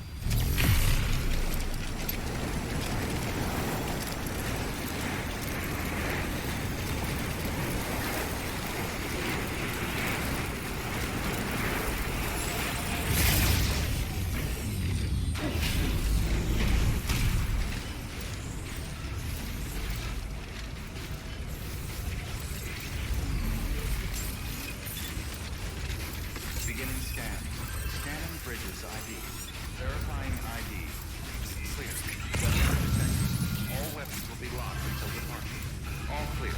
Beginning scan. Scanning bridges ID. Verifying ID. Clear. Weapons detected. All weapons will be locked until departure. All clear.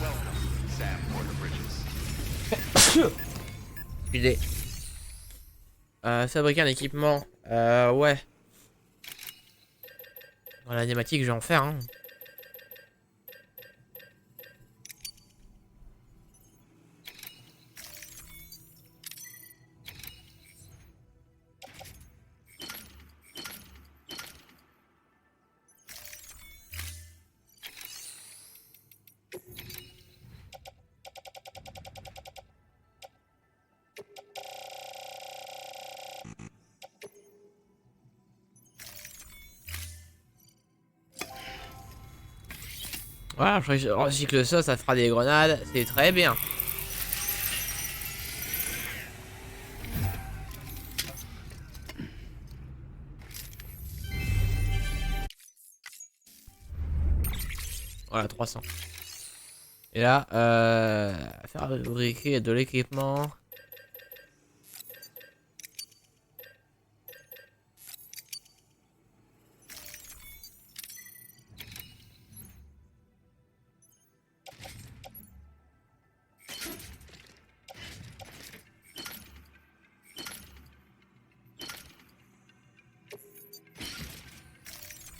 Welcome, Sam Porter Bridges. Idée. Fabriquer un équipement. Ouais. Dans l'animatique, je vais en faire, hein. Voilà, je recycle ça, ça fera des grenades, c'est très bien. Voilà, 300. Et là, faire fabriquer de l'équipement.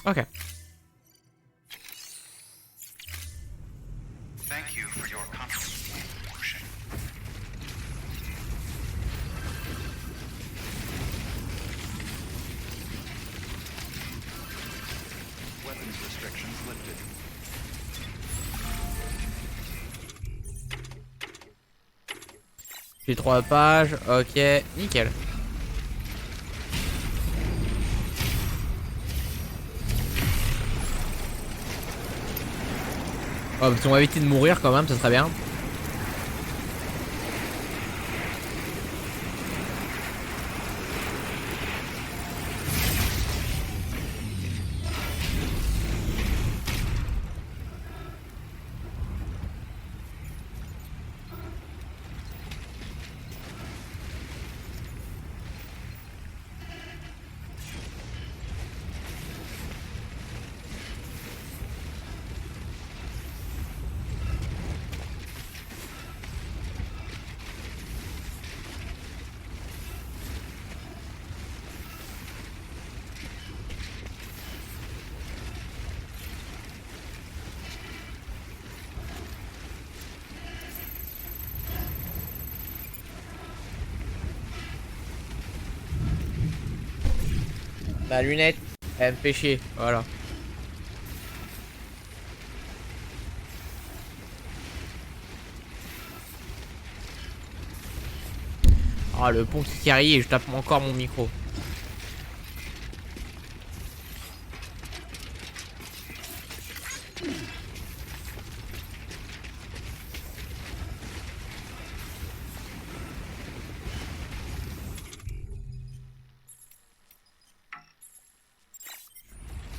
Ok. Thank you for your contribution. J'ai 3 pages, ok, nickel. Oh, si on va éviter de mourir quand même, ça serait bien. Ma lunette, elle me fait chier, voilà. Ah, le pont qui carry et je tape encore mon micro.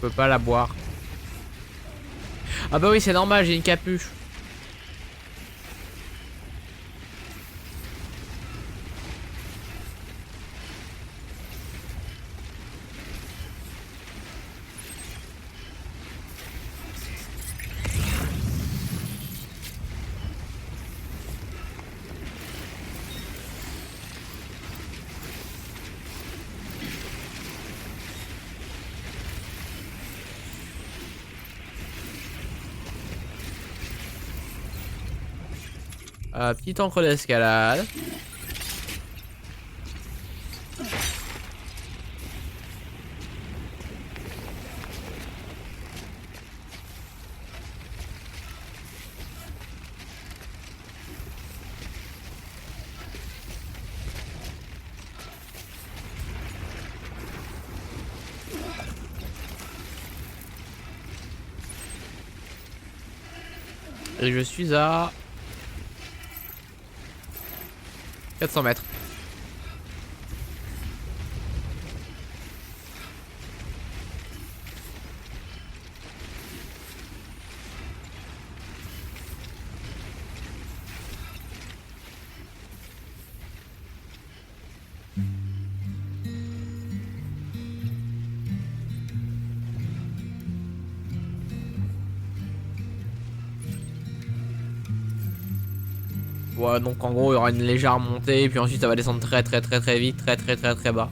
Je peux pas la boire. Ah bah oui, c'est normal, j'ai une capuche. Petit encre d'escalade. Et je suis à 400 mètres. Ouais, donc en gros il y aura une légère montée, puis ensuite ça va descendre très vite, très bas.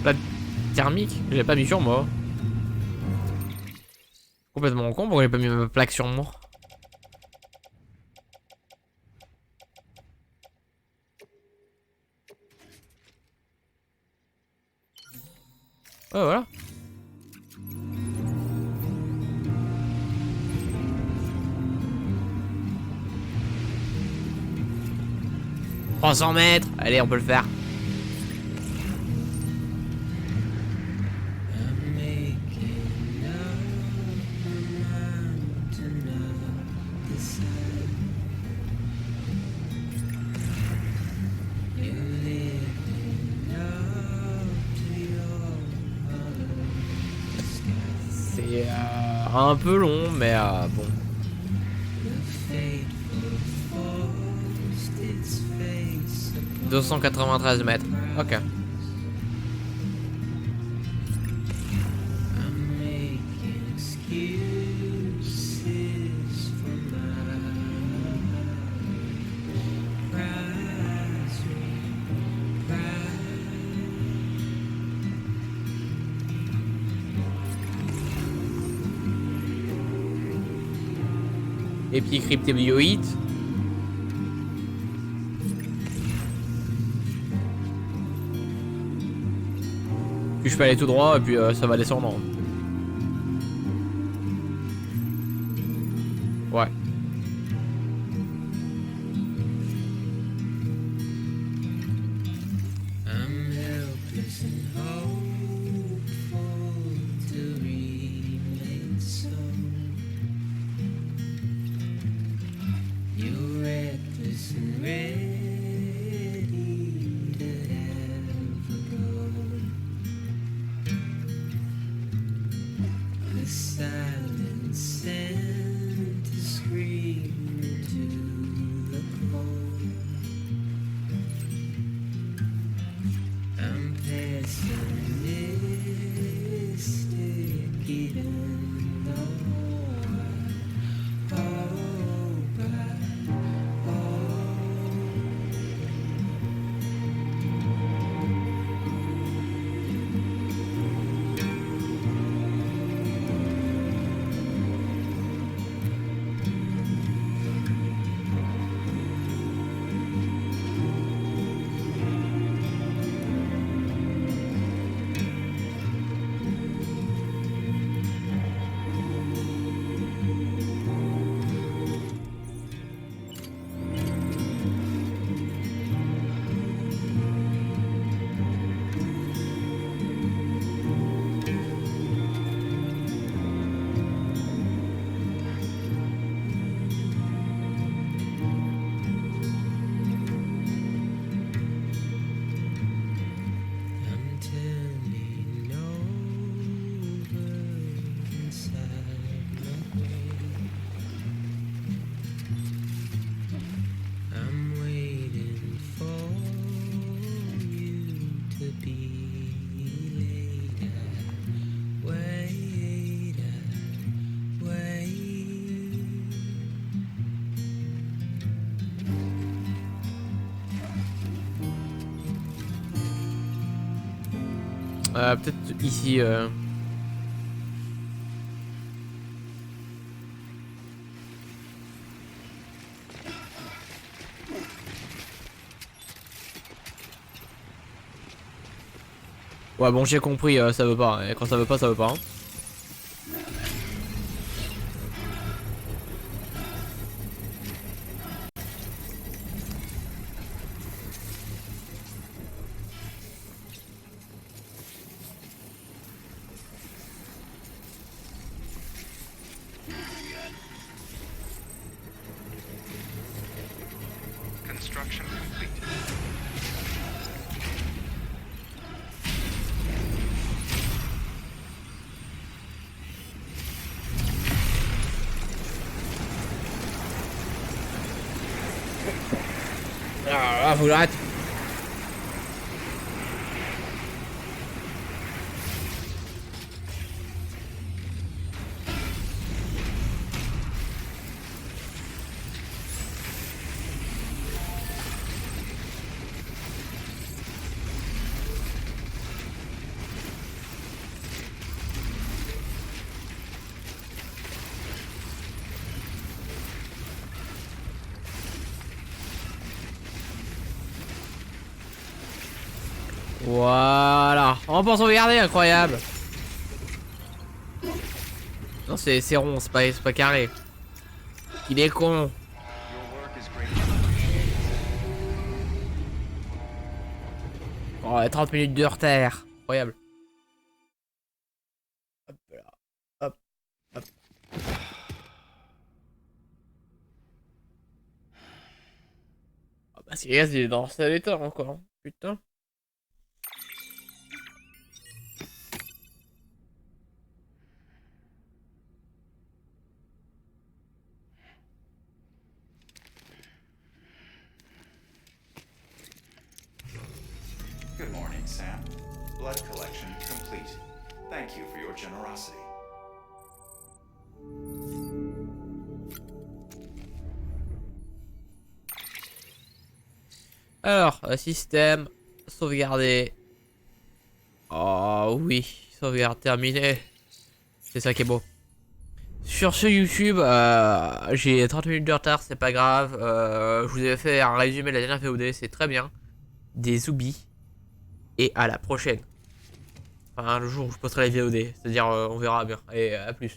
Pas thermique, j'ai pas mis sur moi. Complètement con, pourquoi j'ai pas mis ma plaque sur moi? Ouais, voilà. « 300 mètres, allez, on peut le faire. » Un peu long, mais bon. 293 mètres. Ok. Les petits cryptébioïdes. Puis je peux aller tout droit et puis ça va descendre. Ouais. Peut-être ici. Ouais, bon, j'ai compris, ça veut pas. Et quand ça veut pas, ça veut pas. Hein. Construction complete. Ah, faut que j'arrête. Voilà. On peut sauvegarder, incroyable. Non, c'est rond, c'est pas carré. Il est con. Oh, 30 minutes de retard. Incroyable. Hop là. Hop. Hop. Ah bah, c'est il est dans cet état encore. Putain. Good morning, Sam. Blood collection complete. Thank you for your generosity. Alors, système, sauvegarder. Oh oui, sauvegarde terminée. C'est ça qui est beau. Sur ce YouTube, j'ai 30 minutes de retard, c'est pas grave. Je vous ai fait un résumé de la dernière VOD, c'est très bien. Des zombies. Et à la prochaine. Enfin, le jour où je posterai la VOD. C'est-à-dire, on verra bien. Et à plus.